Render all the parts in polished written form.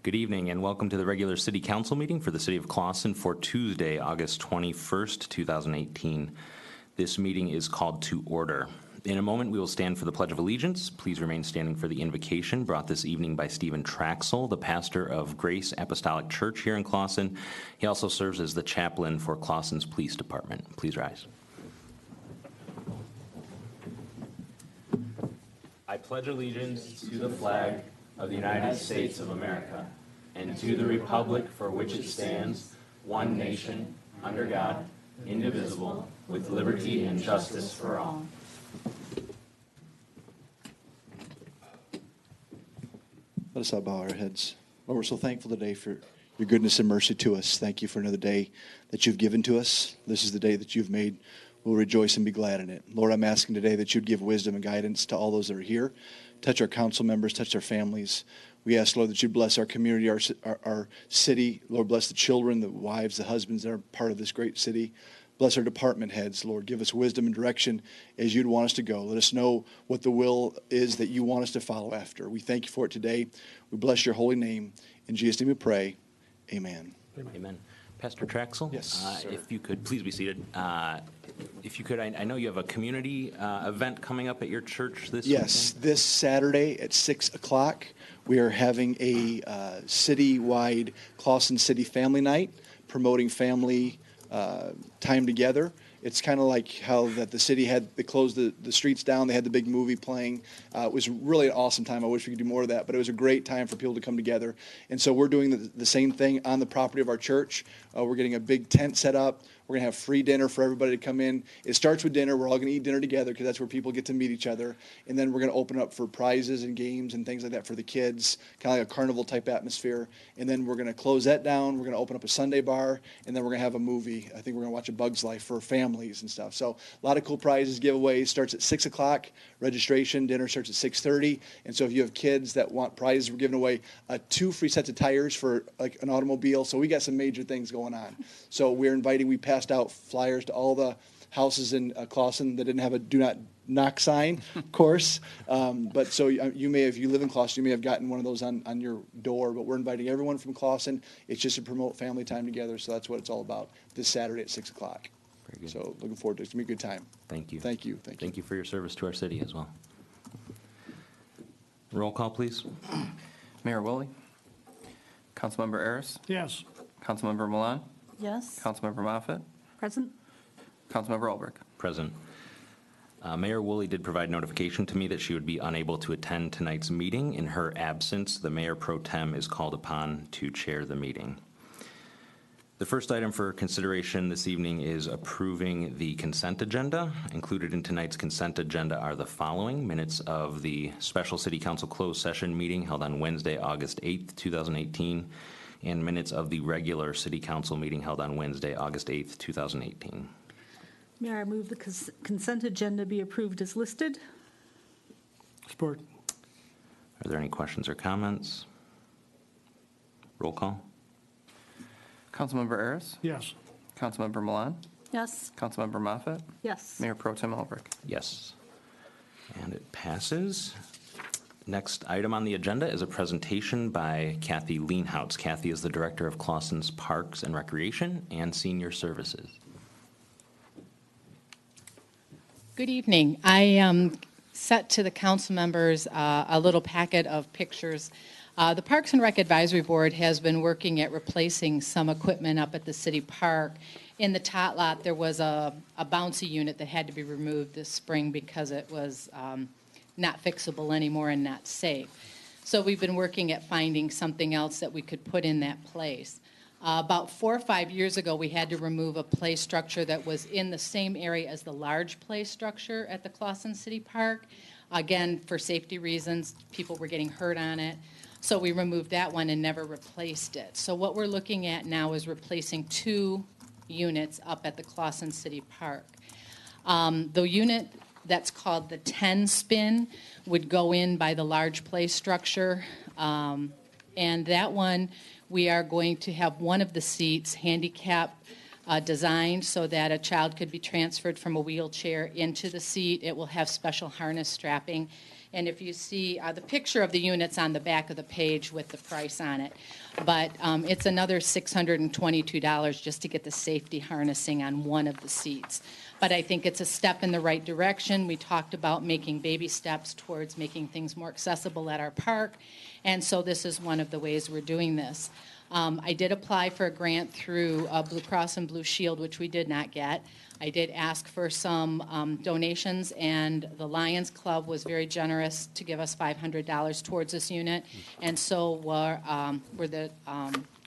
Good evening and welcome to the regular City Council meeting for the City of Clawson for Tuesday, August 21st, 2018. This meeting is called to order. In a moment, we will stand for the Pledge of Allegiance. Please remain standing for the invocation brought this evening by Stephen Traxel, the pastor of Grace Apostolic Church here in Clawson. He also serves as the chaplain for Clawson's Police Department. Please rise. I pledge allegiance to the flag of the United States of America and to the republic for which it stands, one nation, under God, indivisible, with liberty and justice for all. Let us all bow our heads. Lord, we're so thankful today for your goodness and mercy to us. Thank you for another day that you've given to us. This is the day that you've made. We'll rejoice and be glad in it. Lord, I'm asking today that you'd give wisdom and guidance to all those that are here. Touch our council members, touch their families. We ask, Lord, that you'd bless our community, our city. Lord, bless the children, the wives, the husbands that are part of this great city. Bless our department heads, Lord. Give us wisdom and direction as you'd want us to go. Let us know what the will is that you want us to follow after. We thank you for it today. We bless your holy name. In Jesus' name we pray. Amen. Amen. Pastor Traxel? Yes, if you could, please be seated. If you could, I know you have a community event coming up at your church this weekend. Yes, this Saturday at 6 o'clock, we are having a citywide Clawson City Family Night, promoting family time together. It's kind of like how that the city they closed the streets down. They had the big movie playing. It was really an awesome time. I wish we could do more of that, but it was a great time for people to come together. And so we're doing the same thing on the property of our church. We're getting a big tent set up. We're going to have free dinner for everybody to come in. It starts with dinner. We're all going to eat dinner together because that's where people get to meet each other. And then we're going to open up for prizes and games and things like that for the kids, kind of like a carnival type atmosphere. And then we're going to close that down. We're going to open up a Sunday bar, and then we're going to have a movie. I think we're going to watch A Bug's Life for families and stuff. So a lot of cool prizes, giveaways. Starts at 6 o'clock. Registration, dinner starts at 6:30. And so if you have kids that want prizes, we're giving away 2 free sets of tires for like an automobile. So we got some major things going on. So we passed out flyers to all the houses in Clawson that didn't have a do not knock sign, of course. But so you may, if you live in Clawson, you may have gotten one of those on your door. But we're inviting everyone from Clawson. It's just to promote family time together. So that's what it's all about this Saturday at 6 o'clock. Very good. So looking forward to it. It's going to be a good time. Thank you. Thank you. Thank you. Thank you for your service to our city as well. Roll call, please. Mayor Woolley. Councilmember Ayers. Yes. Councilmember Milan. Yes. Councilmember Moffitt. Present. Councilmember Ulbrich. Present. Mayor Woolley did provide notification to me that she would be unable to attend tonight's meeting. In her absence, the Mayor Pro Tem is called upon to chair the meeting. The first item for consideration this evening is approving the consent agenda. Included in tonight's consent agenda are the following: minutes of the special City Council closed session meeting held on Wednesday, August 8th, 2018, and minutes of the regular City Council meeting held on Wednesday, August 8th, 2018. Mayor, I move the consent agenda be approved as listed. Support. Are there any questions or comments? Roll call. Councilmember Ayers. Yes. Councilmember Milan. Yes. Councilmember Moffitt. Yes. Mayor Pro Tem Ulbrich. Yes. And it passes. Next item on the agenda is a presentation by Kathy Leanhoutz. Kathy is the Director of Clawson's Parks and Recreation and Senior Services. Good evening. I sent to the council members a little packet of pictures. The Parks and Rec Advisory Board has been working at replacing some equipment up at the city park. In the tot lot, there was a bouncy unit that had to be removed this spring because it was not fixable anymore and not safe. So we've been working at finding something else that we could put in that place. About 4 or 5 years ago, we had to remove a play structure that was in the same area as the large play structure at the Clawson City Park. Again, for safety reasons, people were getting hurt on it. So we removed that one and never replaced it. So what we're looking at now is replacing 2 units up at the Clawson City Park. The unit that's called the 10 spin would go in by the large play structure. And that one, we are going to have one of the seats handicap designed so that a child could be transferred from a wheelchair into the seat. It will have special harness strapping. And if you see the picture of the units on the back of the page with the price on it, but it's another $622 just to get the safety harnessing on one of the seats. But I think it's a step in the right direction. We talked about making baby steps towards making things more accessible at our park, and so this is one of the ways we're doing this. I did apply for a grant through Blue Cross and Blue Shield, which we did not get. I did ask for some donations, and the Lions Club was very generous to give us $500 towards this unit, and so were the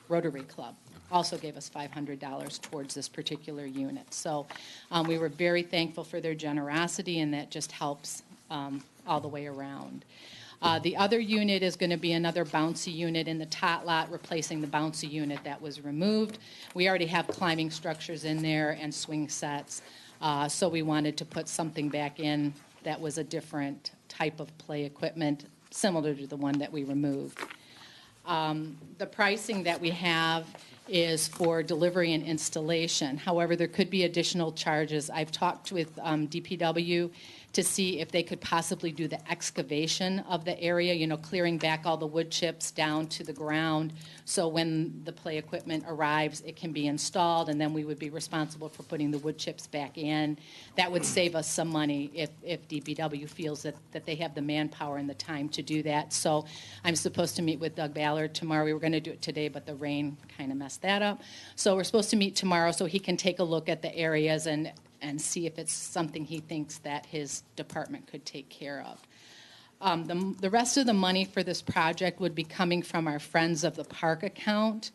Rotary Club. Also gave us $500 towards this particular unit. So we were very thankful for their generosity, and that just helps all the way around. The other unit is going to be another bouncy unit in the tot lot, replacing the bouncy unit that was removed. We already have climbing structures in there and swing sets, so we wanted to put something back in that was a different type of play equipment, similar to the one that we removed. The pricing that we have is for delivery and installation. However, there could be additional charges. I've talked with DPW to see if they could possibly do the excavation of the area, you know, clearing back all the wood chips down to the ground, so when the play equipment arrives, it can be installed, and then we would be responsible for putting the wood chips back in. That would save us some money if DPW feels that they have the manpower and the time to do that. So I'm supposed to meet with Doug Ballard tomorrow. We were going to do it today, but the rain kind of messed that up. So we're supposed to meet tomorrow so he can take a look at the areas and see if it's something he thinks that his department could take care of. The rest of the money for this project would be coming from our Friends of the Park account.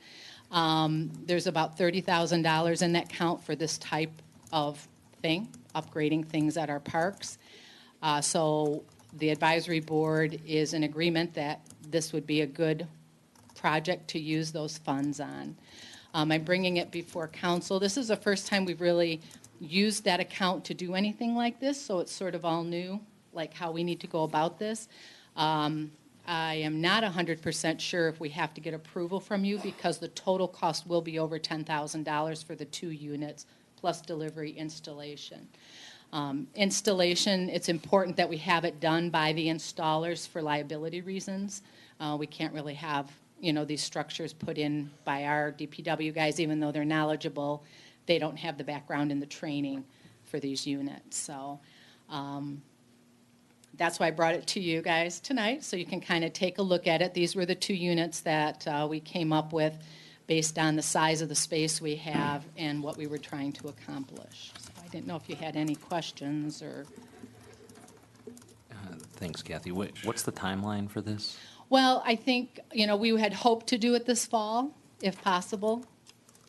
There's about $30,000 in that account for this type of thing, upgrading things at our parks. So the advisory board is in agreement that this would be a good project to use those funds on. I'm bringing it before council. This is the first time we've really used that account to do anything like this, so it's sort of all new, like how we need to go about this. I am not 100% sure if we have to get approval from you, because the total cost will be over $10,000 for the 2 units, plus delivery installation. Installation, it's important that we have it done by the installers for liability reasons. We can't really have, you know, these structures put in by our DPW guys, even though they're knowledgeable. They don't have the background and the training for these units. So that's why I brought it to you guys tonight, so you can kind of take a look at it. These were the 2 units that we came up with based on the size of the space we have and what we were trying to accomplish. So I didn't know if you had any questions or... Thanks, Kathy. What's the timeline for this? Well, I think, you know, we had hoped to do it this fall, if possible.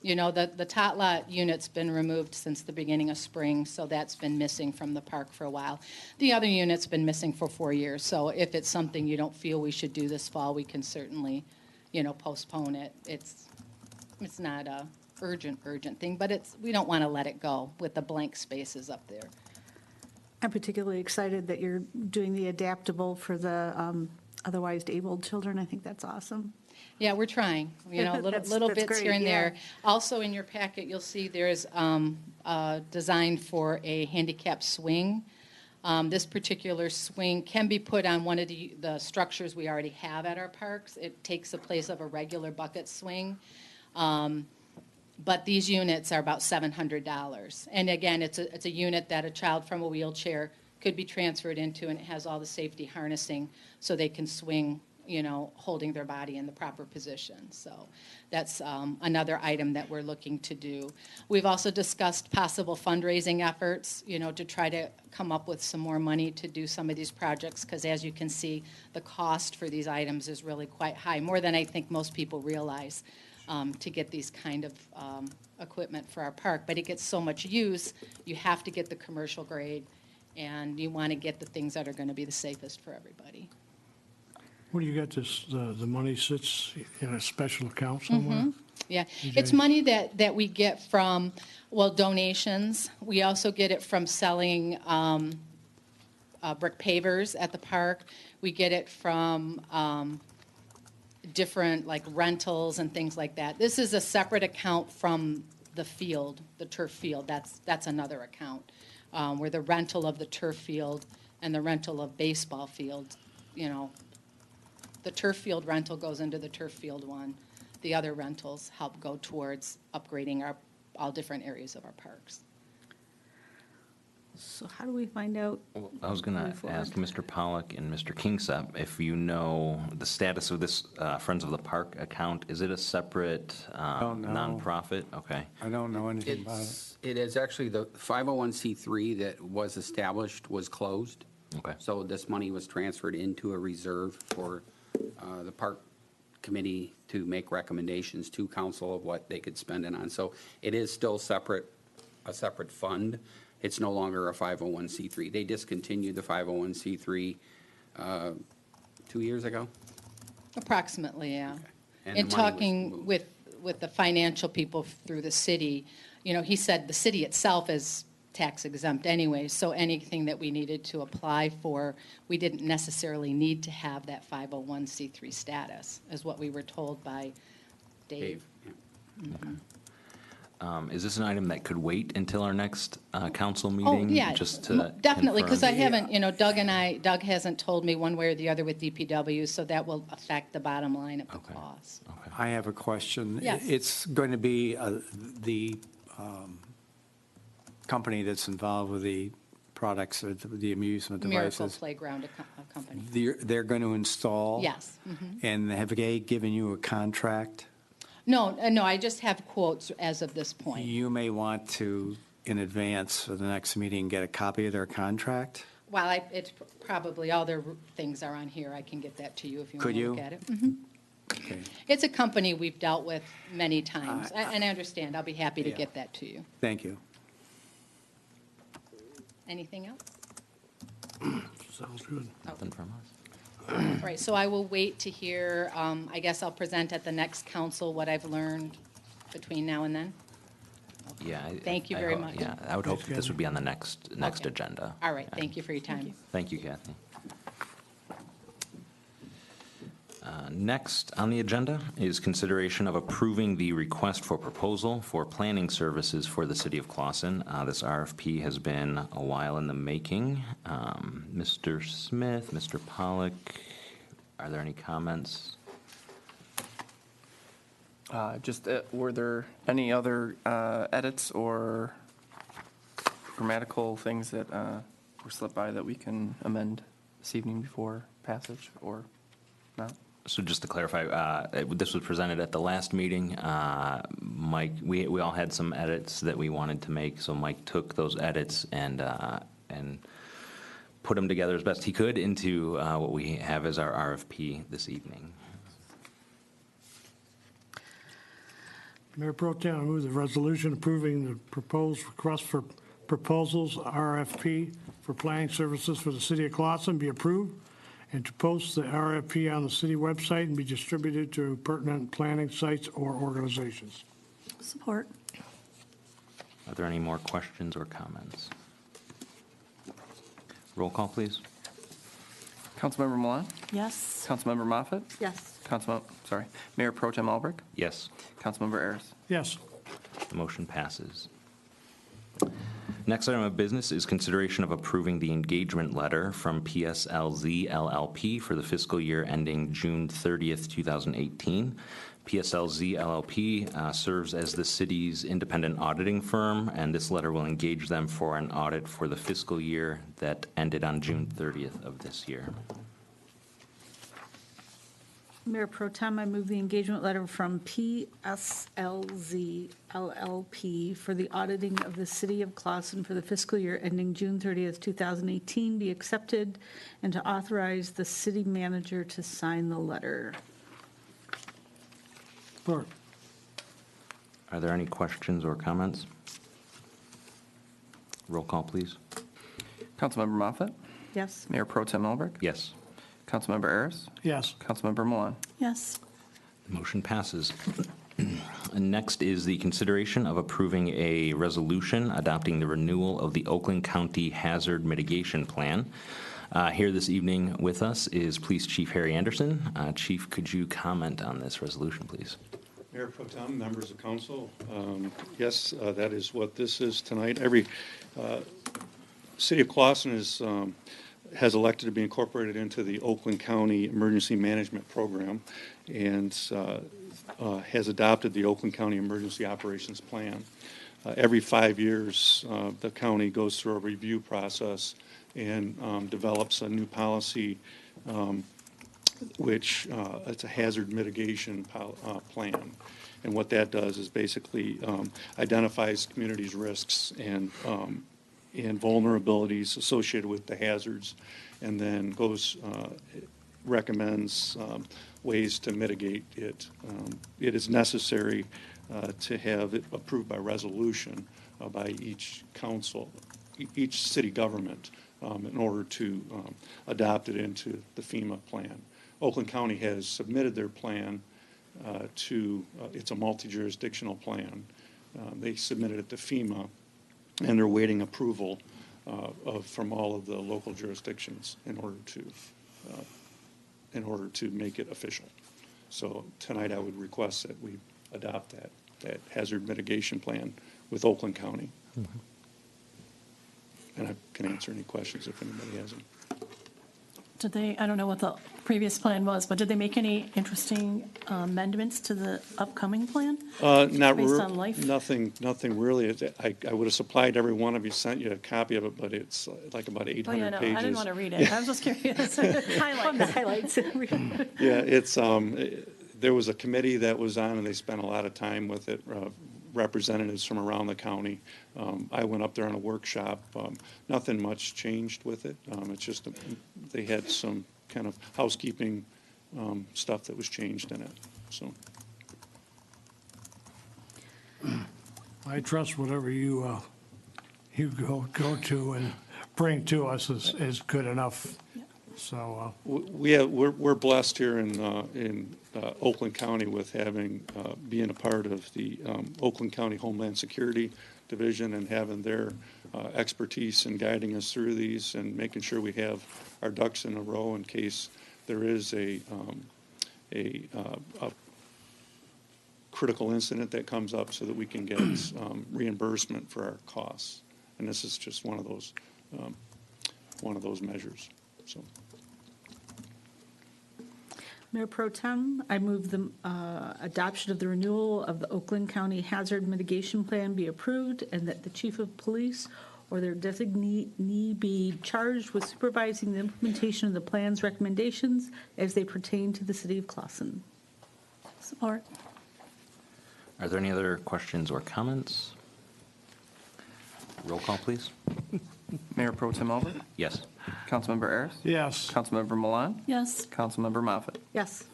You know, the tot lot unit's been removed since the beginning of spring, so that's been missing from the park for a while. The other unit's been missing for 4 years, so if it's something you don't feel we should do this fall, we can certainly, you know, postpone it. It's not a urgent thing, but we don't want to let it go with the blank spaces up there. I'm particularly excited that you're doing the adaptable for the otherwise abled children. I think that's awesome. Yeah, we're trying, you know, That's little bits great, here and there. yeah. Also in your packet, you'll see there's a design for a handicap swing. This particular swing can be put on one of the structures we already have at our parks. It takes the place of a regular bucket swing. But these units are about $700. And again, it's a unit that a child from a wheelchair could be transferred into, and it has all the safety harnessing so they can swing, you know, holding their body in the proper position. So that's another item that we're looking to do. We've also discussed possible fundraising efforts, you know, to try to come up with some more money to do some of these projects, because as you can see, the cost for these items is really quite high, more than I think most people realize, to get these kind of equipment for our park. But it gets so much use, you have to get the commercial grade, and you want to get the things that are going to be the safest for everybody. Where do you get this, the money sits in a special account somewhere? Yeah, Okay. it's money that we get from, well, donations. We also get it from selling brick pavers at the park. We get it from different, like, rentals and things like that. This is a separate account from the field, the turf field. That's another account, where the rental of the turf field and the rental of baseball fields, you know, the turf field rental goes into the turf field one. The other rentals help go towards upgrading all different areas of our parks. So how do we find out? I was going Moving to forward. ask Mr. Pollock and Mr. Kingsep if you know the status of this Friends of the Park account. Is it a separate Don't know. nonprofit? Okay. I don't know anything about it. It is actually the 501c3 that was established was closed. Okay. So this money was transferred into a reserve for the park committee to make recommendations to council of what they could spend it on. So it is still a separate fund. It's no longer a 501c3. They discontinued the 501c3 2 years ago. Approximately, yeah. And In the money was talking moved. with the financial people through the city, you know, he said the city itself is tax exempt anyway, so anything that we needed to apply for, we didn't necessarily need to have that 501c3 status, is what we were told by Dave. Yeah. Is this an item that could wait until our next council Oh, meeting? yeah, Just to definitely, because I confirm? haven't, you know, Doug hasn't told me one way or the other with DPW, so that will affect the bottom line of the Okay. cost. I have a question. Yes. It's going to be the company that's involved with the products, or the amusement Miracle devices. Playground Company. They're going to install? Yes. And have they given you a contract? No, I just have quotes as of this point. You may want to, in advance for the next meeting, get a copy of their contract? Well, it's probably, all their things are on here. I can get that to you if you want Could to you? look at it. Mhm. Okay. It's a company we've dealt with many times, and I understand. I'll be happy to Yeah. get that to you. Thank you. Anything else? Sounds good. Nothing from us. All right, so I will wait to hear, I guess I'll present at the next council what I've learned between now and then. Yeah. Thank you I very hope- much. Yeah, I would hope that this would be on the next Okay. agenda. All right, thank you for your time. Thank you, Kathy. Next on the agenda is consideration of approving the request for proposal for planning services for the city of Clawson. This RFP has been a while in the making. Mr. Smith, Mr. Pollock, are there any comments? Were there any other edits or grammatical things that were slipped by that we can amend this evening before passage, or not? So just to clarify, this was presented at the last meeting. Mike, we all had some edits that we wanted to make, so Mike took those edits and put them together as best he could into what we have as our RFP this evening. Mayor Pro Tem, I move the resolution approving the proposed request for proposals, RFP, for planning services for the city of Clawson be approved, and to post the RFP on the city website and be distributed to pertinent planning sites or organizations. Support. Are there any more questions or comments? Roll call, please. Councilmember Milan? Yes. Councilmember Moffett? Yes. Mayor Pro Tem Albrecht? Yes, Councilmember Ayers? Yes. the motion passes. Next item of business is consideration of approving the engagement letter from PSLZ LLP for the fiscal year ending June 30th, 2018. PSLZ LLP serves as the city's independent auditing firm, and this letter will engage them for an audit for the fiscal year that ended on June 30th of this year. Mayor Pro Tem, I move the engagement letter from PSLZ LLP for the auditing of the city of Clawson for the fiscal year ending June 30th, 2018 be accepted, and to authorize the city manager to sign the letter. Support. Are there any questions or comments? Roll call, please. Councilmember Moffett? Yes? Mayor Pro Tem Albrecht? Yes. Councilmember Ayers? Yes. Councilmember Milan? Yes. The motion passes. And next is the consideration of approving a resolution adopting the renewal of the Oakland County Hazard Mitigation Plan. Here this evening with us is Police Chief Harry Anderson. Chief, could you comment on this resolution, please? Mayor Pro Tem, members of council, yes, that is what this is tonight. Every city of Clawson has elected to be incorporated into the Oakland County Emergency Management Program and has adopted the Oakland County Emergency Operations Plan. Every 5 years, the county goes through a review process and develops a new policy, which it's a hazard mitigation plan. And what that does is basically identifies communities' risks and vulnerabilities associated with the hazards, and then recommends ways to mitigate it. It is necessary to have it approved by resolution by each council, each city government, in order to adopt it into the FEMA plan. Oakland County has submitted their plan it's a multi-jurisdictional plan. They submitted it to FEMA, and they're waiting approval from all of the local jurisdictions in order to make it official. So tonight I would request that we adopt that hazard mitigation plan with Oakland County. Mm-hmm. And I can answer any questions if anybody has them. Did they, I don't know what the previous plan was, but did they make any interesting amendments to the upcoming plan? Not Based on life? Nothing really. I would have supplied every one of you, sent you a copy of it, but it's like about 800 Oh, yeah, no, pages. I didn't want to read it. I was just curious. On the Highlights. highlights. Yeah, it's, there was a committee that was on, and they spent a lot of time with it, representatives from around the county. I went up there on a workshop. Nothing much changed with it. It's just, they had some kind of housekeeping stuff that was changed in it, so. I trust whatever you go to and bring to us is good enough. So, We're blessed here in Oakland County with having, being a part of the Oakland County Homeland Security Division and having their expertise in guiding us through these and making sure we have our ducks in a row in case there is a critical incident that comes up so that we can get reimbursement for our costs. And this is just one of those measures, so. Mayor Pro Tem, I move the adoption of the renewal of the Oakland County Hazard Mitigation Plan be approved, and that the chief of police or their designee be charged with supervising the implementation of the plan's recommendations as they pertain to the city of Clawson. Support. Are there any other questions or comments? Roll call, please. Mayor Pro Tem Albert? Yes. Councilmember Ayers? yes. Councilmember Milan? Yes. Councilmember Moffett? Yes.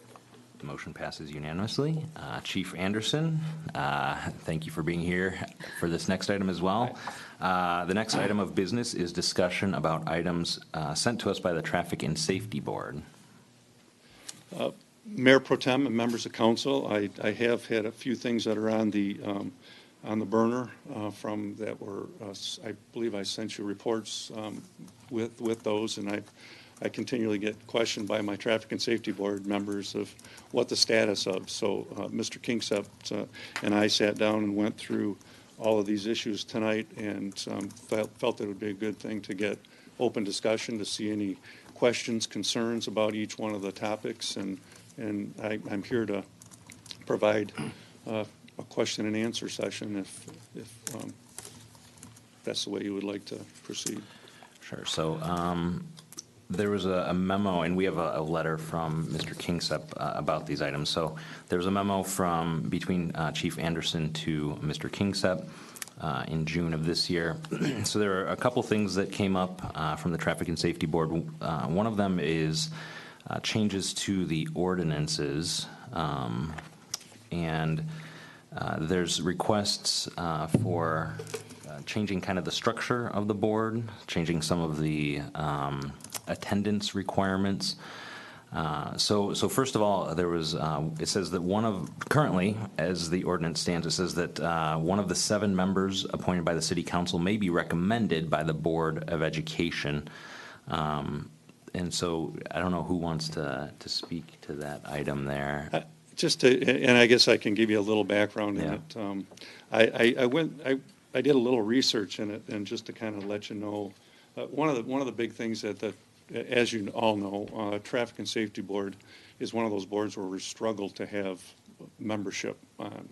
The motion passes unanimously. Chief Anderson, thank you for being here for this next item as well. The next item of business is discussion about items sent to us by the Traffic and Safety Board. Mayor Pro Tem and members of council, I have had a few things that are on the burner from that were, I believe I sent you reports with those, and I continually get questioned by my Traffic and Safety Board members of what the status of. So Mr. Kingsept and I sat down and went through all of these issues tonight and felt it would be a good thing to get open discussion to see any questions, concerns about each one of the topics, and I'm here to provide a question and answer session if that's the way you would like to proceed. Sure. So there was a memo, and we have a letter from Mr. Kingsept about these items. So there was a memo between Chief Anderson to Mr. Kingsept in June of this year. So there are a couple things that came up from the Traffic and Safety Board. One of them is changes to the ordinances, and there's requests for changing kind of the structure of the board, changing some of the attendance requirements. So first of all, there was, it says that currently, as the ordinance stands, it says that one of the 7 members appointed by the city council may be recommended by the Board of Education. And so I don't know who wants to speak to that item there. And I guess I can give you a little background in it. I did a little research in it, and just to kind of let you know, one of the big things that the as you all know, Traffic and Safety Board is one of those boards where we struggle to have membership on.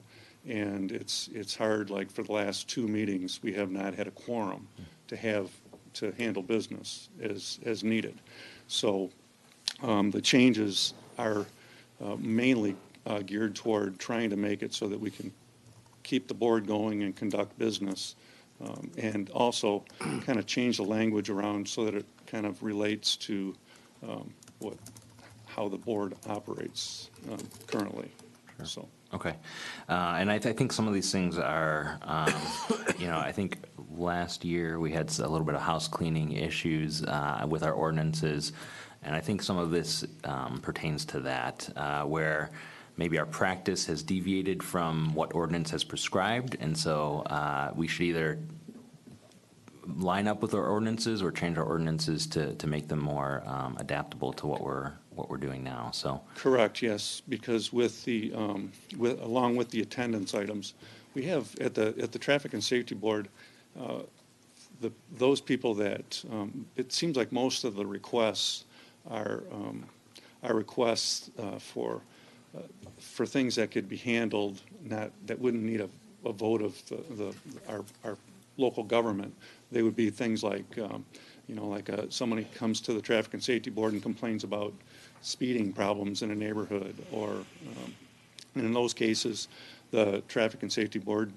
And it's hard, like for the last 2 meetings, we have not had a quorum to handle business as needed. So the changes are mainly geared toward trying to make it so that we can keep the board going and conduct business, and also kind of change the language around so that it kind of relates to how the board operates currently. So. Okay. And I think some of these things are, I think last year we had a little bit of house cleaning issues with our ordinances. And I think some of this pertains to that, where maybe our practice has deviated from what ordinance has prescribed. And so we should either line up with our ordinances or change our ordinances to make them more adaptable to what we're doing now. So Correct, yes, because with the along with the attendance items, we have at the Traffic and Safety Board, those people that it seems like most of the requests are requests for things that could be handled, that wouldn't need a vote of our local government. They would be things like, somebody comes to the Traffic and Safety Board and complains about speeding problems in a neighborhood, or and in those cases, the Traffic and Safety Board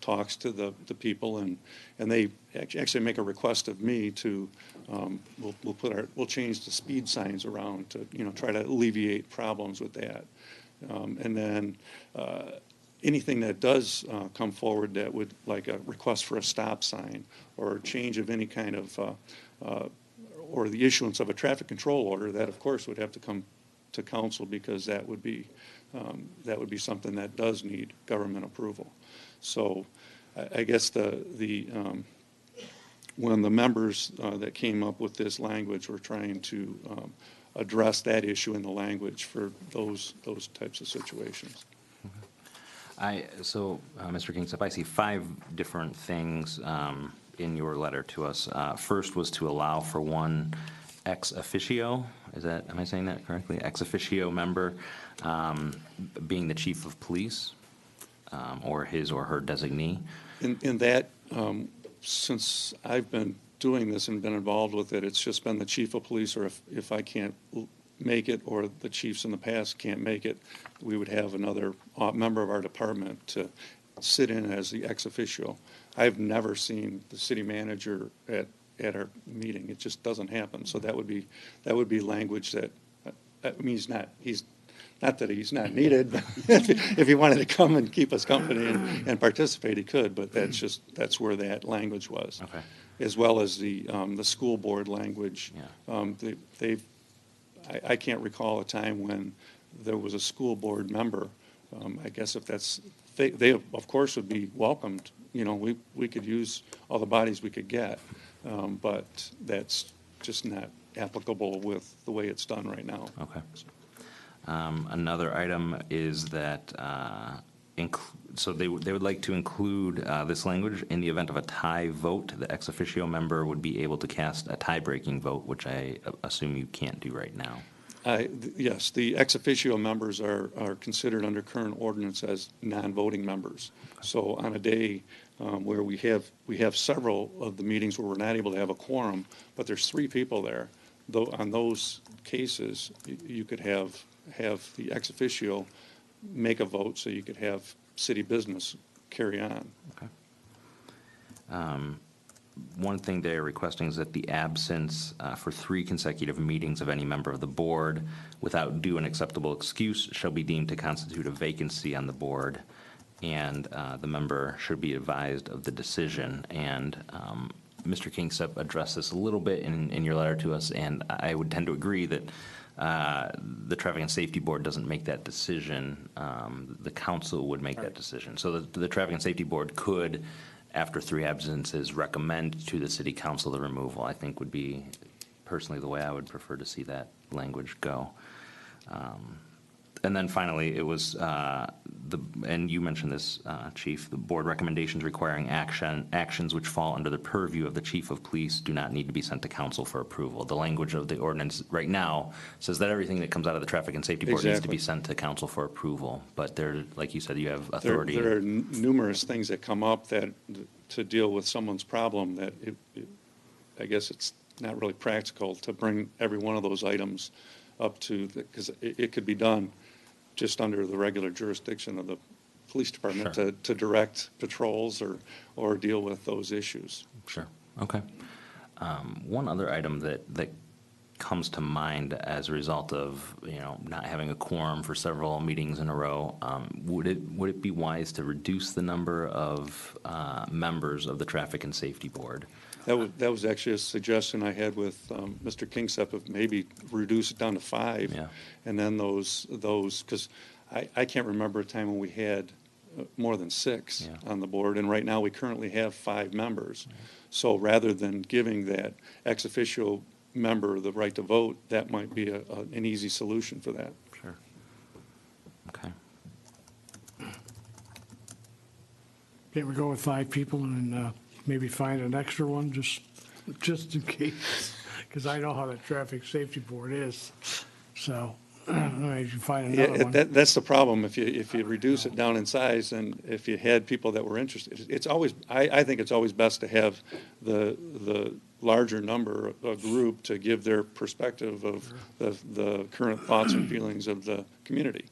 talks to the people, and they actually make a request of me to we'll change the speed signs around to try to alleviate problems with that, and then anything that does come forward that would, like a request for a stop sign or a change of any kind of or the issuance of a traffic control order, that of course would have to come to council, because that would be something that does need government approval. So I guess when the members that came up with this language were trying to address that issue in the language for those types of situations. Mr. Kingsup, I see 5 different things in your letter to us. First was to allow for one ex officio, am I saying that correctly? Ex officio member being the chief of police, or his or her designee. In that, since I've been doing this and been involved with it, it's just been the chief of police, or if I can't make it, or the chiefs in the past can't make it, we would have another member of our department to sit in as the ex officio. I've never seen the city manager at our meeting. It just doesn't happen. So that would be language that, I mean, he's not that he's not needed, but if he wanted to come and keep us company and participate, he could, but that's where that language was. Okay. As well as the school board language. Yeah. I can't recall a time when there was a school board member. I guess if they of course would be welcomed. We could use all the bodies we could get, but that's just not applicable with the way it's done right now. Okay. Another item is that, so they would like to include this language: in the event of a tie vote, the ex officio member would be able to cast a tie-breaking vote, which I assume you can't do right now. Yes, the ex officio members are considered under current ordinance as non-voting members. So on a day where we have several of the meetings where we're not able to have a quorum, but there's 3 people there, though on those cases, you could have the ex officio make a vote so you could have city business carry on. Okay. One thing they're requesting is that the absence for 3 consecutive meetings of any member of the board without due and acceptable excuse shall be deemed to constitute a vacancy on the board, and the member should be advised of the decision. And Mr. Kingsup addressed this a little bit in your letter to us, and I would tend to agree that the Traffic and Safety Board doesn't make that decision. The council would make that decision. So the Traffic and Safety Board could, after 3 absences, recommend to the city council the removal. I think would be personally the way I would prefer to see that language go. And then finally, it was and you mentioned this, Chief, the board recommendations requiring actions which fall under the purview of the chief of police do not need to be sent to council for approval. The language of the ordinance right now says that everything that comes out of the traffic and safety board needs to be Exactly. sent to council for approval. But there, like you said, you have There authority. there are numerous things that come up that, to deal with someone's problem, that I guess it's not really practical to bring every one of those items up to, because it could be done just under the regular jurisdiction of the police department Sure. to direct patrols or deal with those issues. Sure, okay. One other item that comes to mind as a result of, not having a quorum for several meetings in a row, would it be wise to reduce the number of members of the Traffic and Safety Board? That was actually a suggestion I had with Mr. Kingsep, of maybe reduce it down to 5. Yeah. And then those, because I can't remember a time when we had more than 6 Yeah. on the board, and right now we currently have 5 members. So rather than giving that ex officio member the right to vote, that might be an easy solution for that. Sure. Okay. Can't we go with 5 people and maybe find an extra one, just in case? Because I know how the traffic safety board is, so maybe you find Yeah, another one. that's the problem. If you reduce it down in size, and if you had people that were interested, it's always, I think it's always best to have the larger number, a group, to give their perspective of the current thoughts and feelings of the community.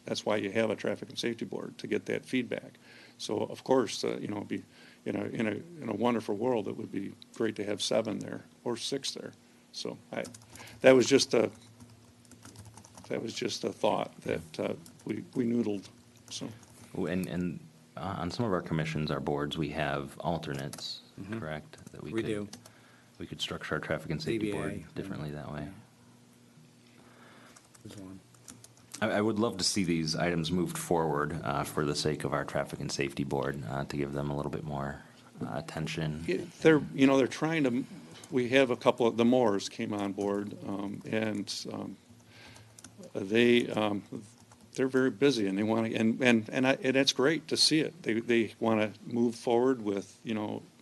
That's why you have a traffic and safety board, to get that feedback. So of course, be in a wonderful world, it would be great to have 7 there or 6 there. So that was just a thought that we noodled. So And on some of our commissions, our boards, we have alternates, correct? That We do. We could structure our traffic and safety board ZBA, differently that way. There's one. I would love to see these items moved forward for the sake of our traffic and safety board, to give them a little bit more attention. they're trying to. We have a couple of the Moores came on board, and they're very busy, and they want to, and it's great to see it. They want to move forward with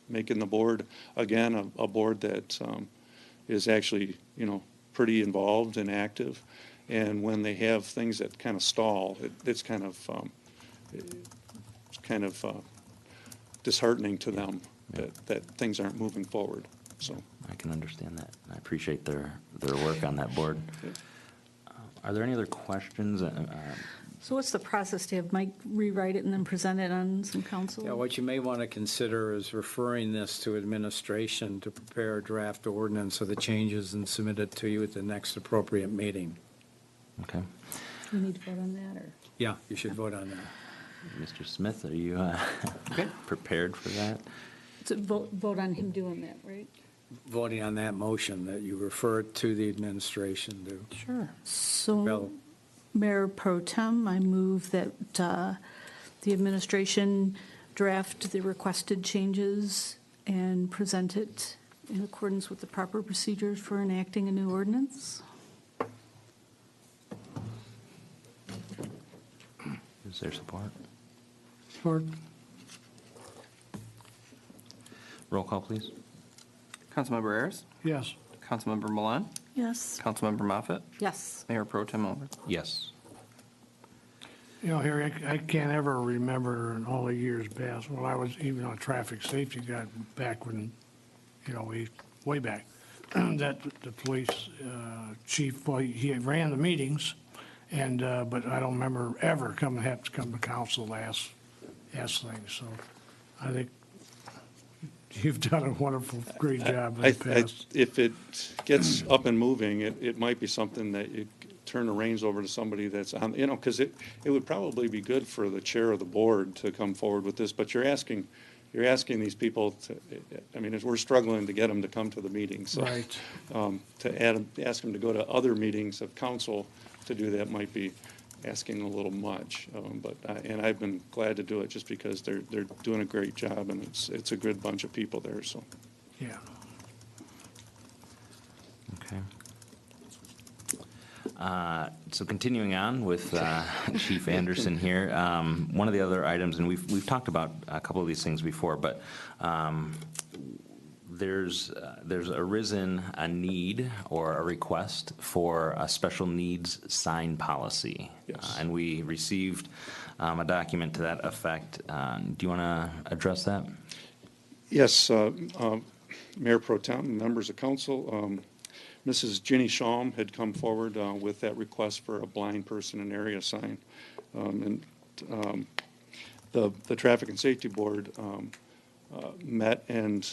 making the board again a board that is actually pretty involved and active. And when they have things that kind of stall, it's kind of disheartening to them that things aren't moving forward. So I can understand that. I appreciate their work on that board. Are there any other questions? So what's the process? To have Mike rewrite it and then present it on some council? Yeah, what you may want to consider is referring this to administration to prepare a draft ordinance of the changes and submit it to you at the next appropriate meeting. Okay. Do we need to vote on that, or? Yeah, you should vote on that. Mr. Smith, are you prepared for that? So vote on him doing that, right? Voting on that motion, that you refer it to the administration to. Sure. So, Well- Mayor Pro Tem, I move that the administration draft the requested changes and present it in accordance with the proper procedures for enacting a new ordinance. Is there support? Support. Roll call, please. Councilmember Ayers, Yes. Councilmember Milan, Yes. Councilmember Moffett, Yes. Mayor Pro Tem Albert. Yes. Harry, I can't ever remember in all the years past, when I was even on traffic safety, got back when, way back, that the police chief, well, he ran the meetings, and, but I don't remember ever have to come to council to ask things, so I think you've done a wonderful, great job in the past. If it gets up and moving, it might be something that you turn the reins over to somebody that's on, because it would probably be good for the chair of the board to come forward with this, but you're asking these people to, we're struggling to get them to come to the meetings. So, Right. To ask them to go to other meetings of council to do that might be asking a little much, and I've been glad to do it just because they're doing a great job, and it's a good bunch of people there, so. Yeah. Okay. So continuing on with Chief Anderson here, one of the other items, and we've talked about a couple of these things before, but there's arisen a need or a request for a special needs sign policy. Yes. And we received a document to that effect. Do you want to address that? Yes, Mayor Pro Tem, members of council, Mrs. Ginny Schaum had come forward with that request for a blind person in area sign. And the Traffic and Safety Board met and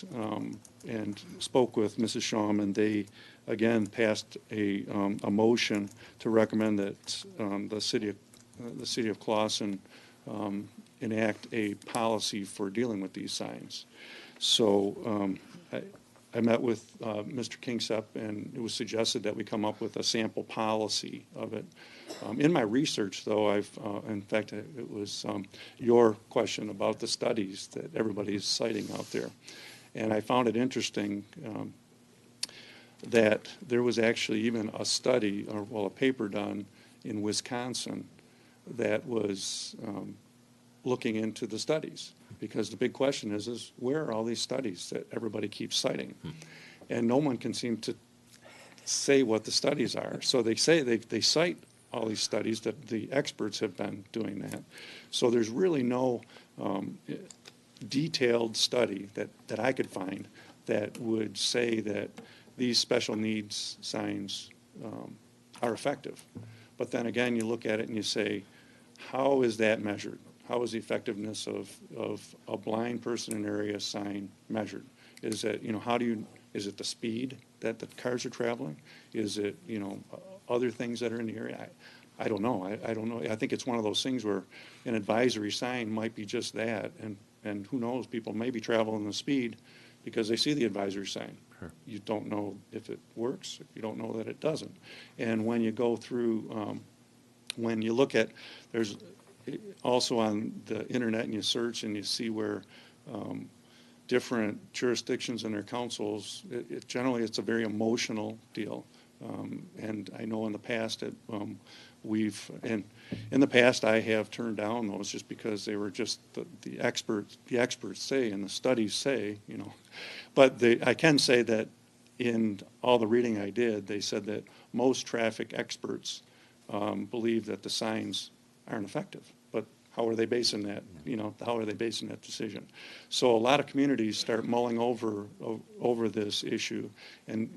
spoke with Mrs. Schaum, and they, again, passed a motion to recommend that the city of Clawson enact a policy for dealing with these signs. So I met with Mr. Kingsep, and it was suggested that we come up with a sample policy of it. In my research, though, in fact, it was your question about the studies that everybody is citing out there. And I found it interesting that there was actually even a study, or well, a paper done in Wisconsin that was looking into the studies. Because the big question is where are all these studies that everybody keeps citing? And no one can seem to say what the studies are. So they say they cite all these studies that the experts have been doing that. So there's really no detailed study that I could find that would say that these special needs signs are effective. But then again, you look at it and you say, how is that measured? How is the effectiveness of a blind person in area sign measured? Is it, is it the speed that the cars are traveling? Is it, other things that are in the area? I don't know. I don't know. I think it's one of those things where an advisory sign might be just that, and who knows, people may be traveling the speed because they see the advisory sign. Sure. You don't know if it works, if you don't know that it doesn't. And when you go through, when you look at, there's also on the internet and you search and you see where different jurisdictions and their councils, generally it's a very emotional deal. And I know in the past that in the past I have turned down those just because they were just the experts say and the studies say, But I can say that in all the reading I did, they said that most traffic experts believe that the signs aren't effective. But how are they basing that? How are they basing that decision? So a lot of communities start mulling over this issue and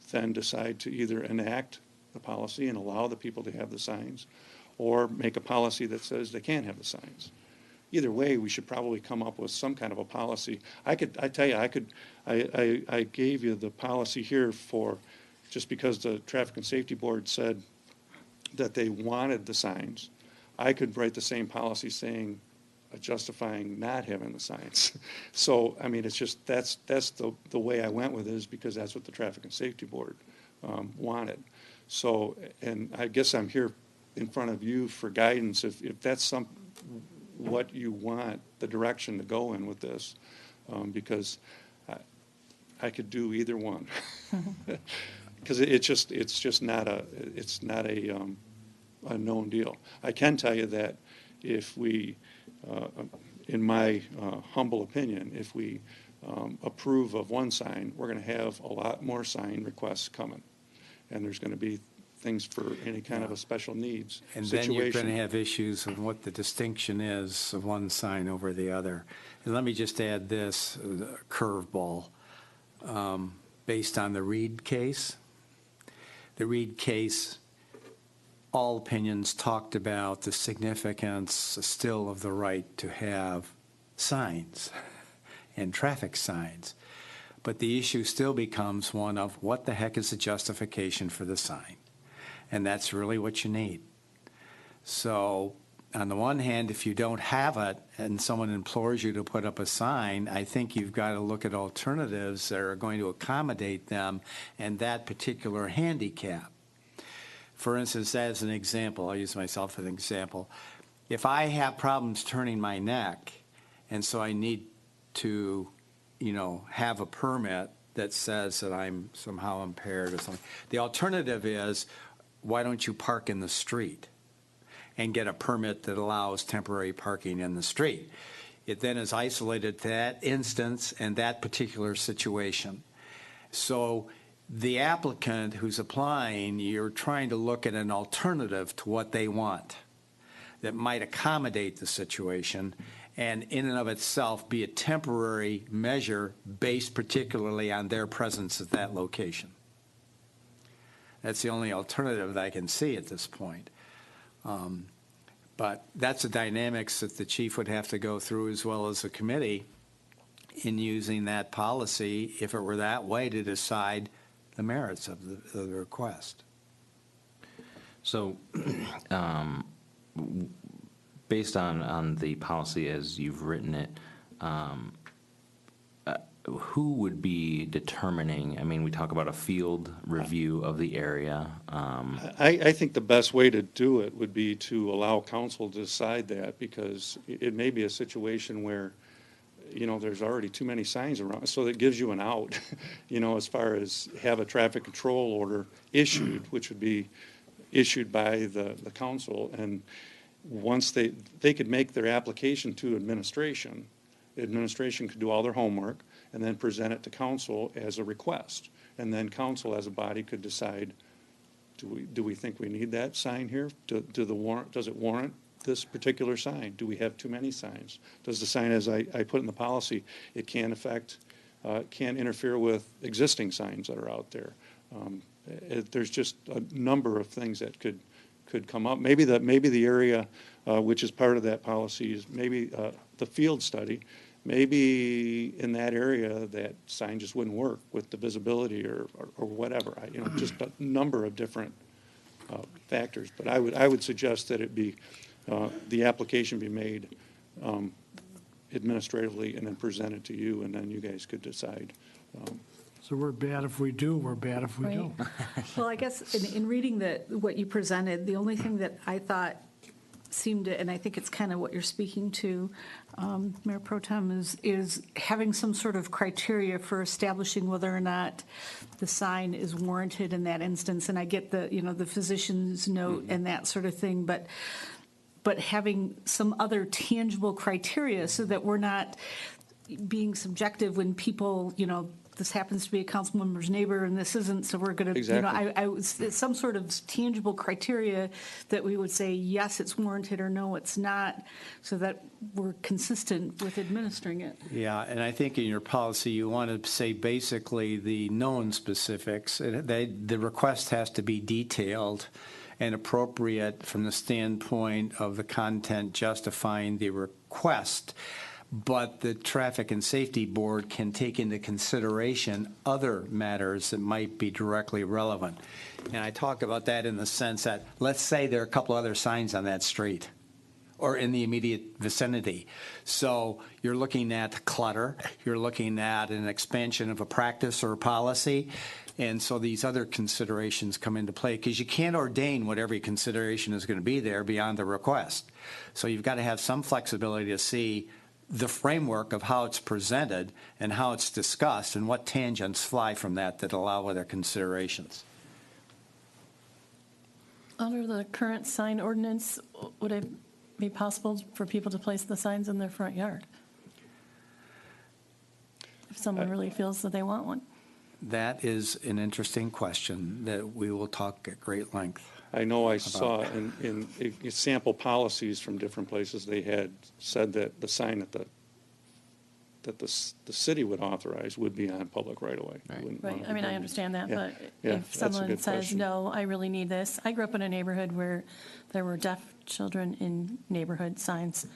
then decide to either enact the policy and allow the people to have the signs, or make a policy that says they can't have the signs. Either way, we should probably come up with some kind of a policy. I gave you the policy here for, just because the Traffic and Safety Board said that they wanted the signs, I could write the same policy saying, justifying not having the signs. So, I mean, it's just, that's the way I went with it, is because that's what the Traffic and Safety Board wanted. So, and I guess I'm here in front of you for guidance, if that's what you want the direction to go in with this, because I could do either one. Because it's just not a known deal. I can tell you that if we, in my humble opinion, if we approve of one sign, we're going to have a lot more sign requests coming. And there's going to be things for any kind of a special needs And situation. then you're going to have issues of what the distinction is of one sign over the other. And let me just add this curveball. Based on the Reed case. The Reed case, all opinions talked about the significance still of the right to have signs and traffic signs. But the issue still becomes one of what the heck is the justification for the sign? And that's really what you need. So on the one hand, if you don't have it and someone implores you to put up a sign, I think you've got to look at alternatives that are going to accommodate them and that particular handicap. For instance, as an example, I'll use myself as an example. If I have problems turning my neck, and so I need to, have a permit that says that I'm somehow impaired or something, the alternative is why don't you park in the street and get a permit that allows temporary parking in the street? It then is isolated to that instance and that particular situation. So the applicant who's applying, you're trying to look at an alternative to what they want that might accommodate the situation and in and of itself be a temporary measure based particularly on their presence at that location. That's the only alternative that I can see at this point. But that's the dynamics that the chief would have to go through as well as the committee in using that policy, if it were that way, to decide the merits of the request. So, based on the policy as you've written it, who would be determining, I mean, we talk about a field review of the area. I think the best way to do it would be to allow council to decide that, because it may be a situation where, there's already too many signs around, so that gives you an out, as far as have a traffic control order issued, which would be issued by the council, and once they could make their application to administration could do all their homework and then present it to council as a request. And then council as a body could decide, do we think we need that sign here? Does it warrant this particular sign? Do we have too many signs? Does the sign, as I put in the policy, it can interfere with existing signs that are out there? There's just a number of things that could come up. Maybe the area, which is part of that policy, is maybe the field study. Maybe in that area, that sign just wouldn't work with the visibility or whatever. Just a number of different factors. But I would suggest that it be the application be made administratively and then presented to you, and then you guys could decide. So we're bad if we do, we're bad if we Right. don't. Well, I guess in reading what you presented, the only thing that I thought seemed to, and I think it's kind of what you're speaking to, Mayor Pro Tem, is having some sort of criteria for establishing whether or not the sign is warranted in that instance. And I get the physician's note and that sort of thing, but having some other tangible criteria so that we're not being subjective when people, this happens to be a council member's neighbor and this isn't, so we're going to, Exactly. some sort of tangible criteria that we would say, yes, it's warranted, or no, it's not, so that we're consistent with administering it. Yeah, and I think in your policy, you want to say basically the known specifics. The request has to be detailed and appropriate from the standpoint of the content justifying the request. But the Traffic and Safety Board can take into consideration other matters that might be directly relevant. And I talk about that in the sense that, let's say there are a couple other signs on that street or in the immediate vicinity. So you're looking at clutter, you're looking at an expansion of a practice or a policy, and so these other considerations come into play, because you can't ordain what every consideration is going to be there beyond the request. So you've got to have some flexibility to see the framework of how it's presented and how it's discussed and what tangents fly from that allow other considerations. Under the current sign ordinance, would it be possible for people to place the signs in their front yard? If someone really feels that they want one. That is an interesting question that we will talk at great length. I know I saw in sample policies from different places, they had said that the sign that the city would authorize would be on public right-of-way. Right, I mean, I understand that, Yeah. but Yeah, if that's a someone good says, question. no, I really need this. I grew up in a neighborhood where there were deaf children in neighborhood signs.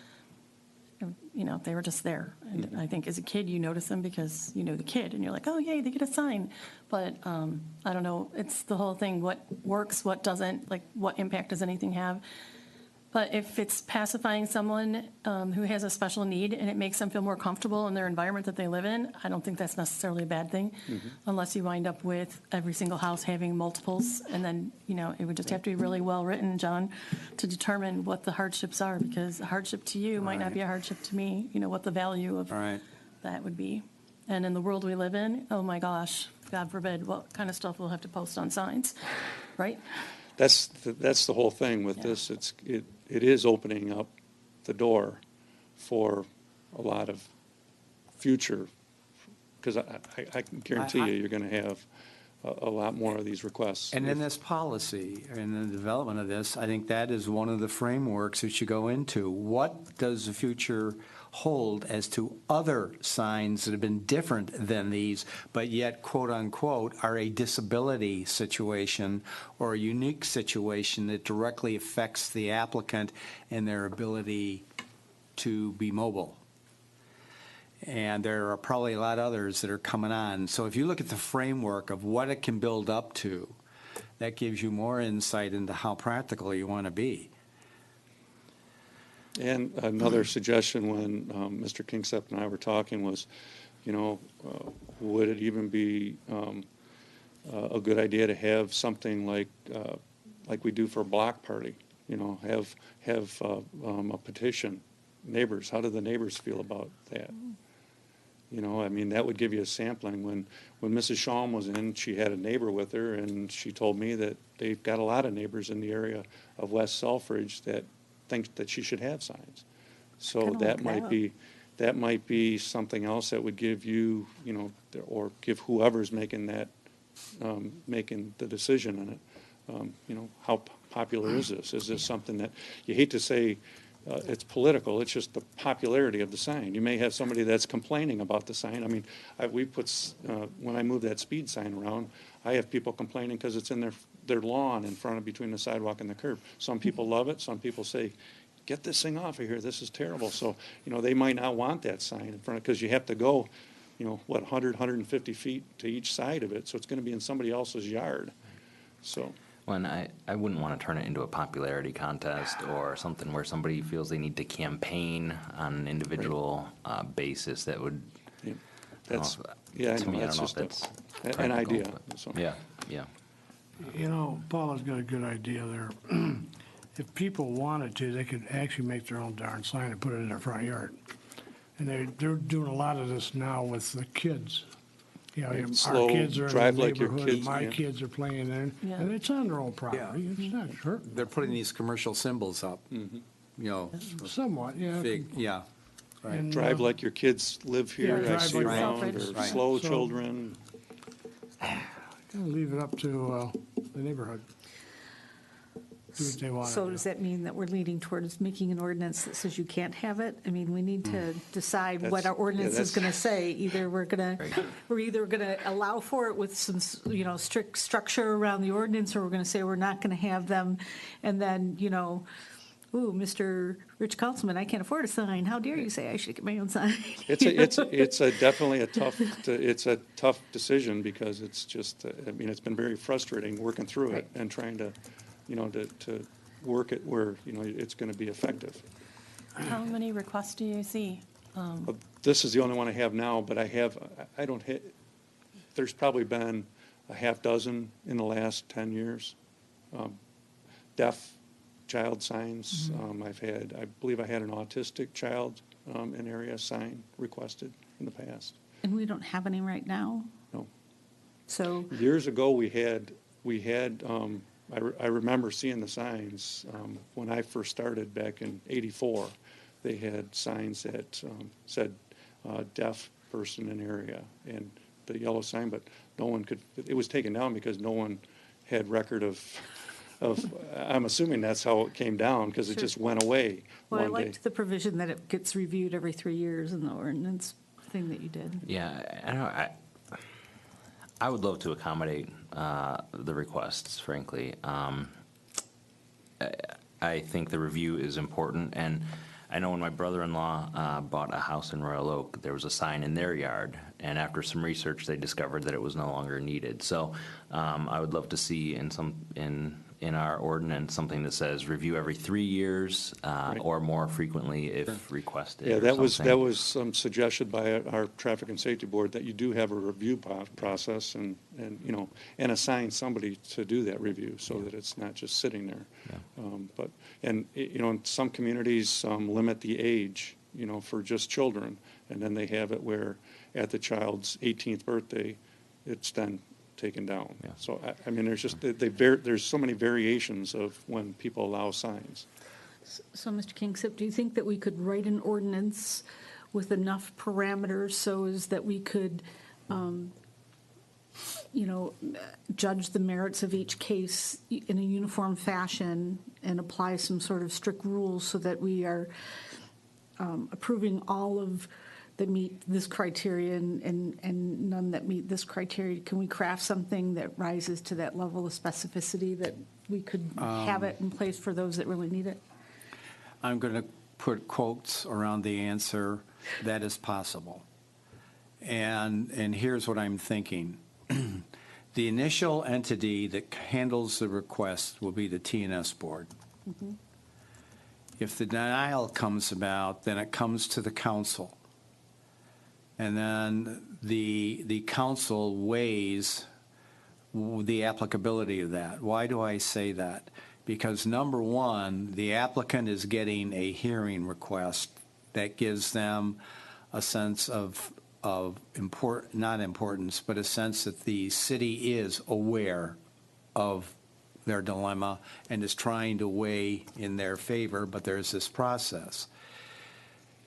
They were just there. And I think as a kid, you notice them because you know the kid, and you're like, oh, yay, they get a sign. But I don't know, it's the whole thing, what works, what doesn't, like what impact does anything have? But if it's pacifying someone who has a special need and it makes them feel more comfortable in their environment that they live in, I don't think that's necessarily a bad thing, unless you wind up with every single house having multiples. And then, it would just have to be really well written, John, to determine what the hardships are, because a hardship to you might not be a hardship to me, what the value of that would be. And in the world we live in, oh my gosh, God forbid, what kind of stuff we'll have to post on signs, right? That's the whole thing with this. It is opening up the door for a lot of future, because I can guarantee you, you're going to have a lot more of these requests. And in this policy, and in the development of this, I think that is one of the frameworks that you go into. What does the future hold as to other signs that have been different than these, but yet, quote unquote, are a disability situation or a unique situation that directly affects the applicant and their ability to be mobile? And there are probably a lot of others that are coming on. So if you look at the framework of what it can build up to, that gives you more insight into how practical you want to be. And another suggestion when Mr. Kingsepp and I were talking was, would it even be a good idea to have something like we do for a block party? Have a petition. Neighbors, how do the neighbors feel about that? That would give you a sampling. When Mrs. Shalm was in, she had a neighbor with her, and she told me that they've got a lot of neighbors in the area of West Selfridge that think that she should have signs. So Kinda that like might be something else that would give you, or give whoever's making that, making the decision on it, how popular is this? Is this something that, you hate to say, it's political, it's just the popularity of the sign. You may have somebody that's complaining about the sign. When I move that speed sign around, I have people complaining because it's in their lawn in front of, between the sidewalk and the curb. Some people love it, some people say, get this thing off of here, this is terrible. So, they might not want that sign in front of, because you have to go, 100, 150 feet to each side of it, so it's going to be in somebody else's yard, so. Well, and I wouldn't want to turn it into a popularity contest or something where somebody feels they need to campaign on an individual basis. That would, Yeah, I don't know, I to know, me, I that's don't know if just that's an practical, idea. but- So. Yeah. Paula's got a good idea there. If people wanted to, they could actually make their own darn sign and put it in their front yard. And they're doing a lot of this now with the kids. Our Slow, kids are in drive the like your neighborhood, kids, my yeah. kids are playing there, Yeah. and it's on their own property. It's not hurting They're putting these commercial symbols up, somewhat, yeah. big, yeah. Right. And, Drive like your kids live here, I drive see like around, Selfridge. or Right. slow So- children. Gotta leave it up to the neighborhood. Do what they want to So do. does that mean that we're leaning towards making an ordinance that says you can't have it? I mean, we need to decide what our That's- ordinance yeah, is going to say. We're either going to allow for it with some, strict structure around the ordinance, or we're going to say we're not going to have them. And then, ooh, Mr. Rich Councilman, I can't afford a sign. How dare you say I should get my own sign? It's definitely a tough decision, because it's just, it's been very frustrating working through it Right. and trying to, to work it where, it's going to be effective. How many requests do you see? This is the only one I have now, but there's probably been a half dozen in the last 10 years. Deaf child signs, I believe I had an autistic child in area sign requested in the past. And we don't have any right now. No. So, Years ago, we had, I remember seeing the signs, when I first started back in '84. They had signs that said, deaf person in area, and the yellow sign, but no one could, it was taken down because no one had record of, I'm assuming that's how it came down, because it Sure. just went away well, I one day. liked the provision that it gets reviewed every 3 years in the ordinance thing that you did. Yeah, I would love to accommodate the requests, frankly. I think the review is important, and I know when my brother-in-law bought a house in Royal Oak, there was a sign in their yard, and after some research, they discovered that it was no longer needed. So I would love to see in our ordinance something that says review every 3 years or more frequently if requested. Yeah, or that something. was suggested by our Traffic and Safety Board, that you do have a review process and assign somebody to do that review, so that it's not just sitting there. In some communities limit the age, for just children, and then they have it where at the child's 18th birthday, it's then taken down. Yeah. So, I mean, there's so many variations of when people allow signs. So, Mr. Kingsip, do you think that we could write an ordinance with enough parameters so as that we could, judge the merits of each case in a uniform fashion and apply some sort of strict rules so that we are approving all of that meet this criteria and none that meet this criteria? Can we craft something that rises to that level of specificity that we could have it in place for those that really need it? I'm going to put quotes around the answer, that is possible. And here's what I'm thinking. The initial entity that handles the request will be the TNS board. Mm-hmm. If the denial comes about, then it comes to the council. And then the council weighs the applicability of that. Why do I say that? Because number one, the applicant is getting a hearing request that gives them a sense of not importance, but a sense that the city is aware of their dilemma and is trying to weigh in their favor, but there's this process.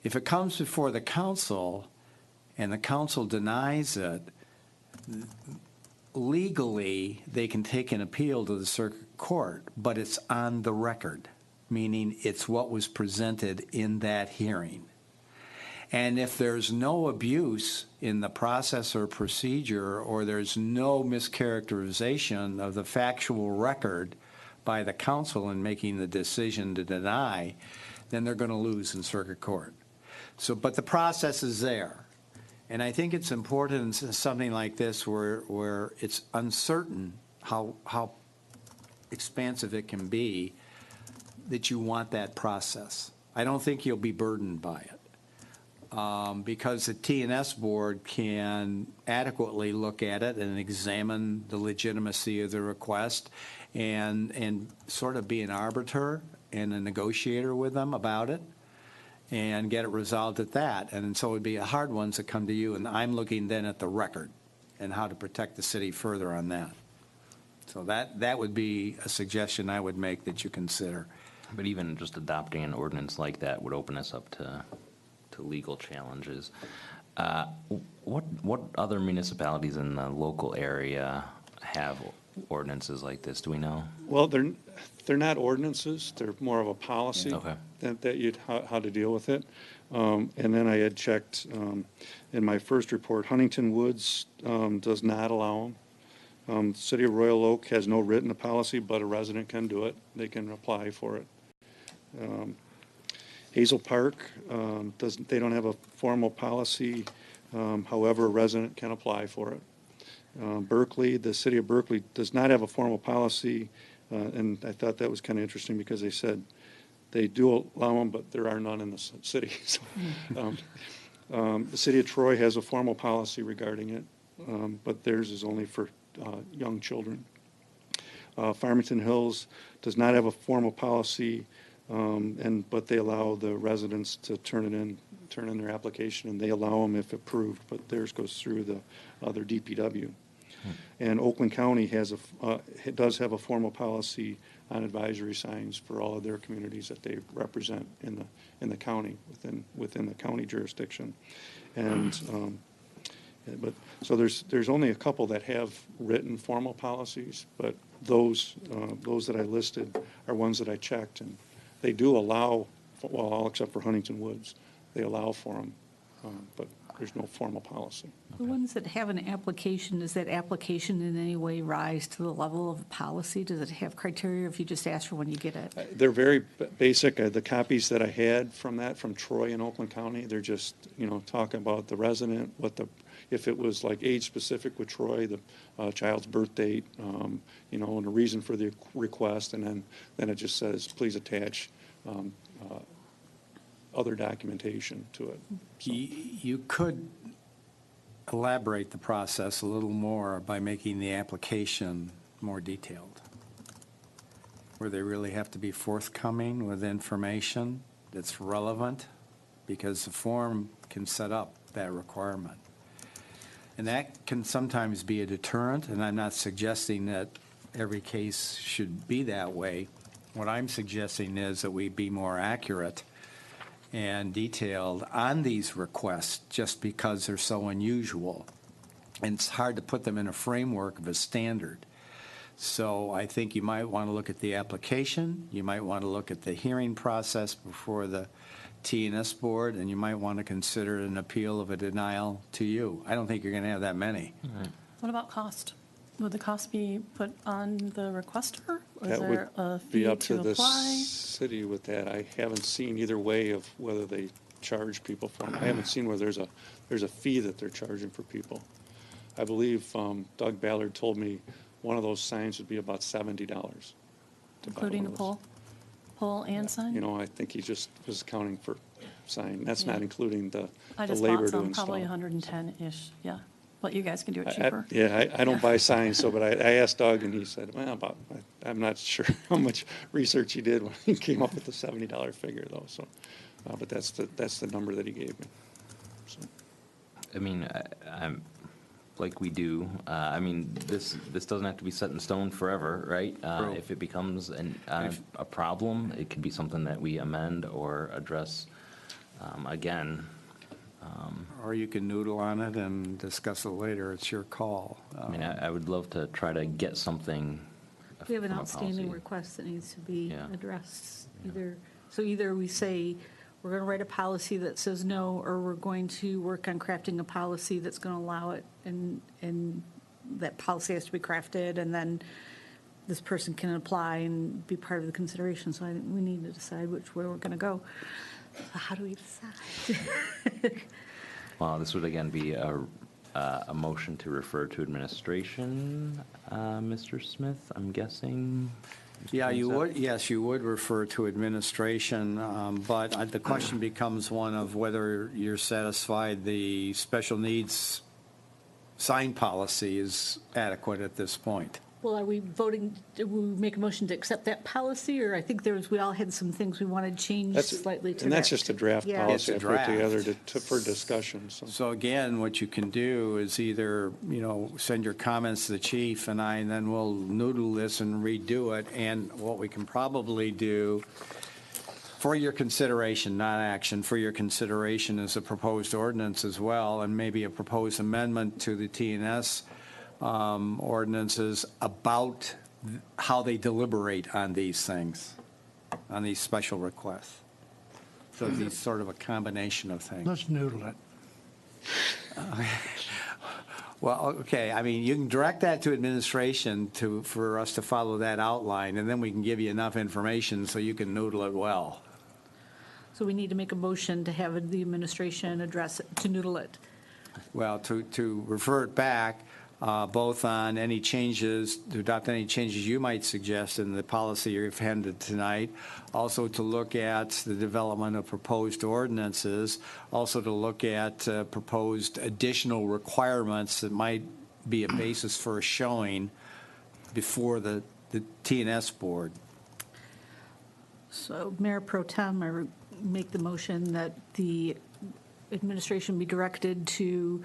If it comes before the council and the council denies it, legally, they can take an appeal to the circuit court, but it's on the record, meaning it's what was presented in that hearing. And if there's no abuse in the process or procedure, or there's no mischaracterization of the factual record by the council in making the decision to deny, then they're going to lose in circuit court. So, but the process is there. And I think it's important in something like this where it's uncertain how expansive it can be, that you want that process. I don't think you'll be burdened by it. Because the TNS board can adequately look at it and examine the legitimacy of the request and sort of be an arbiter and a negotiator with them about it and get it resolved at that. And so it would be a hard ones that come to you, and I'm looking then at the record and how to protect the city further on that. So that would be a suggestion I would make that you consider. But even just adopting an ordinance like that would open us up to legal challenges. What other municipalities in the local area have ordinances like this? Do we know? Well, they're not ordinances. They're more of a policy. Okay. That you'd, how to deal with it. And then I had checked in my first report, Huntington Woods does not allow them. City of Royal Oak has no written policy, but a resident can do it. They can apply for it. Hazel Park they don't have a formal policy. However, a resident can apply for it. Berkeley, the city of Berkeley does not have a formal policy, and I thought that was kind of interesting because they said they do allow them, but there are none in the city. So, the city of Troy has a formal policy regarding it, but theirs is only for young children. Farmington Hills does not have a formal policy, but they allow the residents to turn in their application, and they allow them if approved, but theirs goes through the other DPW. And Oakland County does have a formal policy on advisory signs for all of their communities that they represent in the county, within the county jurisdiction. And so there's only a couple that have written formal policies, but those that I listed are ones that I checked, and they do allow, well, all except for Huntington Woods, they allow for them, but there's no formal policy. The ones that have an application, does that application in any way rise to the level of policy? Does it have criteria if you just ask for when you get it? They're very basic. The copies that I had from Troy and Oakland County, they're just, talking about the resident, if it was like age specific with Troy, the child's birth date, and the reason for the request, and then it just says, please attach other documentation to it. So. You could elaborate the process a little more by making the application more detailed, where they really have to be forthcoming with information that's relevant, because the form can set up that requirement. And that can sometimes be a deterrent, and I'm not suggesting that every case should be that way. What I'm suggesting is that we be more accurate and detailed on these requests just because they're so unusual. And it's hard to put them in a framework of a standard. So I think you might want to look at the application, you might want to look at the hearing process before the T&S board, and you might want to consider an appeal of a denial to you. I don't think you're going to have that many. What about cost? Would the cost be put on the requester? Or is That there a would be fee up to to the apply? city with that. I haven't seen either way of whether they charge people for them. I haven't seen where there's a fee that they're charging for people. I believe Doug Ballard told me one of those signs would be about $70. Including the pole? Pole and sign? You know, I think he just was accounting for sign. That's not Yeah. including the I the just labor bought to some, install. probably 110-ish, yeah. But you guys can do it I- cheaper. Yeah, I don't Yeah. buy signs, so, but I asked Doug, and he said, well, I'm not sure how much research he did when he came up with the $70 figure, though, so, but that's the number that he gave me. So, I mean, I'm, like we do, I mean, this doesn't have to be set in stone forever, right? True. If it becomes a problem, it could be something that we amend or address again. Or you can noodle on it and discuss it later. It's your call. I mean, I would love to try to get something. We have an from a outstanding policy. request that needs to be Yeah. addressed. Either we say, we're going to write a policy that says no, or we're going to work on crafting a policy that's going to allow it, and that policy has to be crafted, and then this person can apply and be part of the consideration. So I think we need to decide which way we're going to go. So how do we decide? Well, this would again be a motion to refer to administration, Mr. Smith, I'm guessing? Yeah, you would, yes, you would refer to administration, but the question becomes one of whether you're satisfied the special needs sign policy is adequate at this point. Well, are we voting, do we make a motion to accept that policy, or I think we all had some things we wanted changed slightly to that. And that's just a draft Yeah. It's policy a I put draft. together for discussion, so. So again, what you can do is either, send your comments to the chief and then we'll noodle this and redo it. And what we can probably do for your consideration, not action, for your consideration is a proposed ordinance as well, and maybe a proposed amendment to the T&S ordinances about how they deliberate on these things, on these special requests. So it'd be sort of a combination of things. Let's noodle it. Well, okay, I mean, you can direct that to administration for us to follow that outline, and then we can give you enough information so you can noodle it well. So we need to make a motion to have the administration address it, to noodle it. Well, to refer it back, both on any changes, to adopt any changes you might suggest in the policy you've handed tonight, also to look at the development of proposed ordinances, also to look at proposed additional requirements that might be a basis for a showing before the T&S board. So Mayor Pro Tem, I make the motion that the administration be directed to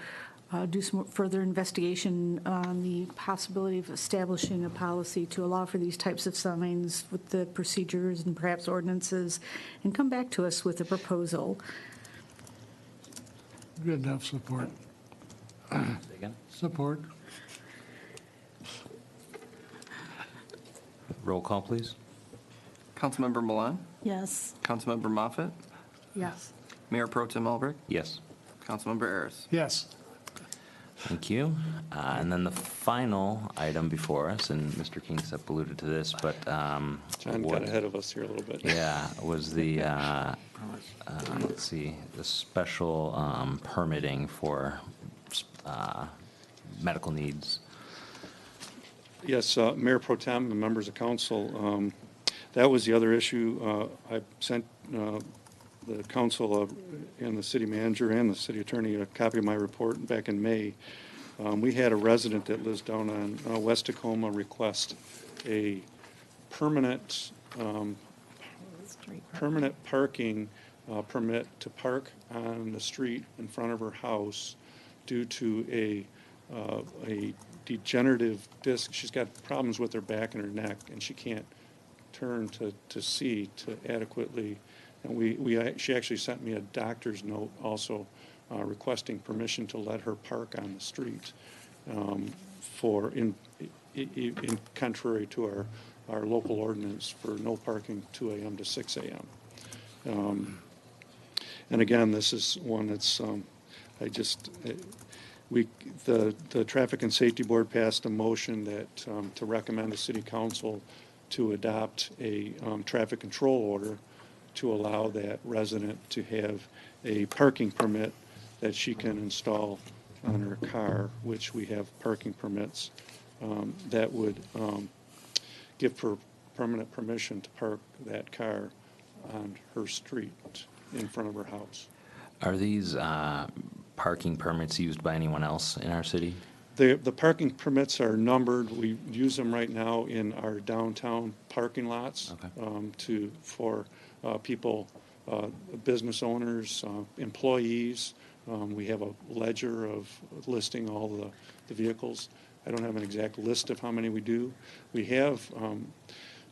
do some further investigation on the possibility of establishing a policy to allow for these types of signs with the procedures and perhaps ordinances, and come back to us with a proposal. Good enough support. Say again? Support. Roll call, please. Councilmember Milan? Yes. Councilmember Moffett? Yes. Mayor Pro Tem Albrecht? Yes. Councilmember Ayers? Yes. Thank you. And then the final item before us, and Mr. Kingstep alluded to this, but John got what- ahead of us here a little bit. Yeah, was the, let's see, the special permitting for medical needs. Yes, Mayor Pro Tem and members of council, that was the other issue. I sent the council and the city manager and the city attorney a copy of my report back in May. We had a resident that lives down on West Tacoma request a permanent parking permit to park on the street in front of her house due to a a degenerative disc. She's got problems with her back and her neck, and she can't turn to see to adequately. And she actually sent me a doctor's note also requesting permission to let her park on the street in contrary to our local ordinance for no parking 2 a.m. to 6 a.m. And again, this is one that's, the Traffic and Safety Board passed a motion that, to recommend the City Council to adopt a traffic control order to allow that resident to have a parking permit that she can install on her car, which we have parking permits that would give her permanent permission to park that car on her street in front of her house. Are these parking permits used by anyone else in our city? The parking permits are numbered. We use them right now in our downtown parking lots. Okay. For people, business owners, employees. We have a ledger of listing all the vehicles. I don't have an exact list of how many we do. We have,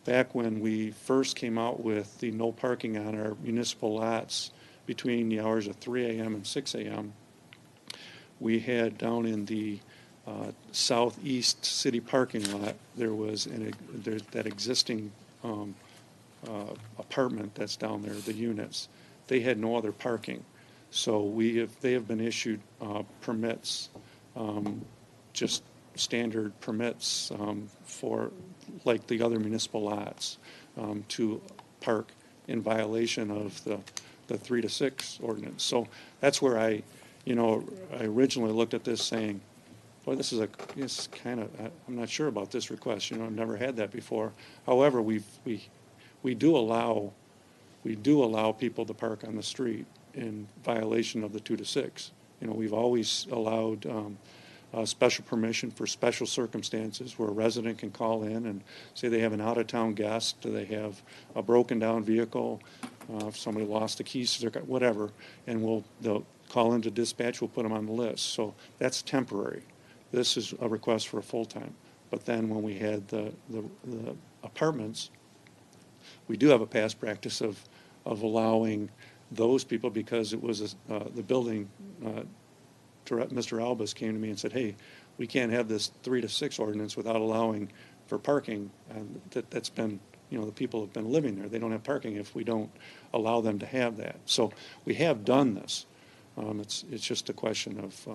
back when we first came out with the no parking on our municipal lots between the hours of 3 a.m. and 6 a.m., we had down in the southeast city parking lot, there was there's that existing apartment that's down there, the units. They had no other parking. So they have been issued permits, just standard permits for like the other municipal lots to park in violation of the 3 to 6 ordinance. So that's where I originally looked at this saying, boy, this is kind of, I'm not sure about this request. I've never had that before. However, we do allow people to park on the street in violation of the 2 to 6. We've always allowed special permission for special circumstances where a resident can call in and say they have an out-of-town guest, or they have a broken down vehicle, if somebody lost the keys to their car, whatever, and they'll call into dispatch, we'll put them on the list. So that's temporary. This is a request for a full-time. But then when we had the apartments, we do have a past practice of allowing those people, because it was the building, Mr. Albus came to me and said, hey, we can't have this 3 to 6 ordinance without allowing for parking. And that's been, the people have been living there. They don't have parking if we don't allow them to have that. So we have done this. It's just a question of,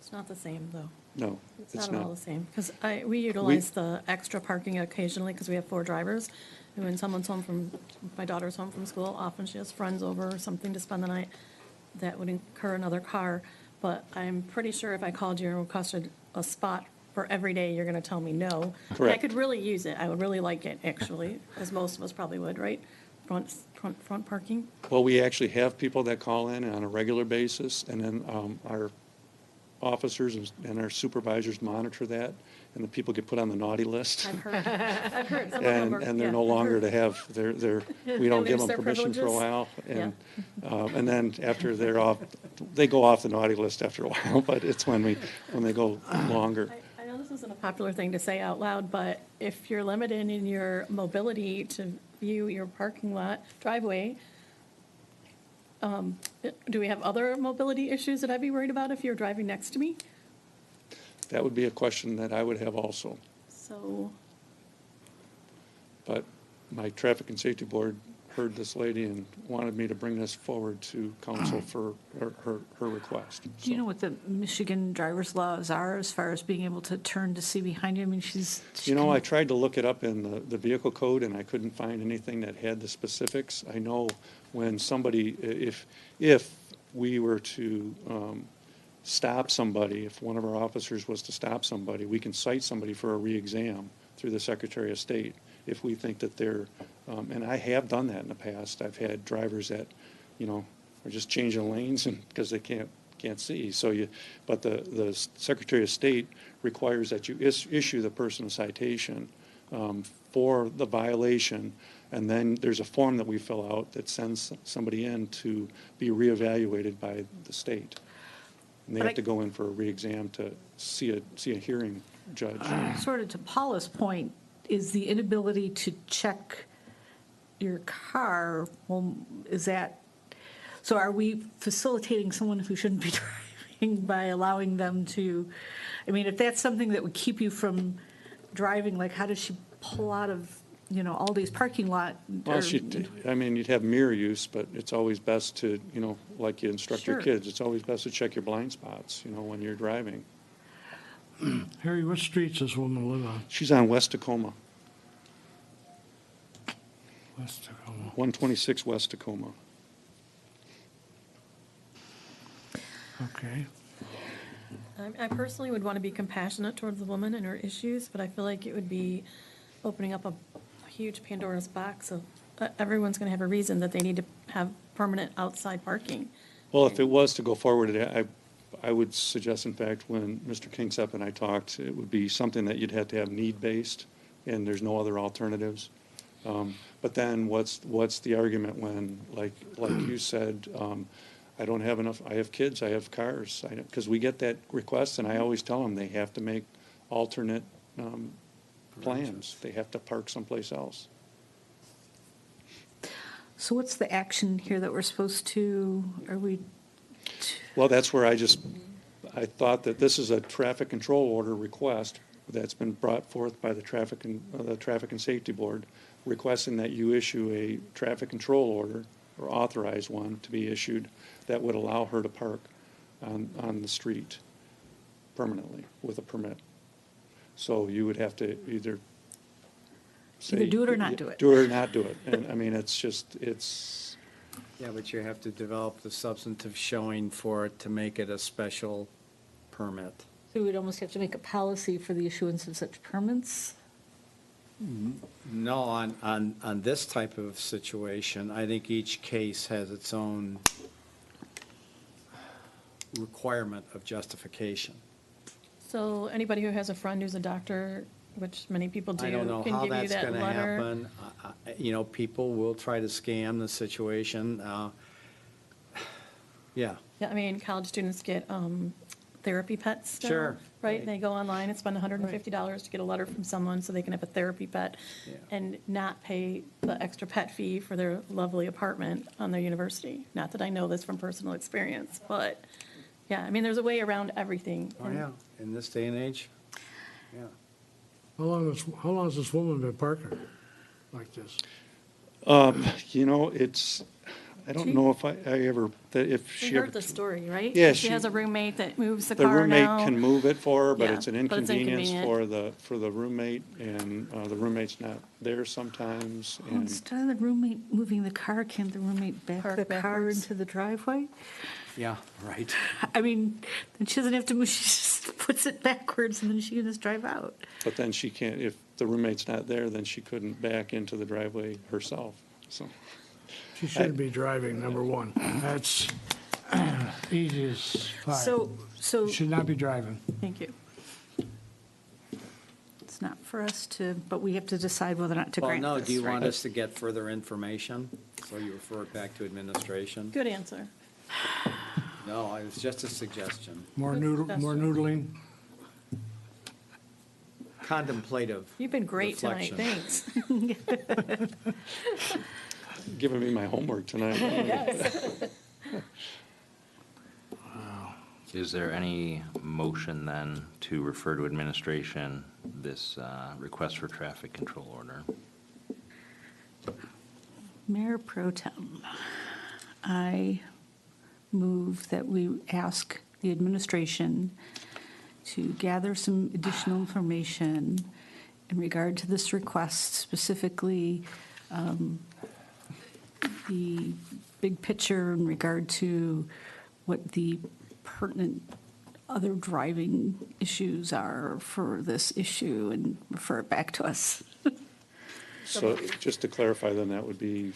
It's not the same, though. no, It's it's not at all not. the same, because we utilize the extra parking occasionally, because we have 4 drivers. And when my daughter's home from school, often she has friends over or something to spend the night, that would incur another car. But I'm pretty sure if I called you and requested a spot for every day, you're going to tell me no. And I Correct. could really use it. I would really like it, actually, as most of us probably would, right? Front parking. Well, we actually have people that call in on a regular basis, and then our officers and our supervisors monitor that, and the people get put on the naughty list. I've heard. I've heard. Some of them are, And they're yeah, no I've longer heard. to have, we don't They give lose them their permission for a privileges? while. And then after they're off, they go off the naughty list after a while, but it's when they go longer. I know this isn't a popular thing to say out loud, but if you're limited in your mobility to view your parking lot driveway, do we have other mobility issues that I'd be worried about if you're driving next to me? That would be a question that I would have also. So, But my Traffic and Safety Board heard this lady and wanted me to bring this forward to council for her request. Do you know what the Michigan driver's laws are as far as being able to turn to see behind you? I mean, I tried to look it up in the vehicle code, and I couldn't find anything that had the specifics. I know when somebody, if we were to stop somebody, if one of our officers was to stop somebody, we can cite somebody for a re-exam through the Secretary of State if we think that they're, and I have done that in the past. I've had drivers that, are just changing lanes because they can't see. But the Secretary of State requires that you issue the person a citation for the violation, and then there's a form that we fill out that sends somebody in to be reevaluated by the state. And they But have to go in for a re-exam to see a hearing judge. Sort of to Paula's point, is the inability to check your car, well, is that, so are we facilitating someone who shouldn't be driving by allowing them to, I mean, if that's something that would keep you from driving, like how does she pull out of, all these parking lot? Well, you'd have mirror use, but it's always best to, like you instruct your Sure. kids, it's always best to check your blind spots, when you're driving. Harry, what streets does this woman live on? She's on West Tacoma, West Tacoma. 126 West Tacoma. Okay. I personally would want to be compassionate towards the woman and her issues, but I feel like it would be opening up a huge Pandora's box of, everyone's going to have a reason that they need to have permanent outside parking. Well, if it was to go forward, I would suggest, in fact, when Mr. Kingsup and I talked, it would be something that you'd have to have need-based, and there's no other alternatives. But then what's the argument when, like you said, I don't have enough, I have kids, I have cars, because we get that request, and I always tell them they have to make alternate plans. They have to park someplace else. So what's the action here that we're supposed to, are we, Well, that's where I thought that this is a traffic control order request that's been brought forth by the Traffic and Safety Board, requesting that you issue a traffic control order, or authorize one to be issued, that would allow her to park on the street permanently with a permit. So you would have to either say. Either do it or not do it. Do it or not do it. And, I mean, it's Yeah, but you have to develop the substantive showing for it to make it a special permit. so we'd almost have to make a policy for the issuance of such permits? No, on this type of situation, I think each case has its own requirement of justification. So anybody who has a friend who's a doctor, which many people do, I don't know can how give you that's that going to letter. happen. People will try to scam the situation. Yeah, Yeah, I mean, college students get therapy pets still. Sure. Right? They go online and spend $150 to get a letter from someone so they can have a therapy pet Yeah. and not pay the extra pet fee for their lovely apartment on their university. Not that I know this from personal experience, but, yeah, I mean, there's a way around everything. oh, yeah, in this day and age, yeah. How long has this woman been parking like this? I don't know if I ever, if We she ever. heard the story, right? Yeah, She has a roommate that moves the The car roommate now. can move it for her, but Yeah, it's an but it's inconvenience inconvenient. for the roommate, and the roommate's not there sometimes, Well, and instead of the roommate moving the car, can't the roommate back Park the car backwards. into the driveway? Yeah, right. I mean, then she doesn't have to move, she just puts it backwards and then she can just drive out. but then she can't, if the roommate's not there, then she couldn't back into the driveway herself, so. She shouldn't be driving, number one. That's easy as pie. So, Should not be driving. Thank you. it's not for us to, but we have to decide whether or not to Well, grant no, this, do you want right? us to get further information? So you refer it back to administration? Good answer. No, it was just a suggestion. More That's noodling? Contemplative. You've been great tonight, reflection. thanks. Giving me my homework tonight. Is there any motion then to refer to administration this request for traffic control order? Mayor Pro Tem, I move that we ask the administration to gather some additional information in regard to this request, specifically the big picture in regard to what the pertinent other driving issues are for this issue, and refer it back to us. So just to clarify, then that would be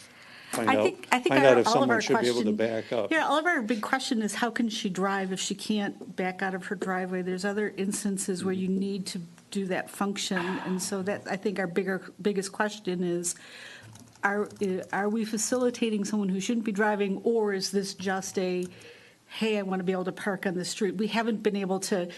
find I out, think find out if all of someone our should be able to question- back up. Yeah, all of our big question is how can she drive if she can't back out of her driveway? There's other instances where you need to do that function, and so that, I think our biggest question is, are we facilitating someone who shouldn't be driving, or is this just a, hey, I want to be able to park on the street. We haven't been able to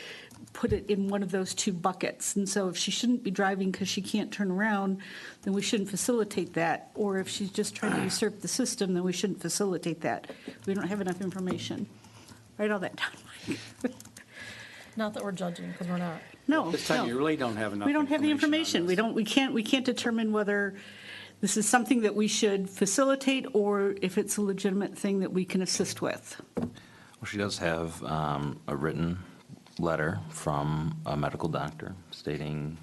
put it in one of those two buckets. And so if she shouldn't be driving because she can't turn around, then we shouldn't facilitate that. Or if she's just trying to usurp the system, then we shouldn't facilitate that. We don't have enough information. Write all that down. Not that we're judging, because we're not. No, This time, no. you really don't have enough. We don't have the on information. this. We can't determine whether this is something that we should facilitate or if it's a legitimate thing that we can assist with. Well, she does have a written letter from a medical doctor stating,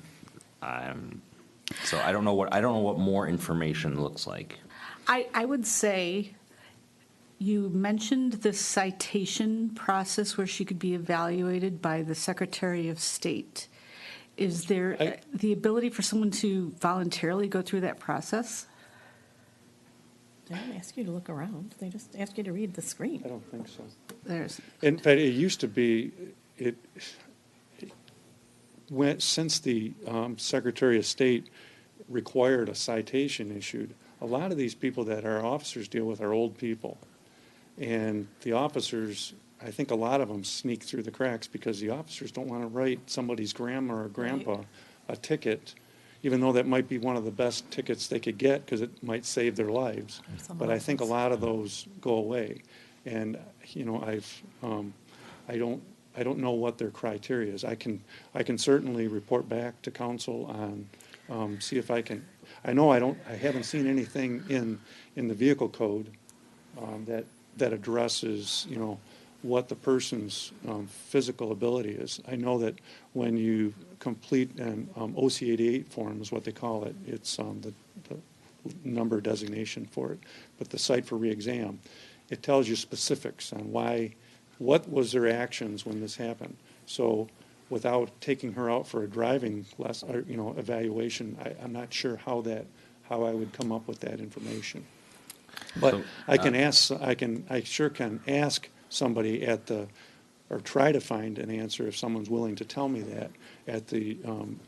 so I don't know what more information looks like. I would say you mentioned the citation process where she could be evaluated by the Secretary of State. Is there the ability for someone to voluntarily go through that process? They don't ask you to look around. They just ask you to read the screen. I don't think so. There's, In fact, it used to be, since the Secretary of State required a citation issued, a lot of these people that our officers deal with are old people. And the officers, I think a lot of them sneak through the cracks because the officers don't want to write somebody's grandma or grandpa a ticket, even though that might be one of the best tickets they could get because it might save their lives. But I think a lot of those go away. And, you know, I don't know what their criteria is. I can certainly report back to council on, see if I can, I haven't seen anything in the vehicle code that addresses, you know, what the person's physical ability is. I know that when you complete an OC-88 form is what they call it, it's the number designation for it, but the site for re-exam, it tells you specifics on what was their actions when this happened. So without taking her out for a driving evaluation, I'm not sure how I would come up with that information. But So, I sure can ask somebody or try to find an answer if someone's willing to tell me that at the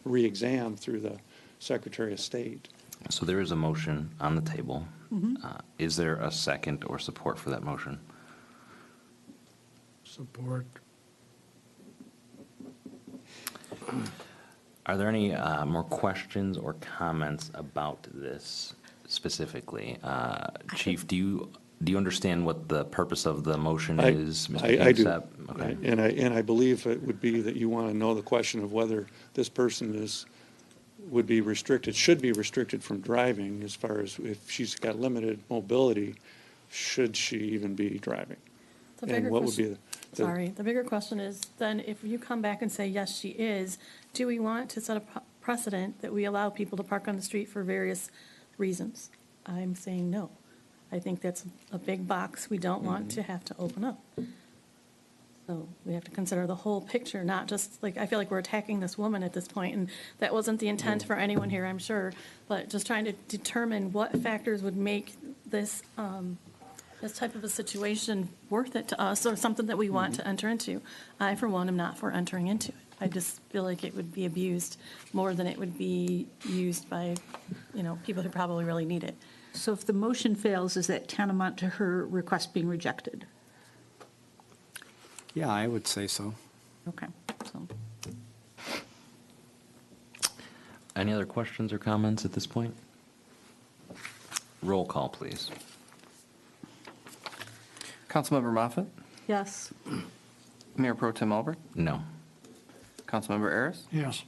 re-exam through the Secretary of State. So there is a motion on the table. Is there a second or support for that motion? Support. Are there any more questions or comments about this specifically? Chief, do you understand what the purpose of the motion is? Mr. I do. Ginsep? Okay. And I believe it would be that you want to know the question of whether this person would be restricted, should be restricted from driving as far as if she's got limited mobility, should she even be driving? The bigger And what would be question- the Sorry, the bigger question is, then if you come back and say, yes, she is, do we want to set a precedent that we allow people to park on the street for various reasons? I'm saying no. I think that's a big box we don't want to have to open up. So we have to consider the whole picture, not just, like, I feel like we're attacking this woman at this point, and that wasn't the intent for anyone here, I'm sure, but just trying to determine what factors would make this, this type of a situation worth it to us, or something that we want to enter into. I, for one, am not for entering into it. I just feel like it would be abused more than it would be used by, people who probably really need it. so if the motion fails, is that tantamount to her request being rejected? Yeah, I would say so. Okay, so, Any other questions or comments at this point? Roll call, please. Councilmember Moffett, yes. Mayor Pro Tem Albrecht, No. Councilmember Ayers, Yes.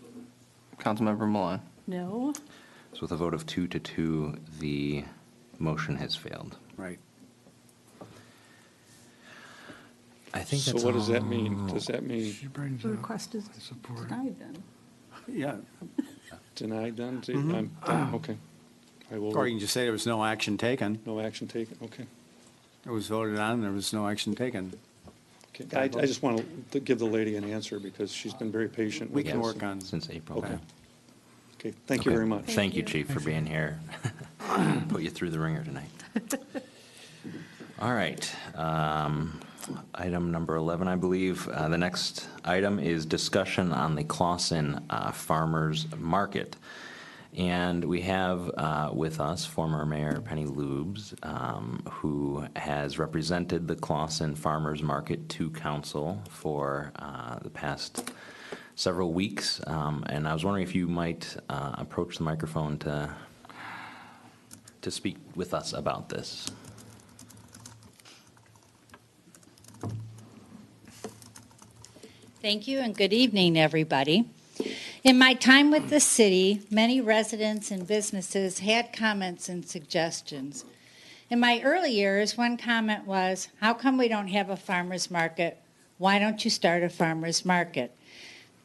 Councilmember Milan. No? So with a vote of 2-2, the motion has failed. Right. I think So that's what does that all. mean? Does that mean She brings The it up. request is I support. denied then. Yeah. denied then? Okay. I will, Or you can just say there was no action taken. no action taken, okay. It was voted on, there was no action taken. Okay. I just want to give the lady an answer because she's been very patient. We with can this. work on. Since April. Okay. Okay, thank you Okay. very much. Thank you, Chief, for being here. Put you through the ringer tonight. All right. Item number 11, I believe. The next item is discussion on the Clawson Farmers Market. And we have with us former Mayor Penny Lubes, who has represented the Clawson Farmers Market to council for the past several weeks. And I was wondering if you might approach the microphone to speak with us about this. Thank you and good evening, everybody. In my time with the city, many residents and businesses had comments and suggestions. In my early years, one comment was, how come we don't have a farmer's market? Why don't you start a farmer's market?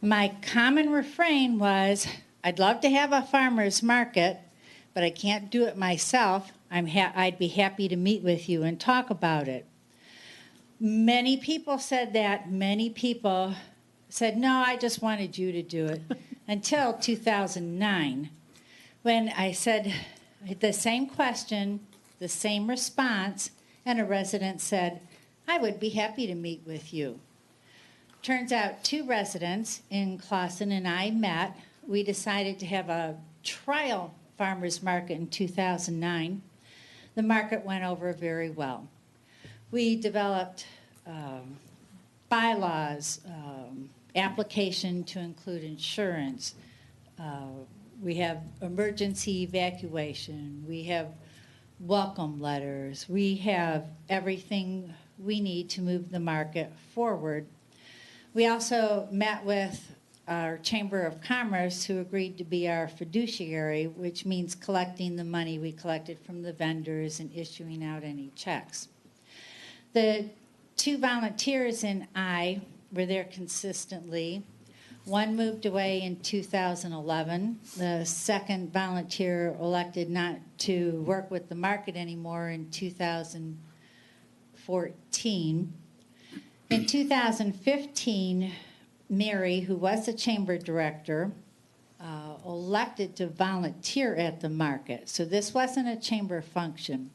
My common refrain was, I'd love to have a farmer's market, but I can't do it myself. I'd be happy to meet with you and talk about it. Many people said that. Many people said, no, I just wanted you to do it, until 2009, when I said the same question, the same response, and a resident said, I would be happy to meet with you. Turns out 2 residents in Clawson and I met. We decided to have a trial farmers market in 2009. The market went over very well. We developed bylaws, application to include insurance. We have emergency evacuation. We have welcome letters. We have everything we need to move the market forward. We also met with our Chamber of Commerce, who agreed to be our fiduciary, which means collecting the money we collected from the vendors and issuing out any checks. The 2 volunteers and I were there consistently. One moved away in 2011. The second volunteer elected not to work with the market anymore in 2014. In 2015, Mary, who was the chamber director, elected to volunteer at the market. So this wasn't a chamber function.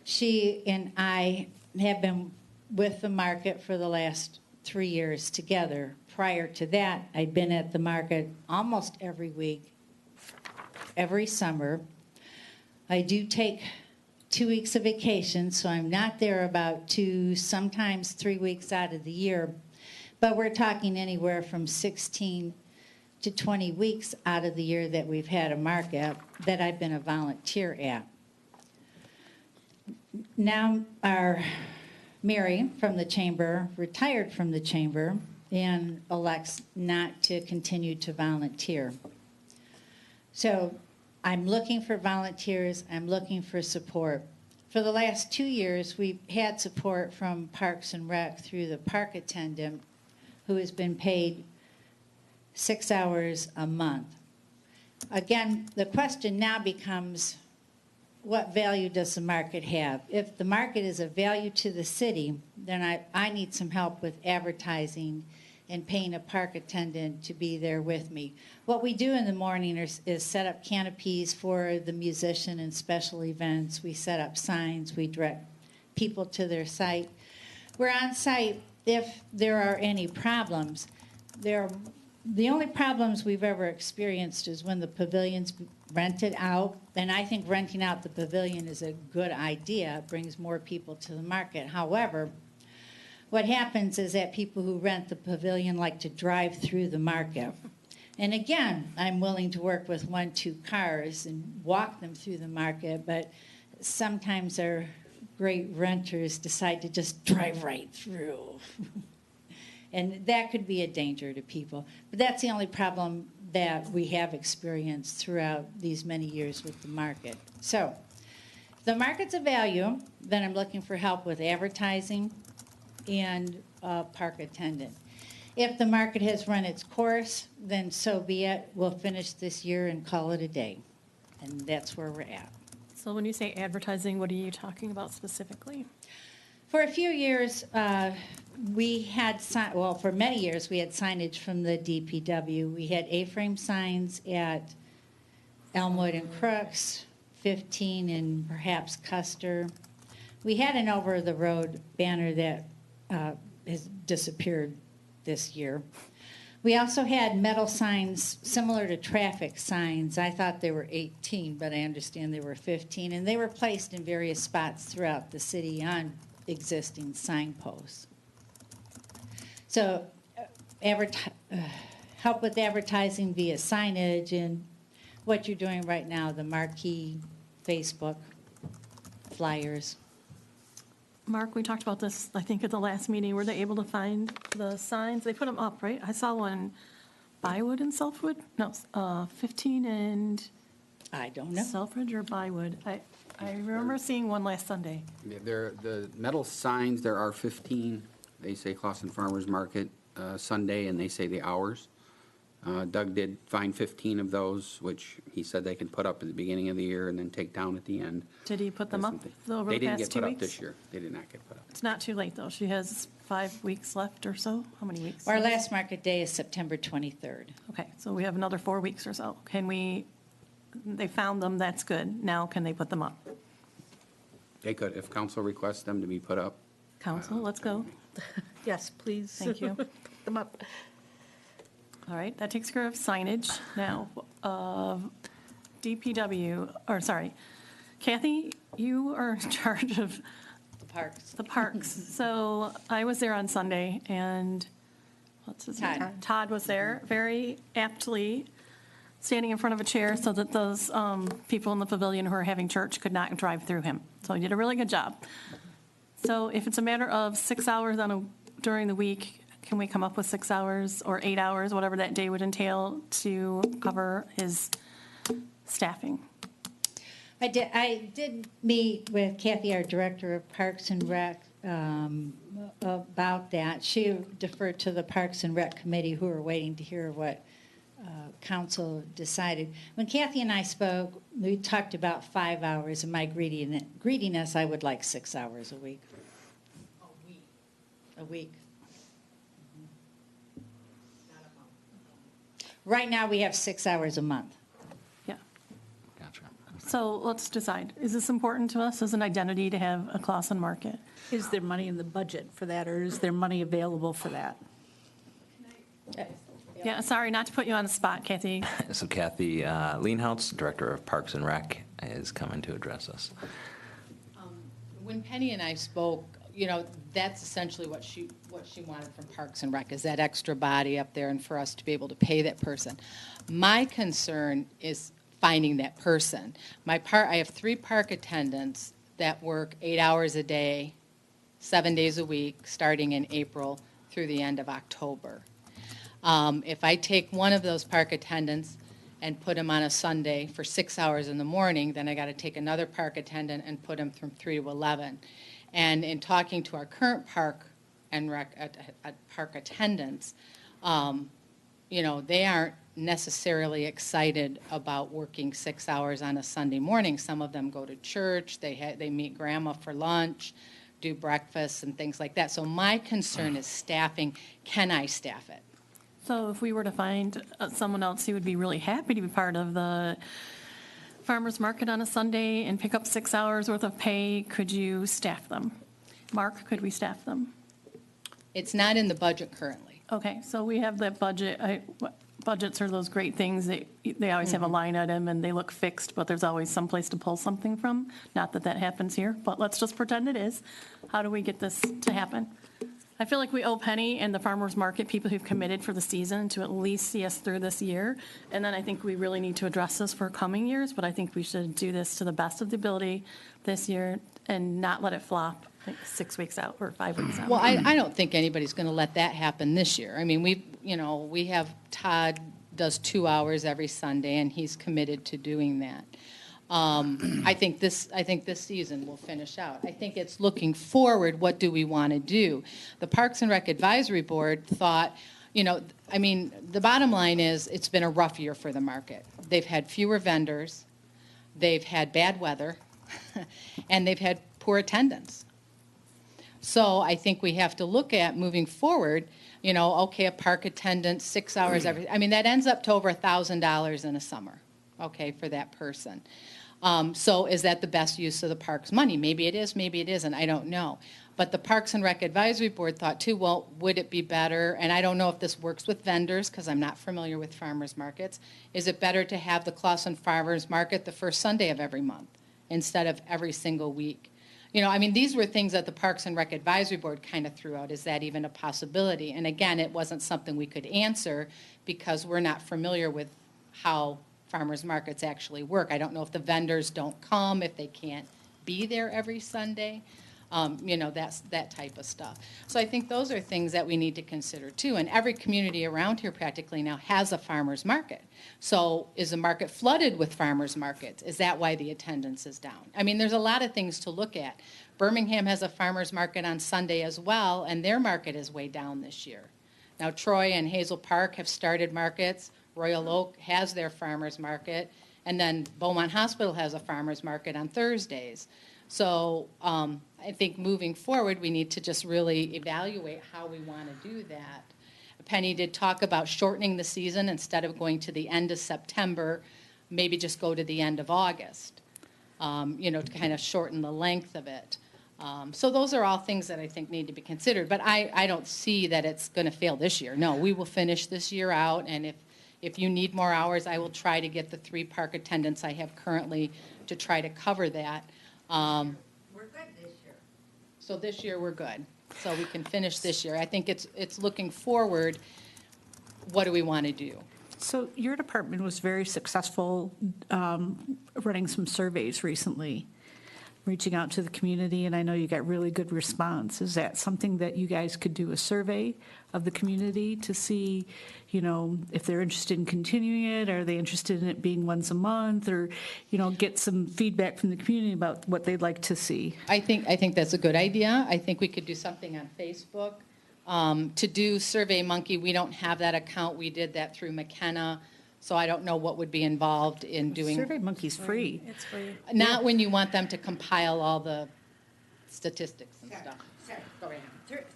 She and I have been with the market for the last 3 years together. Prior to that, I'd been at the market almost every week, every summer. I do take 2 weeks of vacation, so I'm not there about 2, sometimes 3 weeks out of the year. But we're talking anywhere from 16 to 20 weeks out of the year that we've had a market that I've been a volunteer at. Now our Mary from the chamber retired from the chamber and elects not to continue to volunteer. So I'm looking for volunteers. I'm looking for support. For the last 2 years, we've had support from Parks and Rec through the park attendant, who has been paid 6 hours a month. Again, the question now becomes, what value does the market have? If the market is a value to the city, then I need some help with advertising and paying a park attendant to be there with me. What we do in the morning is set up canopies for the musician and special events. We set up signs. We direct people to their site. We're on site if there are any problems. The only problems we've ever experienced is when the pavilion's rented out, and I think renting out the pavilion is a good idea. It brings more people to the market. However, what happens is that people who rent the pavilion like to drive through the market. And again, I'm willing to work with 1, 2 cars and walk them through the market, but sometimes our great renters decide to just drive right through. And that could be a danger to people. But that's the only problem that we have experienced throughout these many years with the market. So if the market's a value, then I'm looking for help with advertising and park attendant. If the market has run its course, then so be it. We'll finish this year and call it a day. And that's where we're at. So when you say advertising, what are you talking about specifically? For a few years, we had, for many years, we had signage from the DPW. We had A-frame signs at Elmwood and Crooks, 15 and perhaps Custer. We had an over-the-road banner that has disappeared this year. We also had metal signs similar to traffic signs. I thought there were 18, but I understand there were 15, and they were placed in various spots throughout the city on existing signposts. So help with advertising via signage and what you're doing right now, the marquee, Facebook, flyers. Mark, we talked about this, I think, at the last meeting. Were they able to find the signs? They put them up, right? I saw one, Bywood and Selfwood? No, 15 and I don't know. Selfridge or Bywood. I remember seeing one last Sunday. Yeah, the metal signs, there are 15. They say Clawson Farmers Market Sunday, and they say the hours. Doug did find 15 of those, which he said they can put up at the beginning of the year and then take down at the end. Did he put them up over They the didn't past get 2 put up weeks? this year. They did not get put up. It's not too late, though. She has 5 weeks left or so. How many weeks? Our last market day is September 23rd. Okay, so we have another 4 weeks or so. They found them, that's good. Now can they put them up? They could, if council requests them to be put up. Council, let's go. Yes, please. Thank you. Put them up. All right, that takes care of signage. Now, DPW, or sorry, Kathy, you are in charge of Parks. the parks. So I was there on Sunday, and what's his name? Todd. Todd was there, very aptly standing in front of a chair so that those people in the pavilion who are having church could not drive through him. So he did a really good job. So if it's a matter of 6 hours during the week, can we come up with 6 hours or 8 hours, whatever that day would entail, to cover his staffing? I did meet with Kathy, our Director of Parks and Rec, about that. She deferred to the Parks and Rec Committee, who are waiting to hear what council decided. When Kathy and I spoke, we talked about 5 hours. In my greediness, I would like 6 hours a week. A week. Right now, we have 6 hours a month. Yeah. Gotcha. So let's decide. Is this important to us as an identity to have a Clawson market? Is there money in the budget for that, or is there money available for that? Yeah, sorry, not to put you on the spot, Kathy. So Kathy Leanhouse, Director of Parks and Rec, is coming to address us. When Penny and I spoke, you know, that's essentially what she wanted from Parks and Rec, is that extra body up there and for us to be able to pay that person. My concern is finding that person. I have 3 park attendants that work 8 hours a day, 7 days a week, starting in April through the end of October. If I take one of those park attendants and put him on a Sunday for 6 hours in the morning, then I got to take another park attendant and put him from 3 to 11. And in talking to our current park and park attendants, you know, they aren't necessarily excited about working 6 hours on a Sunday morning. Some of them go to church, they meet grandma for lunch, do breakfast and things like that. So my concern is staffing. Can I staff it? So if we were to find someone else who would be really happy to be part of the farmer's market on a Sunday and pick up 6 hours worth of pay, could you staff them? Mark, could we staff them? It's not in the budget currently. Okay, so we have that budget. Budgets are those great things that they always have a line item and they look fixed, but there's always some place to pull something from. Not that that happens here, but let's just pretend it is. How do we get this to happen? I feel like we owe Penny and the farmers market people who've committed for the season to at least see us through this year. And then I think we really need to address this for coming years, but I think we should do this to the best of the ability this year and not let it flop like 6 weeks out or 5 weeks out. Well, I don't think anybody's going to let that happen this year. I mean, we have Todd does 2 hours every Sunday, and he's committed to doing that. I think this season will finish out. I think it's looking forward. What do we want to do? The Parks and Rec Advisory Board thought, you know, I mean, the bottom line is it's been a rough year for the market. They've had fewer vendors, they've had bad weather, and they've had poor attendance. So I think we have to look at moving forward, you know, okay, a park attendant, 6 hours every, I mean, that ends up to over $1,000 in a summer, okay, for that person. So is that the best use of the park's money? Maybe it is, maybe it isn't, I don't know. But the Parks and Rec Advisory Board thought too, well, would it be better, and I don't know if this works with vendors, because I'm not familiar with farmers markets, is it better to have the Clawson Farmers Market the first Sunday of every month instead of every single week? You know, I mean, these were things that the Parks and Rec Advisory Board kind of threw out. Is that even a possibility? And again, it wasn't something we could answer because we're not familiar with how farmers markets actually work. I don't know if the vendors don't come, if they can't be there every Sunday. You know, that's that type of stuff. So I think those are things that we need to consider too. And every community around here practically now has a farmer's market. So is the market flooded with farmer's markets? Is that why the attendance is down? I mean, there's a lot of things to look at. Birmingham has a farmer's market on Sunday as well, and their market is way down this year. Now, Troy and Hazel Park have started markets. Royal Oak has their farmer's market. And then Beaumont Hospital has a farmer's market on Thursdays. So I think moving forward, we need to just really evaluate how we want to do that. Penny did talk about shortening the season instead of going to the end of September, maybe just go to the end of August, you know, to kind of shorten the length of it. So those are all things that I think need to be considered. But I don't see that it's going to fail this year. No, we will finish this year out, and if you need more hours, I will try to get the 3 park attendants I have currently to try to cover that. We're good this year. So this year, we're good. So we can finish this year. I think it's looking forward, what do we want to do? So your department was very successful running some surveys recently, reaching out to the community, and I know you got really good response. Is that something that you guys could do, a survey of the community to see, you know, if they're interested in continuing it? Are they interested in it being once a month, or, you know, get some feedback from the community about what they'd like to see? I think that's a good idea. I think we could do something on Facebook. To do SurveyMonkey, we don't have that account. We did that through McKenna, so I don't know what would be involved in doing. SurveyMonkey's free. It's free. Not when you want them to compile all the statistics and stuff. Sorry.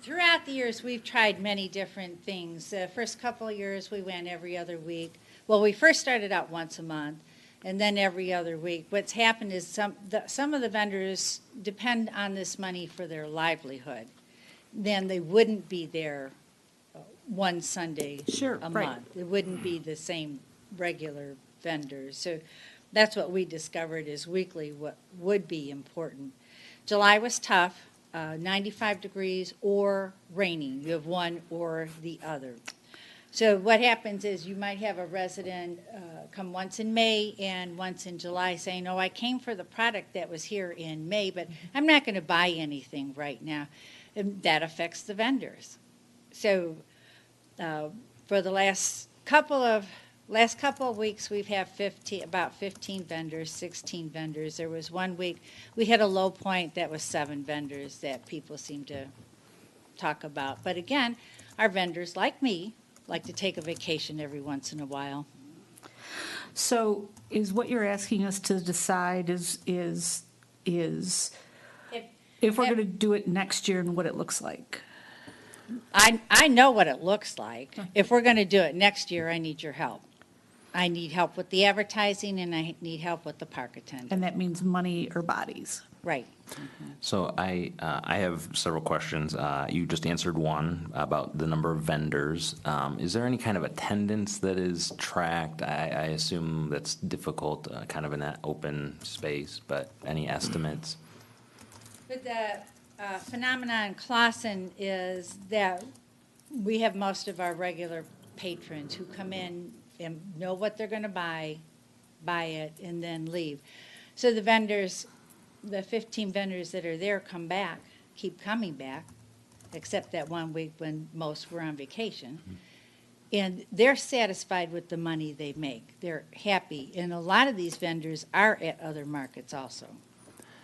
Throughout the years, we've tried many different things. The first couple of years, we went every other week. Well, we first started out once a month, and then every other week. What's happened is some of the vendors depend on this money for their livelihood. Then they wouldn't be there one Sunday Sure, a right. month. It wouldn't be the same regular vendors. So that's what we discovered is weekly what would be important. July was tough, 95 degrees or raining. You have one or the other. So what happens is you might have a resident come once in May and once in July saying, oh, I came for the product that was here in May, but I'm not going to buy anything right now. And that affects the vendors. So for the last couple of weeks, we've had about 15 vendors, 16 vendors. There was one week we had a low point that was 7 vendors that people seem to talk about. But again, our vendors, like me, like to take a vacation every once in a while. So is what you're asking us to decide is if we're going to do it next year and what it looks like? I know what it looks like. If we're going to do it next year, I need your help. I need help with the advertising, and I need help with the park attendant. And that means money or bodies. Right. So I have several questions. You just answered one about the number of vendors. Is there any kind of attendance that is tracked? I assume that's difficult, kind of in that open space, but any estimates? But the phenomenon in Clawson is that we have most of our regular patrons who come in and know what they're going to buy it, and then leave. So the vendors, the 15 vendors that are there come back, keep coming back, except that one week when most were on vacation. And they're satisfied with the money they make. They're happy. And a lot of these vendors are at other markets also.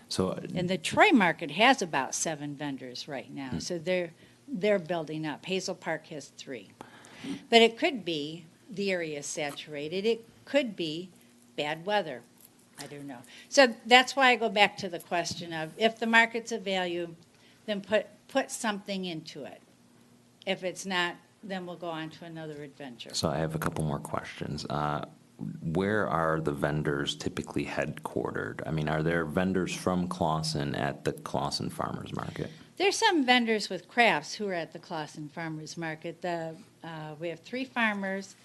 So And the Troy market has about 7 vendors right now, so they're building up. Hazel Park has 3. But it could be the area is saturated. It could be bad weather. I don't know. So that's why I go back to the question of if the market's of value, then put something into it. If it's not, then we'll go on to another adventure. So I have a couple more questions. where are the vendors typically headquartered? I mean, are there vendors from Clawson at the Clawson Farmers Market? There's some vendors with crafts who are at the Clawson Farmers Market. We have 3 farmers,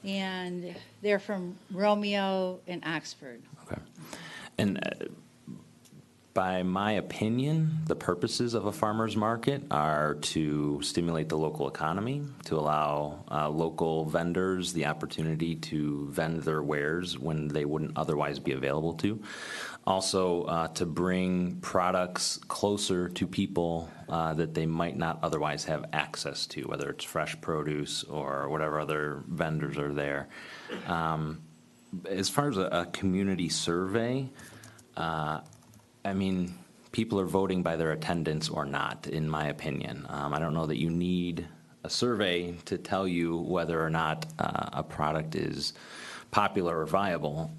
and they're from Romeo and Oxford. Okay. And by my opinion, the purposes of a farmer's market are to stimulate the local economy, to allow local vendors the opportunity to vend their wares when they wouldn't otherwise be available to. Also, to bring products closer to people that they might not otherwise have access to, whether it's fresh produce or whatever other vendors are there. As far as a community survey, I mean, people are voting by their attendance or not, in my opinion. I don't know that you need a survey to tell you whether or not a product is popular or viable.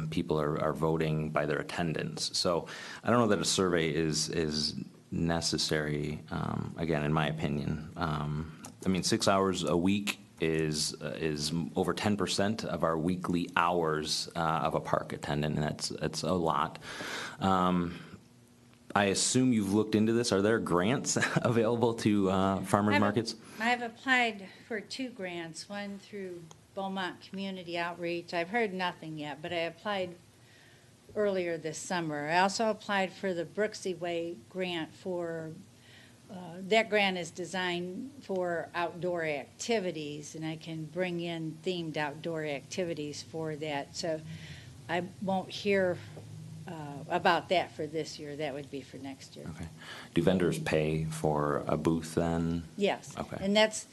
People are voting by their attendance. So I don't know that a survey is necessary, again, in my opinion. I mean, 6 hours a week is over 10% of our weekly hours of a park attendant, and that's a lot. I assume you've looked into this. Are there grants available to farmers markets? I've applied for 2 grants, one through Beaumont Community Outreach. I've heard nothing yet, but I applied earlier this summer. I also applied for the Brooksy Way grant for that grant is designed for outdoor activities, and I can bring in themed outdoor activities for that. So I won't hear about that for this year. That would be for next year. Okay. Do vendors pay for a booth then? Yes. Okay. And that's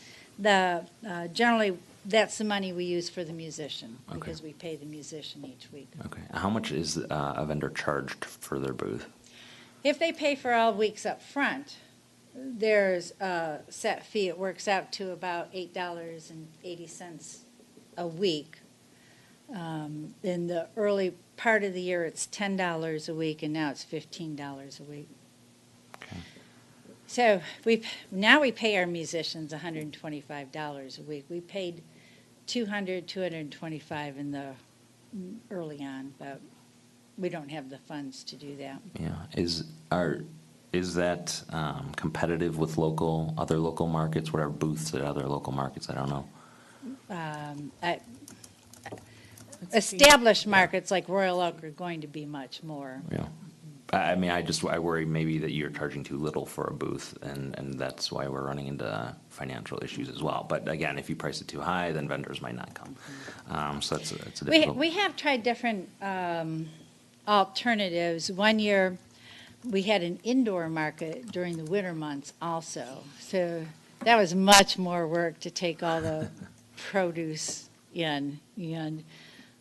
generally, that's the money we use for the musician, Okay. because we pay the musician each week. Okay. How much is a vendor charged for their booth? If they pay for all weeks up front, there's a set fee. It works out to about $8.80 a week. In the early part of the year, it's $10 a week, and now it's $15 a week. Okay. So now we pay our musicians $125 a week. We paid $225 in the early on, but we don't have the funds to do that. Yeah. Is that competitive with other local markets? What are booths at other local markets? I don't know. Established markets like Royal Oak are going to be much more. Yeah. I mean, I worry maybe that you're charging too little for a booth, and that's why we're running into financial issues as well. But again, if you price it too high, then vendors might not come. So it's a difficult. We have tried different alternatives. One year, we had an indoor market during the winter months also. So that was much more work to take all the produce in, and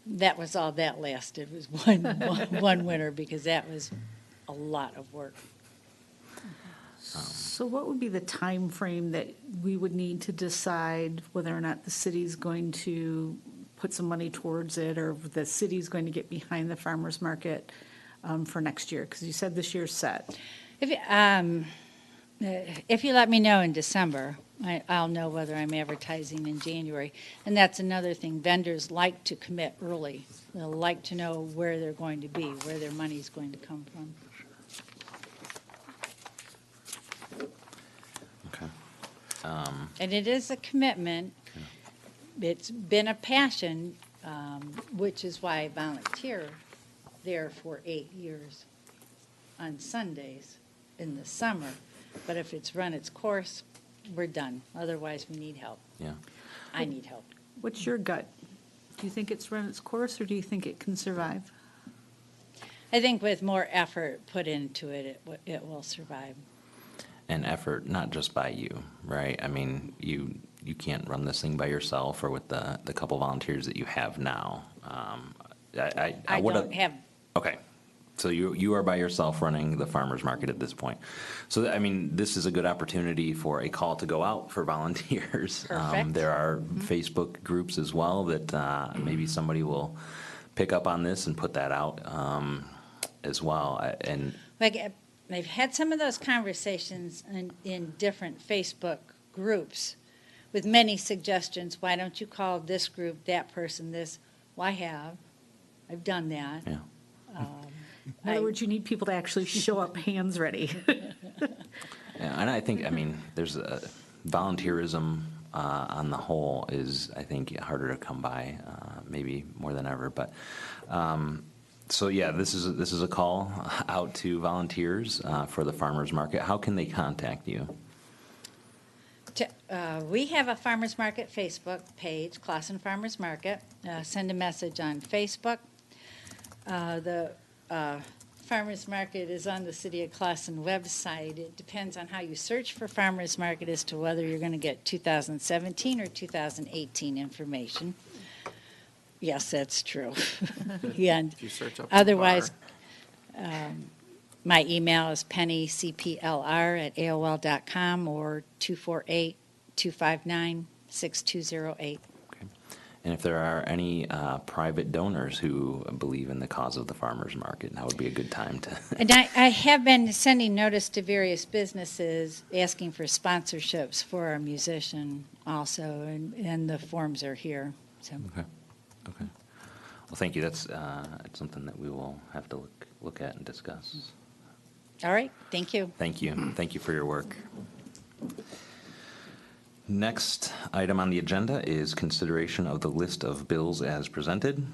that was all that lasted, was one winter, because that was a lot of work. So what would be the time frame that we would need to decide whether or not the city's going to put some money towards it, or if the city's going to get behind the farmer's market for next year? Because you said this year's set. If you let me know in December, I'll know whether I'm advertising in January. And that's another thing. Vendors like to commit early. They'll like to know where they're going to be, where their money's going to come from. Okay. And it is a commitment. It's been a passion, which is why I volunteer there for 8 years on Sundays in the summer. But if it's run its course, we're done. Otherwise, we need help. Yeah. I need help. What's your gut? Do you think it's run its course, or do you think it can survive? I think with more effort put into it, it will survive. And effort, not just by you, right? I mean, you can't run this thing by yourself or with the couple volunteers that you have now. I don't have. Okay. So you are by yourself running the farmer's market at this point. So, I mean, this is a good opportunity for a call to go out for volunteers. Perfect. There are Facebook groups as well that maybe somebody will pick up on this and put that out as well. And I've had some of those conversations in different Facebook groups with many suggestions. Why don't you call this group, that person, this? Well, I have. I've done that. Yeah. In other words, you need people to actually show up hands ready. Yeah, and I think, I mean, there's volunteerism on the whole is, I think, harder to come by, maybe more than ever. But so yeah, this is a call out to volunteers for the farmers market. How can they contact you? We have a farmers market Facebook page, Clawson Farmers Market. Send a message on Facebook. The farmers market is on the City of Clawson website. It depends on how you search for farmers market as to whether you're going to get 2017 or 2018 information. Yes, that's true. Yeah. If you search up. Otherwise, my email is pennycplr@aol.com or 248-259-6208. And if there are any private donors who believe in the cause of the farmers market, that would be a good time to. And I have been sending notice to various businesses asking for sponsorships for our musician also, and the forms are here. So. Okay. Okay. Well, thank you. That's it's something that we will have to look at and discuss. All right. Thank you. Thank you. Thank you for your work. Next item on the agenda is consideration of the list of bills as presented.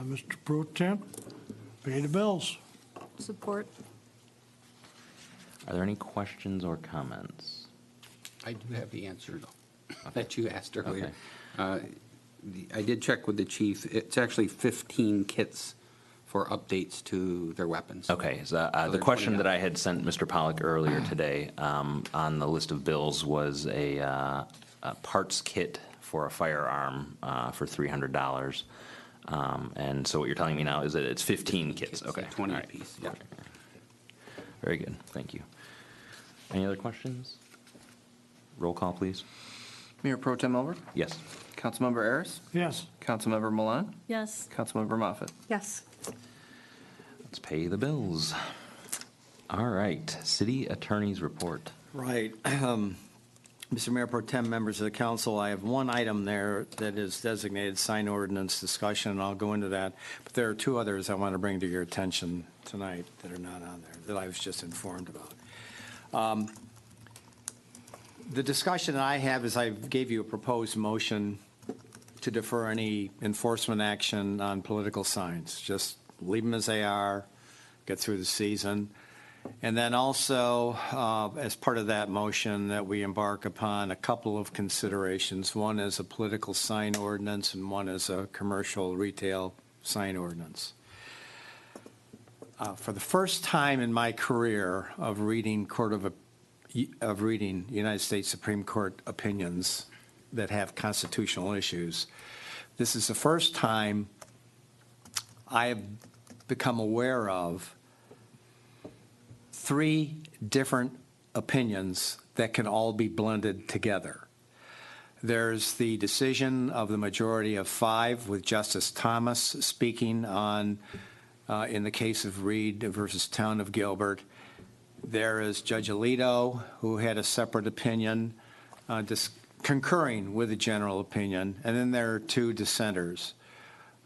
Mr. Pro Temp, pay the bills. Support. Are there any questions or comments? I do have the answer that you asked earlier. Okay. I did check with the chief. It's actually 15 kits for updates to their weapons. Okay, so the they're question $20. that I had sent Mr. Pollock earlier today on the list of bills was a parts kit for a firearm for $300. And so what you're telling me now is that it's 15 kits. Okay. 20 all right. apiece, yeah. Okay. Very good, thank you. Any other questions? Roll call, please. Mayor Pro Tem Albert? Yes. Councilmember Ayers? Yes. Councilmember Milan? Yes. Councilmember Moffett? Yes. Let's pay the bills. All right, city attorney's report. Right. Mr. Mayor Pro Tem, members of the council, I have one item there that is designated sign ordinance discussion, and I'll go into that. But there are two others I want to bring to your attention tonight that are not on there, that I was just informed about. The discussion I have is I gave you a proposed motion to defer any enforcement action on political signs. Just leave them as they are, get through the season. And then also, as part of that motion, that we embark upon a couple of considerations. One is a political sign ordinance, and one is a commercial retail sign ordinance. For the first time in my career of reading United States Supreme Court opinions that have constitutional issues, this is the first time I have become aware of three different opinions that can all be blended together. There's the decision of the majority of 5 with Justice Thomas speaking on, in the case of Reed versus Town of Gilbert. There is Judge Alito, who had a separate opinion, concurring with the general opinion. And then there are 2 dissenters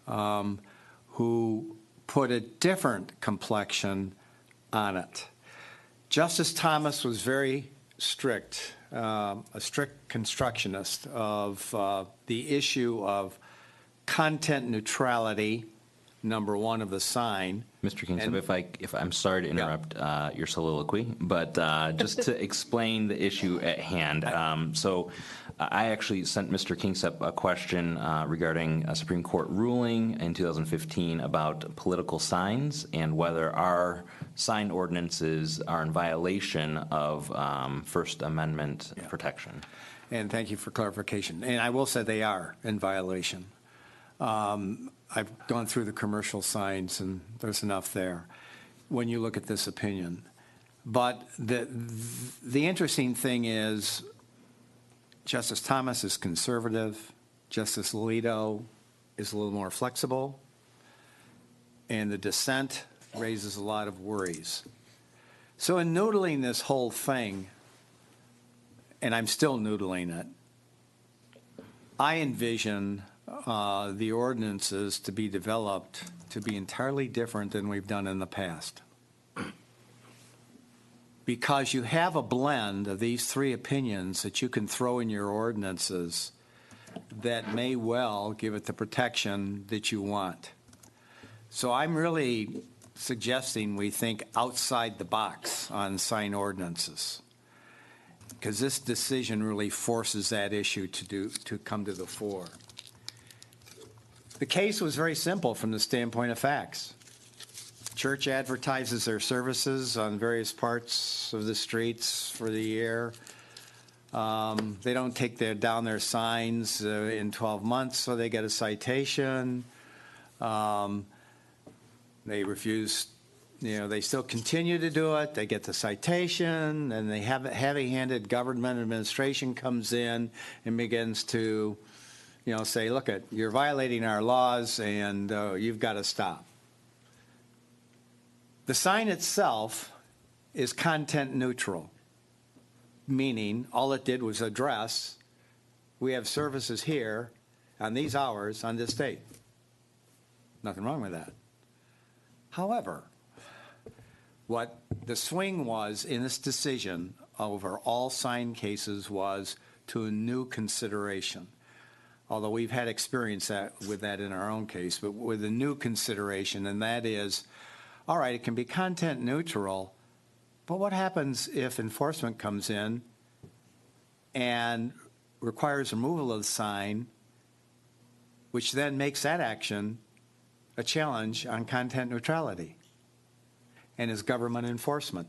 who put a different complexion on it. Justice Thomas was very strict, a strict constructionist of the issue of content neutrality, number 1 of the sign. Mr. Kingsley, if I'm sorry to interrupt your soliloquy, but just to explain the issue at hand. So I actually sent Mr. Kingsley a question regarding a Supreme Court ruling in 2015 about political signs and whether our sign ordinances are in violation of First Amendment protection. And thank you for clarification. And I will say they are in violation. I've gone through the commercial signs, and there's enough there when you look at this opinion. But the interesting thing is Justice Thomas is conservative. Justice Alito is a little more flexible. And the dissent raises a lot of worries. So in noodling this whole thing, and I'm still noodling it, I envision the ordinances to be developed to be entirely different than we've done in the past. Because you have a blend of these three opinions that you can throw in your ordinances that may well give it the protection that you want. So I'm really suggesting we think outside the box on sign ordinances, because this decision really forces that issue to come to the fore. The case was very simple from the standpoint of facts. Church advertises their services on various parts of the streets for the year. They don't take down their signs in 12 months, so they get a citation. They refuse, they still continue to do it. They get the citation, and the heavy-handed government administration comes in and begins to, say, look, you're violating our laws, and you've got to stop. The sign itself is content neutral, meaning all it did was address, we have services here on these hours on this date. Nothing wrong with that. However, what the swing was in this decision over all sign cases was to a new consideration. Although we've had experience with that in our own case, but with a new consideration, and that is, all right, it can be content neutral, but what happens if enforcement comes in and requires removal of the sign, which then makes that action a challenge on content neutrality and is government enforcement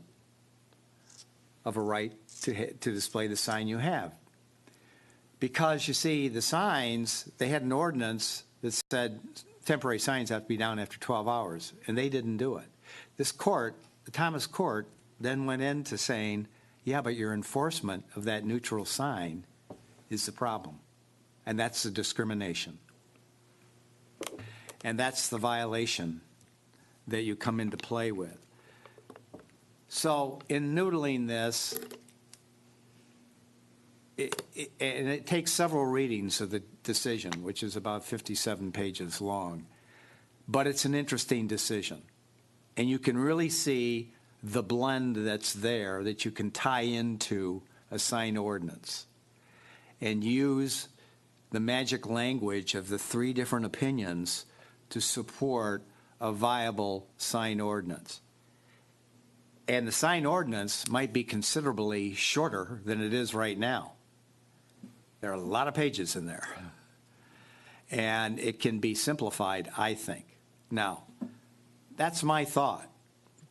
of a right to display the sign you have? Because, you see, the signs, they had an ordinance that said temporary signs have to be down after 12 hours, and they didn't do it. This court, the Thomas Court, then went into saying, yeah, but your enforcement of that neutral sign is the problem, and that's the discrimination. And that's the violation that you come into play with. So in noodling this, and it takes several readings of the decision, which is about 57 pages long, but it's an interesting decision. And you can really see the blend that's there that you can tie into a sign ordinance and use the magic language of the three different opinions to support a viable sign ordinance. And the sign ordinance might be considerably shorter than it is right now. There are a lot of pages in there. And it can be simplified, I think. Now, that's my thought.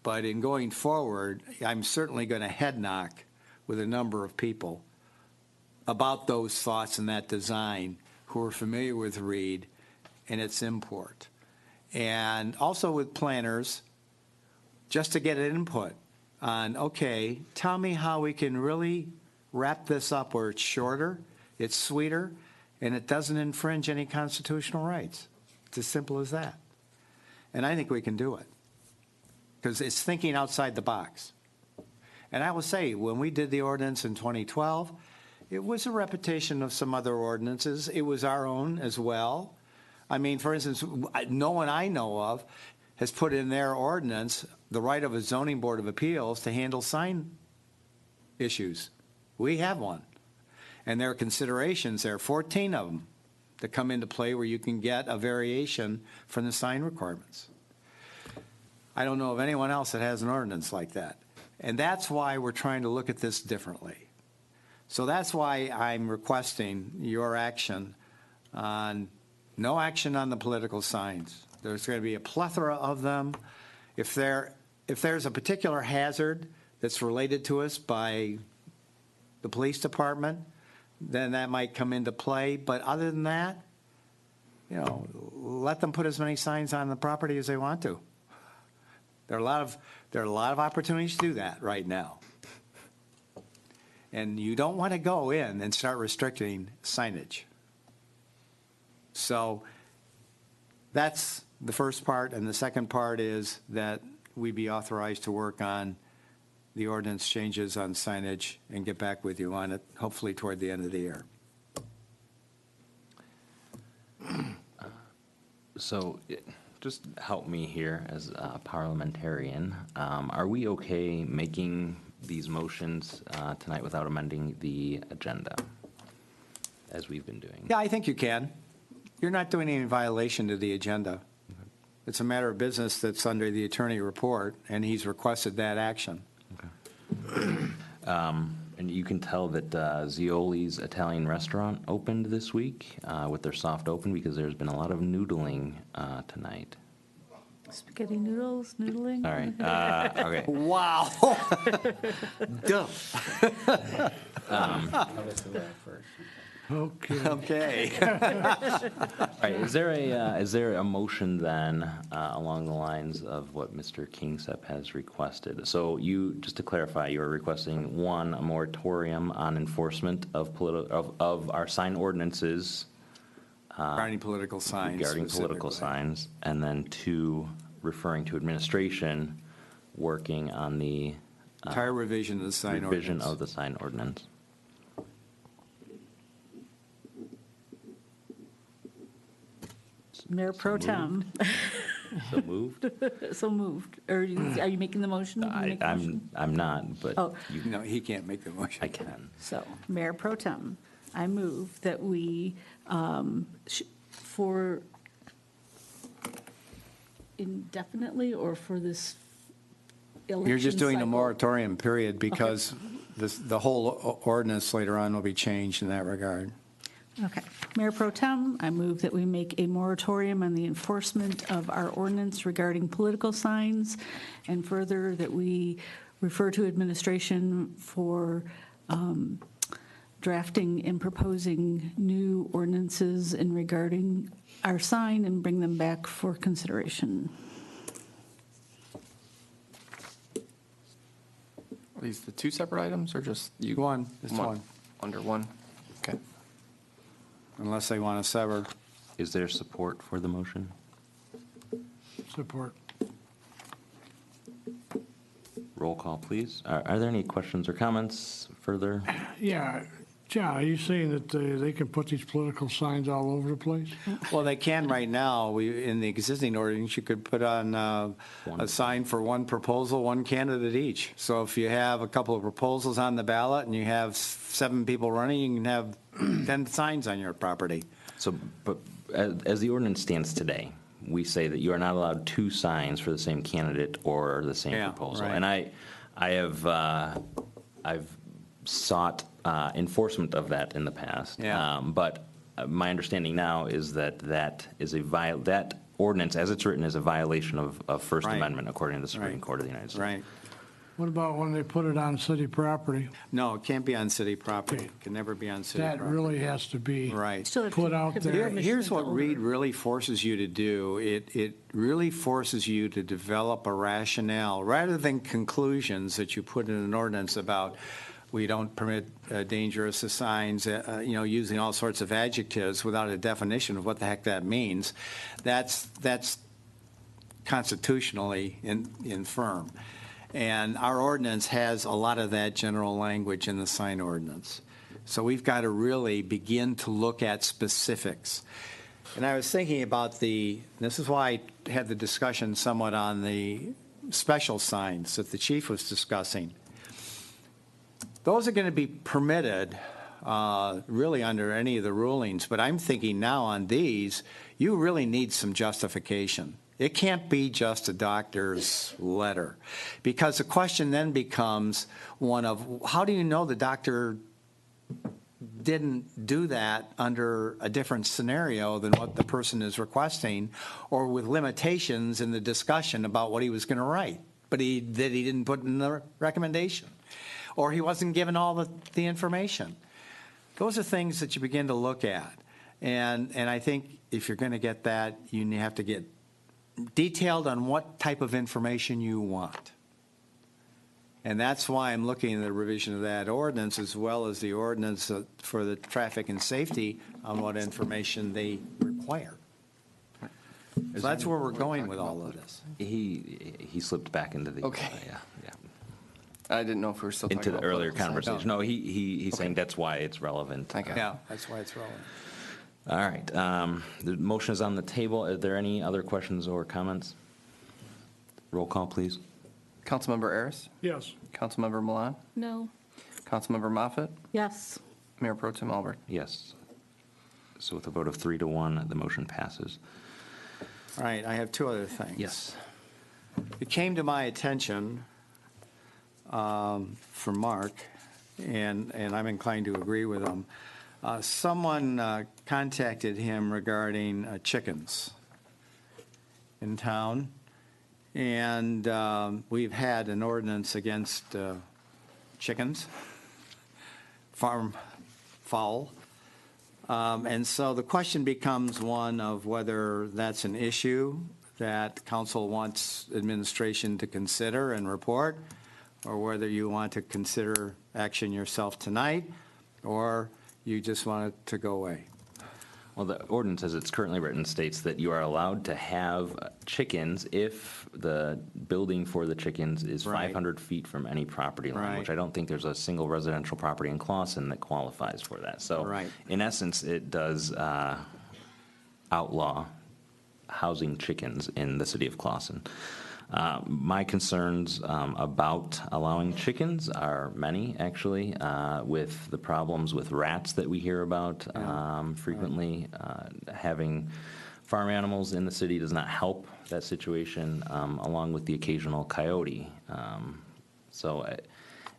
But in going forward, I'm certainly going to head knock with a number of people about those thoughts and that design who are familiar with Reed and its import. And also with planners, just to get an input on, okay, tell me how we can really wrap this up where it's shorter, it's sweeter, and it doesn't infringe any constitutional rights. It's as simple as that. And I think we can do it, because it's thinking outside the box. And I will say, when we did the ordinance in 2012, it was a repetition of some other ordinances. It was our own as well. I mean, for instance, no one I know of has put in their ordinance the right of a zoning board of appeals to handle sign issues. We have one. And there are considerations, there are 14 of them that come into play where you can get a variation from the sign requirements. I don't know of anyone else that has an ordinance like that. And that's why we're trying to look at this differently. So that's why I'm requesting your action on no action on the political signs. There's going to be a plethora of them. If there's a particular hazard that's related to us by the police department, then that might come into play. But other than that, let them put as many signs on the property as they want to. There are a lot of opportunities to do that right now. And you don't want to go in and start restricting signage. So that's the first part, and the second part is that we be authorized to work on the ordinance changes on signage and get back with you on it, hopefully toward the end of the year. So, just help me here as a parliamentarian. Are we okay making these motions tonight without amending the agenda, as we've been doing? Yeah, I think you can. You're not doing any violation to the agenda. It's a matter of business that's under the attorney report, and he's requested that action. And you can tell that Zioli's Italian Restaurant opened this week with their soft open because there's been a lot of noodling tonight. Spaghetti noodles, noodling? All right, okay. Wow. Duh. Okay. Okay. All right, is there a motion then along the lines of what Mr. Kingsep has requested? So you, just to clarify, you are requesting, one, a moratorium on enforcement of our sign ordinances Regarding political signs. regarding political specifically. signs, and then two, referring to administration working on the Entire revision of the sign ordinance. revision of the sign ordinance. Mayor Pro Tem, So moved? so moved. Or are you making the motion? You make the motion? I'm not, but Oh. No, he can't make the motion. I can. So, Mayor Pro Tem, I move that we, for indefinitely or for this election You're just doing a cycle? moratorium, period, because the whole ordinance later on will be changed in that regard. Okay. Mayor Pro Tem, I move that we make a moratorium on the enforcement of our ordinance regarding political signs, and further that we refer to administration for drafting and proposing new ordinances in regarding our sign and bring them back for consideration. Are these the two separate items or just you? One, just one, Under one? Okay. unless they want to sever. Is there support for the motion? Support. Roll call, please. Are there any questions or comments further? Yeah, John, are you saying that they can put these political signs all over the place? Well, they can right now. In the existing ordinance, you could put on a sign for one proposal, one candidate each. So if you have a couple of proposals on the ballot and you have 7 people running, you can have 10 signs on your property. So, but as the ordinance stands today, we say that you are not allowed 2 signs for the same candidate or the same Yeah, proposal. right. And I've sought enforcement of that in the past. Yeah. But my understanding now is that that ordinance, as it's written, is a violation of First Right. Amendment according to the Supreme Right. Court of the United States. Right. What about when they put it on city property? No, it can't be on city property. Okay. It can never be on city That property. really has to be Right. Still have to put out have the there. permission Here's of the what owner. Reed really forces you to do. It really forces you to develop a rationale, rather than conclusions that you put in an ordinance about, we don't permit dangerous signs, using all sorts of adjectives without a definition of what the heck that means. That's constitutionally infirm. And our ordinance has a lot of that general language in the sign ordinance. So we've got to really begin to look at specifics. And I was thinking about this is why I had the discussion somewhat on the special signs that the chief was discussing. Those are going to be permitted really under any of the rulings, but I'm thinking now on these, you really need some justification. It can't be just a doctor's letter, because the question then becomes one of, how do you know the doctor didn't do that under a different scenario than what the person is requesting, or with limitations in the discussion about what he was going to write, but that he didn't put in the recommendation, or he wasn't given all the information. Those are things that you begin to look at. And I think if you're going to get that, you have to get detailed on what type of information you want. And that's why I'm looking at the revision of that ordinance, as well as the ordinance for the traffic and safety on what information they require. So that's where we're going with all of this. He slipped back into the Okay. yeah. I didn't know if we were still talking Into the about earlier political signs. conversation. No, he's saying that's why it's relevant. I got it. Yeah, that's why it's relevant. All right, the motion is on the table. Are there any other questions or comments? Roll call, please. Councilmember Aris, Yes. Councilmember Milan, No. Councilmember Moffett, Yes. Mayor Pro Tem Albert. Yes. So with a vote of 3-1, the motion passes. All right, I have two other things. Yes. It came to my attention from Mark, and I'm inclined to agree with him. Someone contacted him regarding chickens in town, and we've had an ordinance against chickens, farm fowl. And so the question becomes one of whether that's an issue that council wants administration to consider and report, or whether you want to consider action yourself tonight, or you just want it to go away. Well, the ordinance, as it's currently written, states that you are allowed to have chickens if the building for the chickens is Right. 500 feet from any property line, Right. which I don't think there's a single residential property in Clawson that qualifies for that. So Right. in essence, it does outlaw housing chickens in the city of Clawson. My concerns about allowing chickens are many, actually, with the problems with rats that we hear about frequently. Having farm animals in the city does not help that situation, along with the occasional coyote. So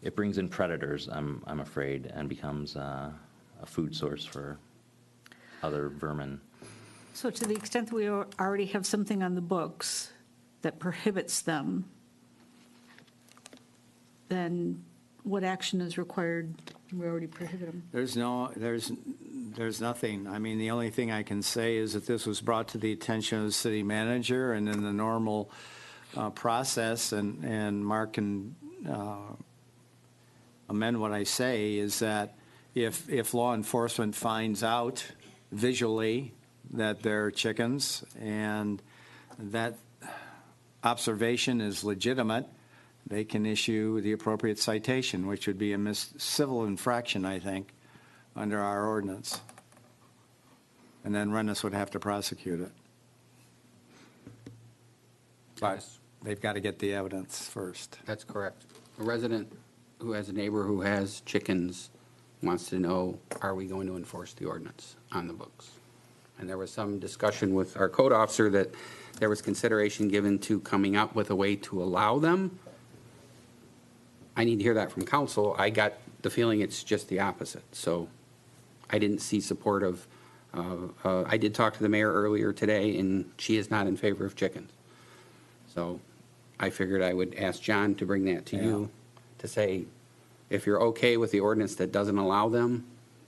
it brings in predators, I'm afraid, and becomes a food source for other vermin. So to the extent that we already have something on the books that prohibits them, then what action is required? We already prohibit them. There's nothing. I mean, the only thing I can say is that this was brought to the attention of the city manager, and in the normal process, and Mark can amend what I say, is that if law enforcement finds out visually that they're chickens and that observation is legitimate, they can issue the appropriate citation, which would be a civil infraction, I think, under our ordinance. And then Rennes would have to prosecute it. But they've got to get the evidence first. That's correct. A resident who has a neighbor who has chickens wants to know, are we going to enforce the ordinance on the books? And there was some discussion with our code officer that there was consideration given to coming up with a way to allow them. I need to hear that from council. I got the feeling it's just the opposite. So I didn't see support of, I did talk to the mayor earlier today, and she is not in favor of chickens. So I figured I would ask John to bring that to you, to say, if you're okay with the ordinance that doesn't allow them,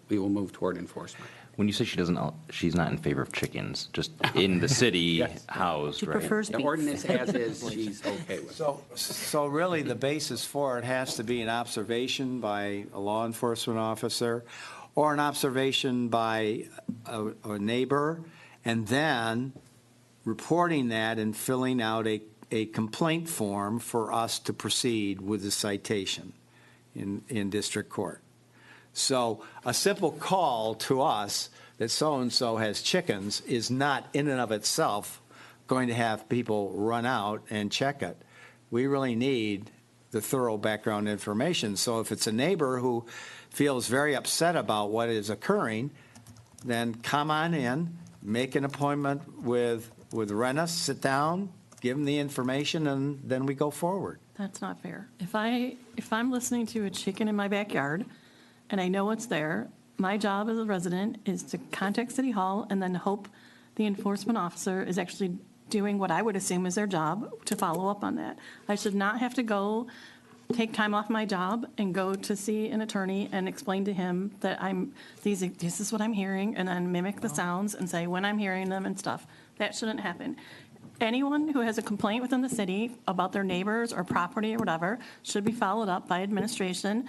we will move toward enforcement. When you say she's not in favor of chickens, just in the city Yes. housed, She right? prefers The beef. ordinance as is, she's okay with. So really, the basis for it has to be an observation by a law enforcement officer or an observation by a neighbor, and then reporting that and filling out a complaint form for us to proceed with the citation in district court. So a simple call to us that so-and-so has chickens is not in and of itself going to have people run out and check it. We really need the thorough background information. So if it's a neighbor who feels very upset about what is occurring, then come on in, make an appointment with Rennes, sit down, give them the information, and then we go forward. That's not fair. If I'm listening to a chicken in my backyard and I know it's there, my job as a resident is to contact City Hall and then hope the enforcement officer is actually doing what I would assume is their job to follow up on that. I should not have to go take time off my job and go to see an attorney and explain to him that this is what I'm hearing, and then mimic the sounds and say when I'm hearing them and stuff. That shouldn't happen. Anyone who has a complaint within the city about their neighbors or property or whatever should be followed up by administration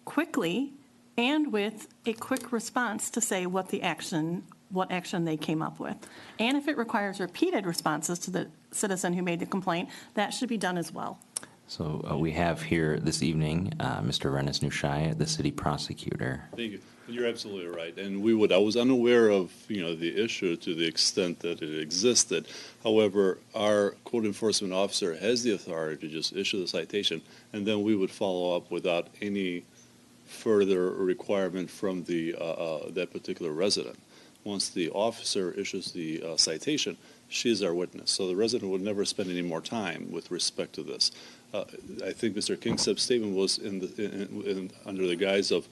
quickly and with a quick response to say what action they came up with. And if it requires repeated responses to the citizen who made the complaint, that should be done as well. So we have here this evening Mr. Rennis Nushai, the city prosecutor. Thank you. You're absolutely right. And I was unaware of, the issue to the extent that it existed. However, our code enforcement officer has the authority to just issue the citation, and then we would follow up without any further requirement from that particular resident. Once the officer issues the citation, she's our witness. So the resident would never spend any more time with respect to this. I think Mr. Kingstep's statement was under the guise of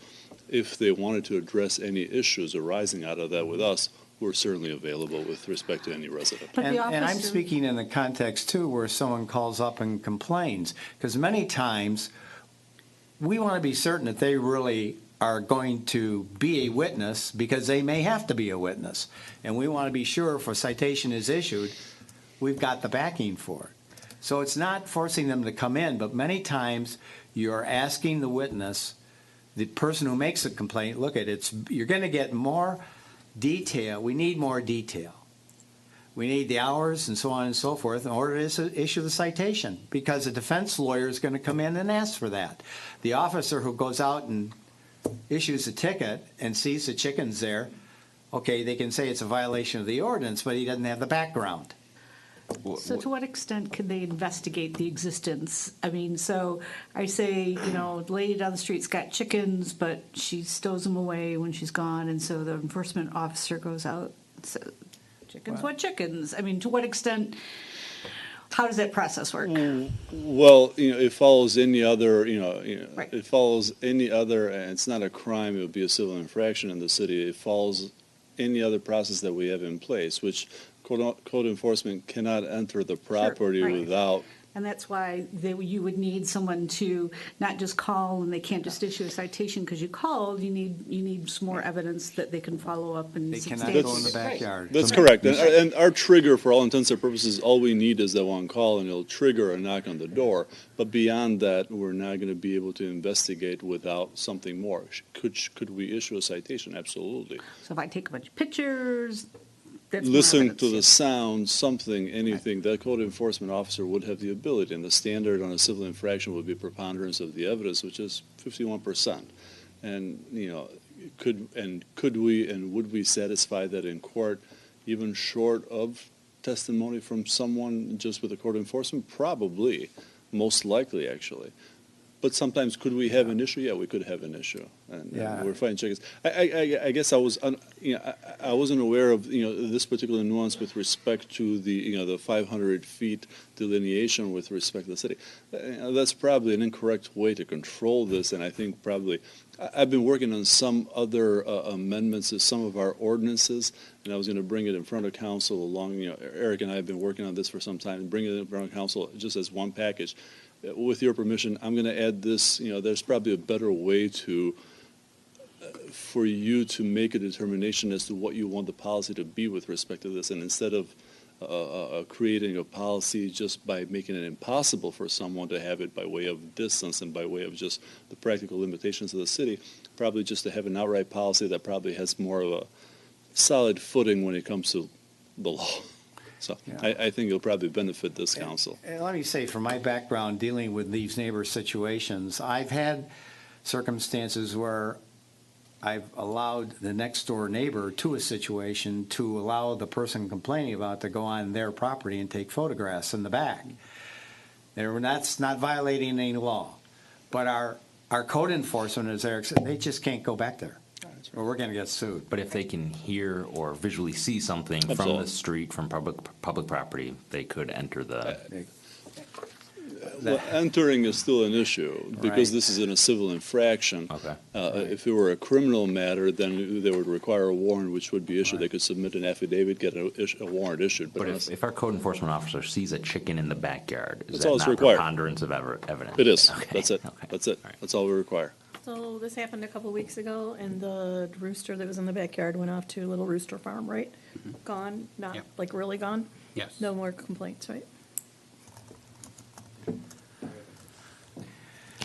if they wanted to address any issues arising out of that with us, we're certainly available with respect to any resident. But the And I'm officer- speaking in the context, too, where someone calls up and complains, because many times, we want to be certain that they really are going to be a witness, because they may have to be a witness. And we want to be sure if a citation is issued, we've got the backing for it. So it's not forcing them to come in, but many times, you're asking the witness, the person who makes the complaint, look at it, you're going to get more detail. We need more detail. We need the hours and so on and so forth in order to issue the citation, because the defense lawyer is going to come in and ask for that. The officer who goes out and issues a ticket and sees the chickens there, okay, they can say it's a violation of the ordinance, but he doesn't have the background. So to what extent can they investigate the existence? I mean, so I say, the lady down the street's got chickens, but she stows them away when she's gone, and so the enforcement officer goes out and says, chickens, what chickens? I mean, to what extent, how does that process work? Well, it follows any other, Right. it follows any other, and it's not a crime, it would be a civil infraction in the city. It follows any other process that we have in place, which code enforcement cannot enter the property right. without. And that's why you would need someone to not just call, and they can't just issue a citation because you called. You need some more evidence that they can follow up and They cannot substantiate. go in the Right. backyard. That's correct. And our trigger, for all intents and purposes, all we need is that one call, and it'll trigger a knock on the door. But beyond that, we're not going to be able to investigate without something more. Could we issue a citation? Absolutely. So if I take a bunch of pictures, that's more Listen evidence, to the yeah. sound, something, anything, that code enforcement officer would have the ability, and the standard on a civil infraction would be preponderance of the evidence, which is 51%. And, could we and would we satisfy that in court, even short of testimony from someone just with a court enforcement? Probably, most likely, actually. But sometimes, could we have an issue? Yeah, we could have an issue, and Yeah. we're fighting chickens. I guess I was, I wasn't aware of this particular nuance with respect to the 500 feet delineation with respect to the city. That's probably an incorrect way to control this, and I think probably I've been working on some other amendments to some of our ordinances, and I was going to bring it in front of council along. Eric and I have been working on this for some time, and bring it in front of council just as one package. With your permission, I'm going to add this, there's probably a better way for you to make a determination as to what you want the policy to be with respect to this. And instead of creating a policy just by making it impossible for someone to have it by way of distance and by way of just the practical limitations of the city, probably just to have an outright policy that probably has more of a solid footing when it comes to the law. So Yeah. I think it'll probably benefit this council. And let me say, from my background dealing with these neighbor situations, I've had circumstances where I've allowed the next door neighbor to a situation to allow the person complaining about to go on their property and take photographs in the back. That's not violating any law. But our code enforcement, as Eric said, they just can't go back there, or we're going to get sued. But if they can hear or visually see something from Absolutely. the street, from public property, they could enter the. Well, entering is still an issue because Right. this is in a civil infraction. Okay. If it were a criminal matter, then they would require a warrant, which would be issued. They could submit an affidavit, get a warrant issued. But unless- if our code enforcement officer sees a chicken in the backyard, is That's that all it's not required. preponderance of evidence? It is. Okay, That's it. okay. That's it. All right. That's all we require. So this happened a couple weeks ago, and the rooster that was in the backyard went off to Little Rooster Farm, right? Gone, not Yep. like really gone? Yes. No more complaints, right?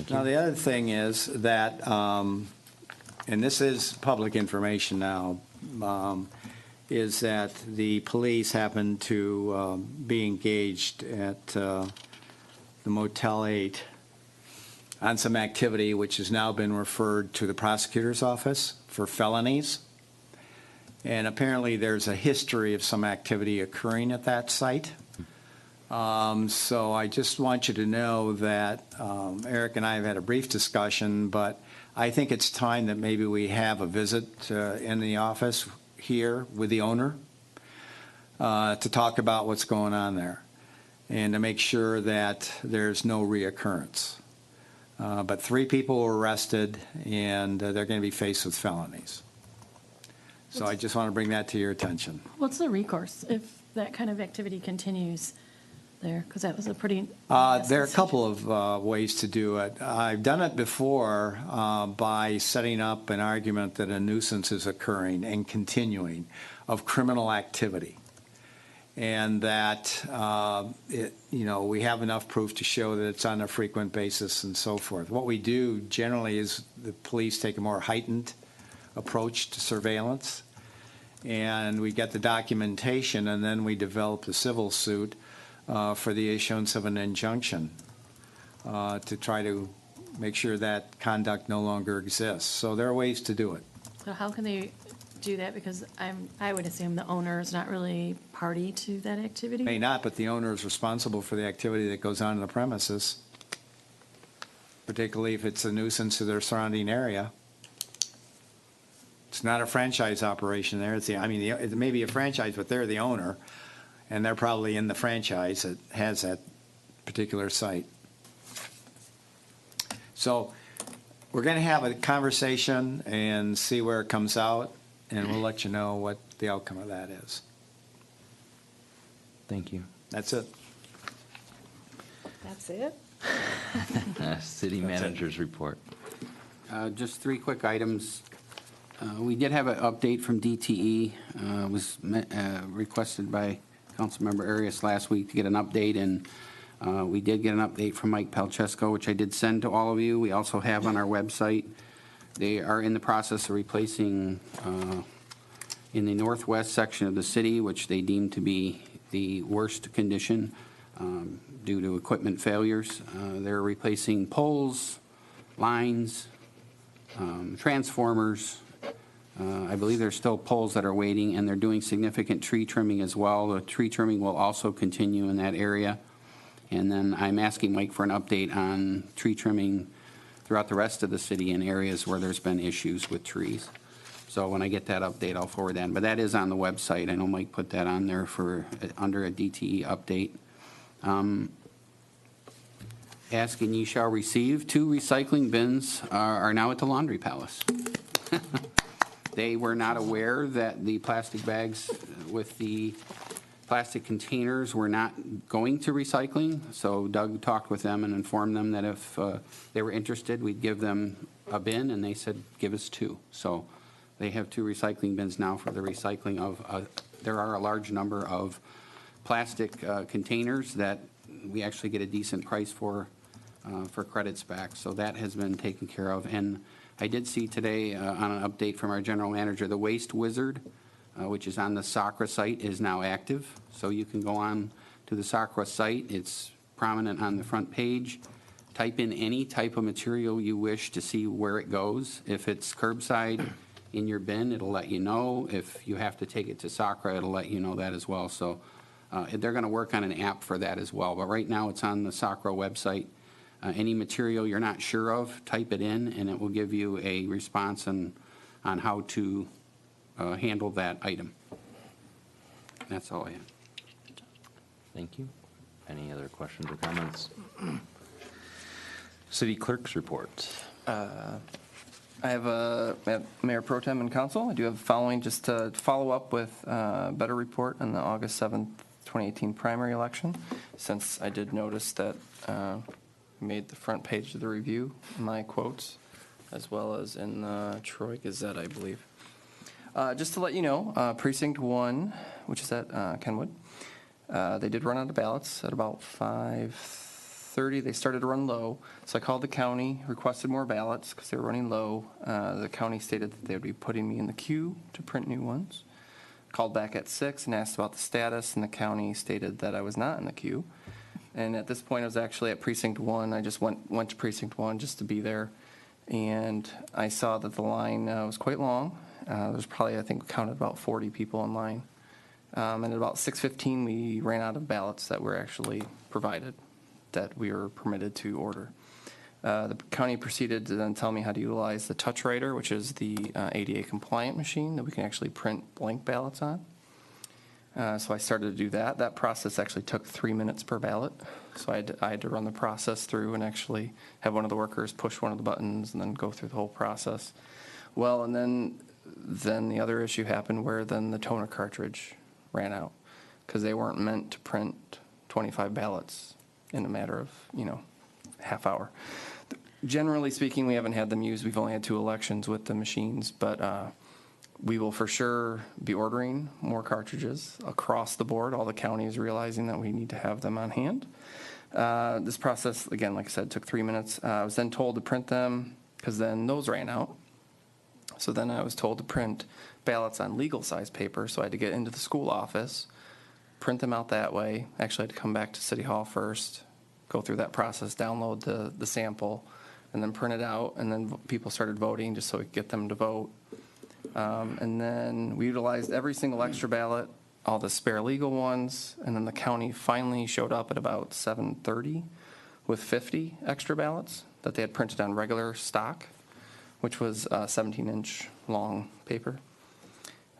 Now, the other thing is that, and this is public information now, is that the police happen to be engaged at the Motel 8 on some activity which has now been referred to the prosecutor's office for felonies. And apparently there's a history of some activity occurring at that site. So I just want you to know that Eric and I have had a brief discussion, but I think it's time that maybe we have a visit in the office here with the owner to talk about what's going on there and to make sure that there's no reoccurrence. But 3 people were arrested, and they're going to be faced with felonies. So I just want to bring that to your attention. What's the recourse if that kind of activity continues there? Because that was a pretty. There are a couple of ways to do it. I've done it before by setting up an argument that a nuisance is occurring and continuing of criminal activity. And that, we have enough proof to show that it's on a frequent basis and so forth. What we do generally is the police take a more heightened approach to surveillance, and we get the documentation, and then we develop the civil suit for the issuance of an injunction to try to make sure that conduct no longer exists. So there are ways to do it. So how can they do that? Because I would assume the owner is not really party to that activity. May not, but the owner is responsible for the activity that goes on in the premises, particularly if it's a nuisance to their surrounding area. It's not a franchise operation there. It may be a franchise, but they're the owner, and they're probably in the franchise that has that particular site. So we're going to have a conversation and see where it comes out, and we'll let you know what the outcome of that is. Thank you. That's it. That's it? City manager's report. Just 3 quick items. We did have an update from DTE. It was requested by Councilmember Arias last week to get an update, and we did get an update from Mike Palchesko, which I did send to all of you. We also have on our website. They are in the process of replacing in the northwest section of the city, which they deem to be the worst condition due to equipment failures. They're replacing poles, lines, transformers. I believe there's still poles that are waiting, and they're doing significant tree trimming as well. The tree trimming will also continue in that area. And then I'm asking Mike for an update on tree trimming throughout the rest of the city in areas where there's been issues with trees. So when I get that update, I'll forward that. But that is on the website. I know Mike put that on there for under a DTE update. Asking ye shall receive. 2 recycling bins are now at the Laundry Palace. They were not aware that the plastic bags with the plastic containers were not going to recycling. So Doug talked with them and informed them that if they were interested, we'd give them a bin, and they said, give us 2. So they have 2 recycling bins now for the recycling of, there are a large number of plastic containers that we actually get a decent price for credits back. So that has been taken care of. And I did see today on an update from our general manager, the Waste Wizard, which is on the Sacra site, is now active. So you can go on to the Sacra site. It's prominent on the front page. Type in any type of material you wish to see where it goes. If it's curbside in your bin, it'll let you know. If you have to take it to Sacra, it'll let you know that as well. So they're going to work on an app for that as well. But right now it's on the Sacra website. Any material you're not sure of, type it in, and it will give you a response on how to handle that item. That's all I have. Thank you. Any other questions or comments? City clerk's report. I have Mayor Pro Tem and Council. I do have the following, just to follow up with a better report on the August 7th, 2018 primary election, since I did notice that made the front page of the review, my quotes, as well as in the Troy Gazette, I believe. Just to let you know, Precinct 1, which is at Kenwood, they did run out of ballots at about 5:30. They started to run low, so I called the county, requested more ballots because they were running low. The county stated that they would be putting me in the queue to print new ones. Called back at 6 and asked about the status, and the county stated that I was not in the queue. And at this point, I was actually at Precinct 1. I just went to Precinct 1 just to be there. And I saw that the line was quite long. There was probably, I think, we counted about 40 people in line. And at about 6:15, we ran out of ballots that were actually provided, that we were permitted to order. The county proceeded to then tell me how to utilize the touch writer, which is the ADA compliant machine that we can actually print blank ballots on. So I started to do that. That process actually took 3 minutes per ballot. So I had to run the process through and actually have one of the workers push one of the buttons and then go through the whole process. Well, and then the other issue happened where then the toner cartridge ran out because they weren't meant to print 25 ballots in a matter of, half hour. Generally speaking, we haven't had them used. We've only had 2 elections with the machines, but we will for sure be ordering more cartridges across the board. All the counties realizing that we need to have them on hand. This process, again, like I said, took 3 minutes. I was then told to print them because then those ran out. So then I was told to print ballots on legal size paper. So I had to get into the school office, print them out that way. Actually, I had to come back to City Hall first, go through that process, download the sample, and then print it out. And then people started voting just so we could get them to vote. And then we utilized every single extra ballot, all the spare legal ones, and then the county finally showed up at about 7:30 with 50 extra ballots that they had printed on regular stock, which was 17-inch long paper.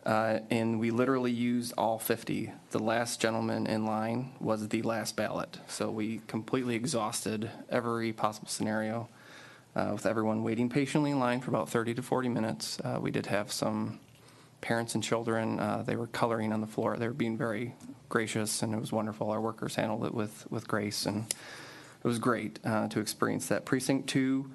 And we literally used all 50. The last gentleman in line was the last ballot. So we completely exhausted every possible scenario. With everyone waiting patiently in line for about 30 to 40 minutes. We did have some parents and children. They were coloring on the floor. They were being very gracious, and it was wonderful. Our workers handled it with grace, and it was great to experience that. Precinct 2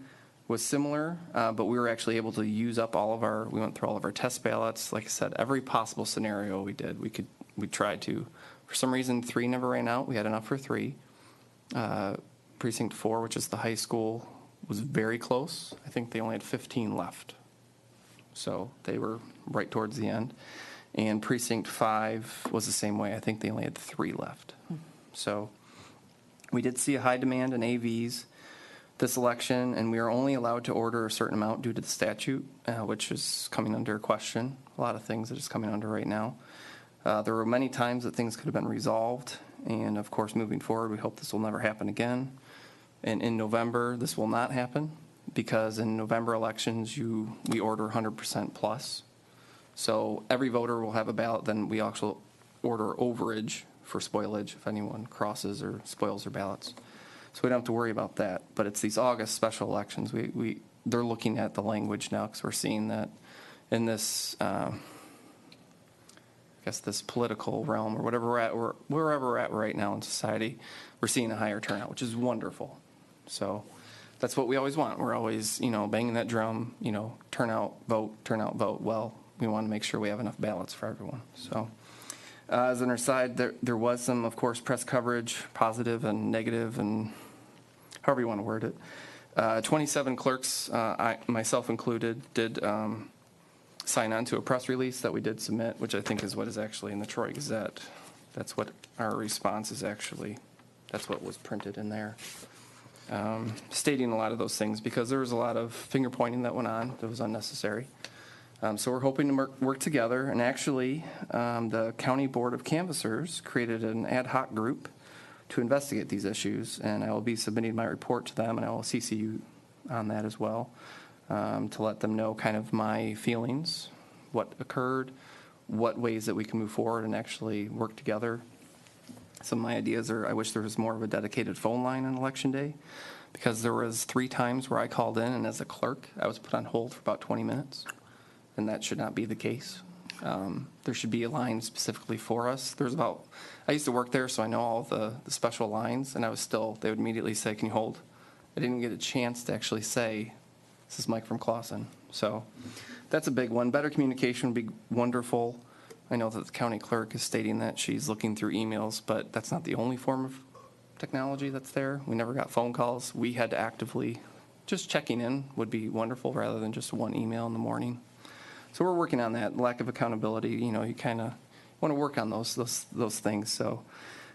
was similar, but we were actually able to use up we went through all of our test ballots. Like I said, every possible scenario we did. We tried to. For some reason, 3 never ran out. We had enough for 3. Precinct 4, which is the high school, was very close. I think they only had 15 left. So they were right towards the end. And Precinct 5 was the same way. I think they only had 3 left. So we did see a high demand in AVs this election, and we are only allowed to order a certain amount due to the statute, which is coming under question. A lot of things that is coming under right now. There were many times that things could have been resolved, and of course, moving forward, we hope this will never happen again. And in November, this will not happen because in November elections, we order 100% plus. So every voter will have a ballot. Then we also order overage for spoilage if anyone crosses or spoils their ballots. So we don't have to worry about that. But it's these August special elections. They're looking at the language now because we're seeing that in this, this political realm or whatever we're at, or wherever we're at right now in society, we're seeing a higher turnout, which is wonderful. So that's what we always want. We're always, banging that drum, turn out, vote. Well, we want to make sure we have enough ballots for everyone. So as an aside, there was some, of course, press coverage, positive and negative, and however you want to word it. 27 clerks, myself included, did sign on to a press release that we did submit, which I think is what is actually in the Troy Gazette. That's what our response is actually. That's what was printed in there. Stating a lot of those things because there was a lot of finger pointing that went on that was unnecessary. So we're hoping to work together, and actually the County Board of Canvassers created an ad hoc group to investigate these issues, and I will be submitting my report to them, and I will CC you on that as well to let them know kind of my feelings, what occurred, what ways that we can move forward and actually work together. Some of my ideas are I wish there was more of a dedicated phone line on Election Day because there was 3 times where I called in and as a clerk, I was put on hold for about 20 minutes, and that should not be the case. There should be a line specifically for us. I used to work there, so I know all the special lines, and they would immediately say, can you hold? I didn't get a chance to actually say, this is Mike from Clawson. So that's a big one. Better communication would be wonderful. I know that the county clerk is stating that she's looking through emails, but that's not the only form of technology that's there. We never got phone calls. We had to actively, just checking in would be wonderful rather than just one email in the morning. So we're working on that. Lack of accountability, you kind of want to work on those things. So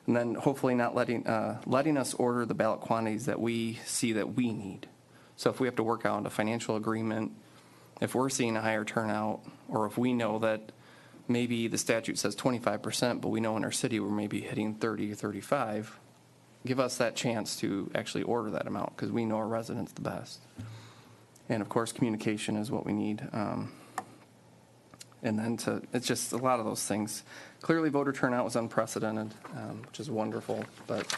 And then hopefully not letting us order the ballot quantities that we see that we need. So if we have to work out a financial agreement, if we're seeing a higher turnout, or if we know that maybe the statute says 25%, but we know in our city we're maybe hitting 30 or 35, give us that chance to actually order that amount, because we know our residents the best. And of course, communication is what we need. And then it's just a lot of those things. Clearly, voter turnout was unprecedented, which is wonderful. But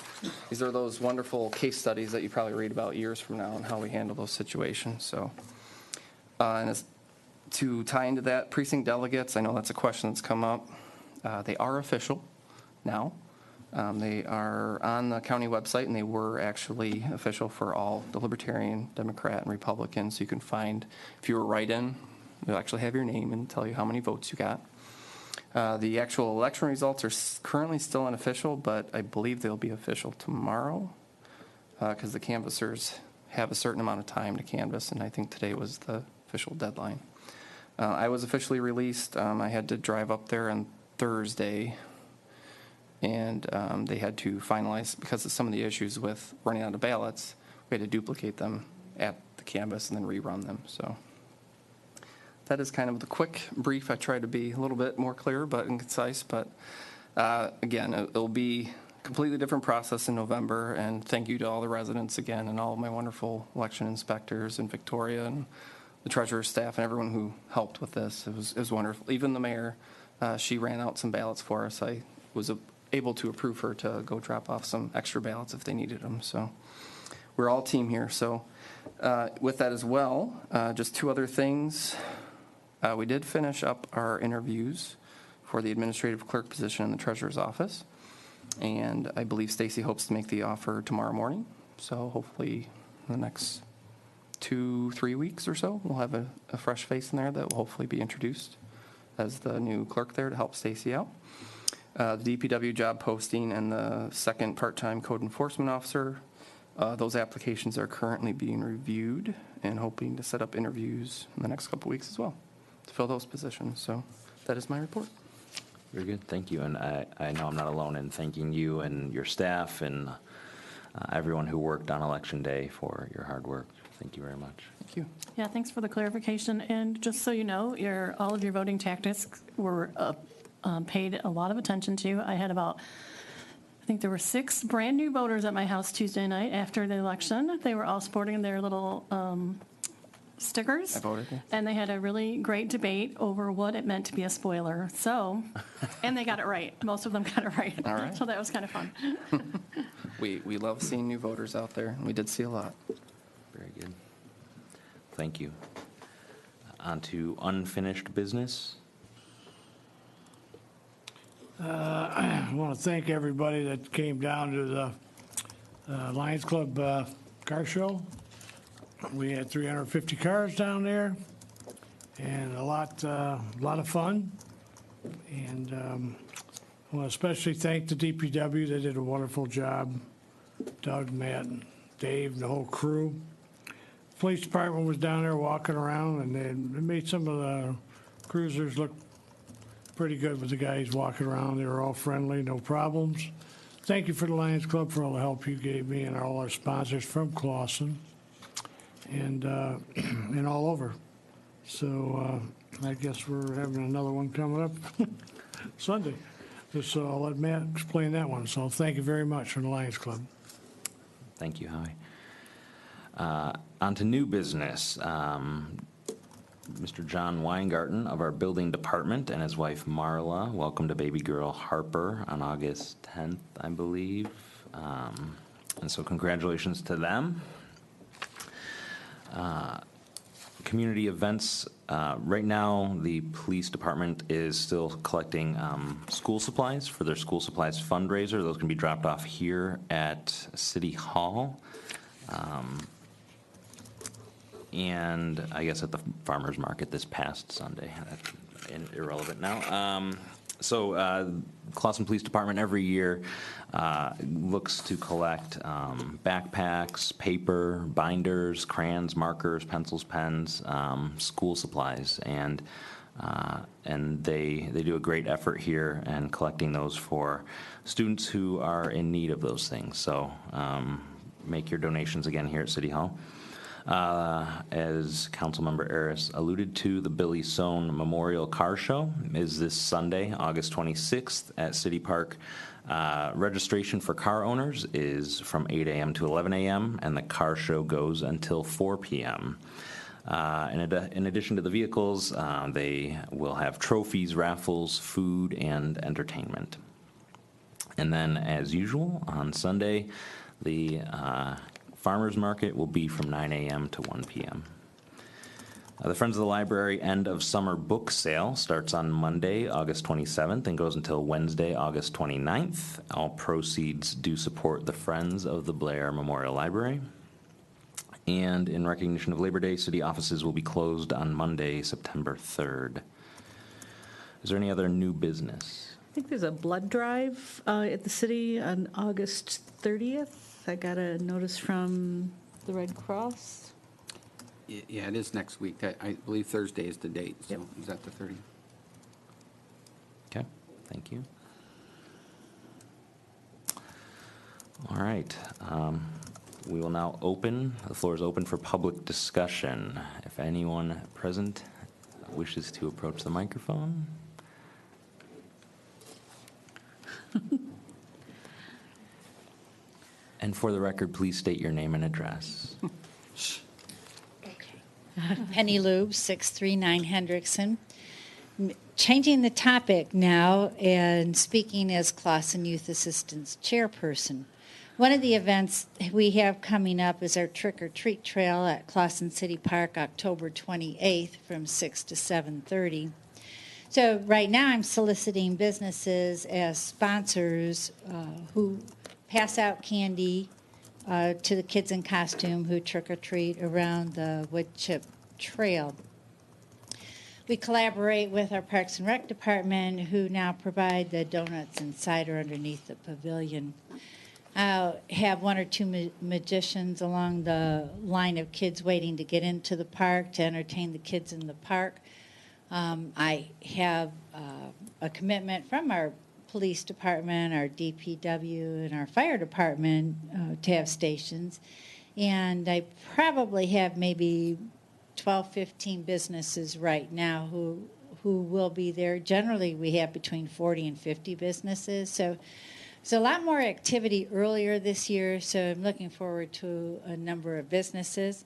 these are those wonderful case studies that you probably read about years from now and how we handle those situations. So, to tie into that, precinct delegates, I know that's a question that's come up. They are official now. They are on the county website, and they were actually official for all the Libertarian, Democrat, and Republican. So you can find, if you were write-in, you'll actually have your name and tell you how many votes you got. The actual election results are currently still unofficial, but I believe they'll be official tomorrow, because the canvassers have a certain amount of time to canvass, and I think today was the official deadline. I was officially released. I had to drive up there on Thursday, and they had to finalize, because of some of the issues with running out of ballots, we had to duplicate them at the canvas and then rerun them. So that is kind of the quick brief. I tried to be a little bit more clear and concise, but again, it'll be a completely different process in November, and thank you to all the residents again, and all of my wonderful election inspectors in Victoria, and the treasurer's staff, and everyone who helped with this. It was wonderful. Even the mayor, she ran out some ballots for us. I was able to approve her to go drop off some extra ballots if they needed them. So we're all team here. So with that as well, just two other things. We did finish up our interviews for the administrative clerk position in the treasurer's office, and I believe Stacy hopes to make the offer tomorrow morning. So hopefully in the next 2-3 weeks or so, we'll have a fresh face in there that will hopefully be introduced as the new clerk there to help Stacy out. The DPW job posting and the second part-time code enforcement officer, those applications are currently being reviewed, and hoping to set up interviews in the next couple weeks as well to fill those positions. So that is my report. Very good, thank you. And I know I'm not alone in thanking you and your staff and everyone who worked on Election Day for your hard work. Thank you very much. Thank you. Yeah, thanks for the clarification. And just so you know, all of your voting tactics were paid a lot of attention to. I had I think there were 6 brand new voters at my house Tuesday night after the election. They were all sporting their little stickers. I voted, yeah. And they had a really great debate over what it meant to be a spoiler. So, and they got it right. Most of them got it right. All right. So that was kind of fun. We love seeing new voters out there, and we did see a lot. Very good. Thank you. On to unfinished business. I want to thank everybody that came down to the Lions Club car show. We had 350 cars down there, and a lot of fun. And I want to especially thank the DPW. They did a wonderful job. Doug, Matt, and Dave, and the whole crew. Police department was down there walking around, and they made some of the cruisers look pretty good with the guys walking around. They were all friendly, no problems. Thank you for the Lions Club for all the help you gave me and all our sponsors from Clawson and all over. So I guess we're having another one coming up Sunday. So I'll let Matt explain that one. So thank you very much from the Lions Club. Thank you, Howie. On to new business. Mr. John Weingarten of our building department and his wife Marla welcomed a baby girl, Harper, on August 10th, I believe. And so congratulations to them. Community events. Right now, the police department is still collecting school supplies for their school supplies fundraiser. Those can be dropped off here at City Hall. And I guess at the farmer's market this past Sunday. That's irrelevant now. So Clawson Police Department every year looks to collect backpacks, paper, binders, crayons, markers, pencils, pens, school supplies. And And they do a great effort here and collecting those for students who are in need of those things. So make your donations again here at City Hall. As Councilmember Aris alluded to, the Billy Sohn Memorial Car Show is this Sunday, August 26th at City Park. Registration for car owners is from 8 a.m. to 11 a.m., and the car show goes until 4 p.m. In addition to the vehicles, they will have trophies, raffles, food, and entertainment. And then, as usual, on Sunday, the farmers market will be from 9 a.m. to 1 p.m. The Friends of the Library end of summer book sale starts on Monday, August 27th, and goes until Wednesday, August 29th. All proceeds do support the Friends of the Blair Memorial Library. And in recognition of Labor Day, city offices will be closed on Monday, September 3rd. Is there any other new business? I think there's a blood drive at the city on August 30th. I got a notice from the Red Cross. Yeah, it is next week. I believe Thursday is the date, so Yep. is that the 30th? Okay, thank you. All right. We will now the floor is open for public discussion. If anyone present wishes to approach the microphone. And for the record, please state your name and address. Penny Lube, 639 Hendrickson. Changing the topic now and speaking as Clawson Youth Assistance Chairperson. One of the events we have coming up is our Trick or Treat Trail at Clawson City Park, October 28th from 6 to 7:30. So right now I'm soliciting businesses as sponsors who pass out candy to the kids in costume who trick or treat around the wood chip trail. We collaborate with our Parks and Rec department, who now provide the donuts and cider underneath the pavilion. I'll have one or two magicians along the line of kids waiting to get into the park to entertain the kids in the park. I have a commitment from our police department, our DPW, and our fire department to have stations. And I probably have maybe 12, 15 businesses right now who will be there. Generally, we have between 40 and 50 businesses. So there's a lot more activity earlier this year, so I'm looking forward to a number of businesses.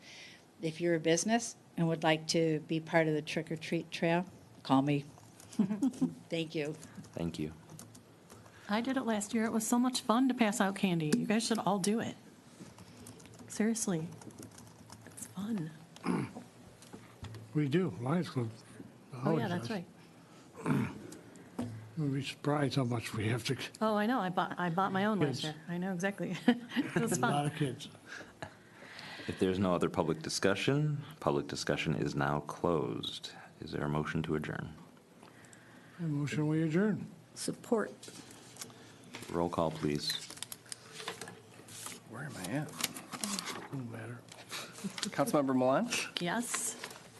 If you're a business and would like to be part of the Trick or Treat Trail, call me. Thank you. Thank you. I did it last year. It was so much fun to pass out candy. You guys should all do it. Seriously. It's fun. We do, Lions Club. Oh, always yeah, that's does. right. You'll be surprised how much we have to, Oh, I know. I bought my own last Kids. year. I know exactly. It was a lot fun. of kids. If there's no other public discussion is now closed. Is there a motion to adjourn? A motion, we adjourn. Support. Roll call, please. Where am I at? Don't matter. Councilmember Milan? Yes.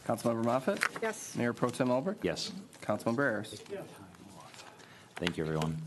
Councilmember Moffett? Yes. Mayor Pro Tem Albrecht? Yes. Councilmember Ayers? Thank you, everyone.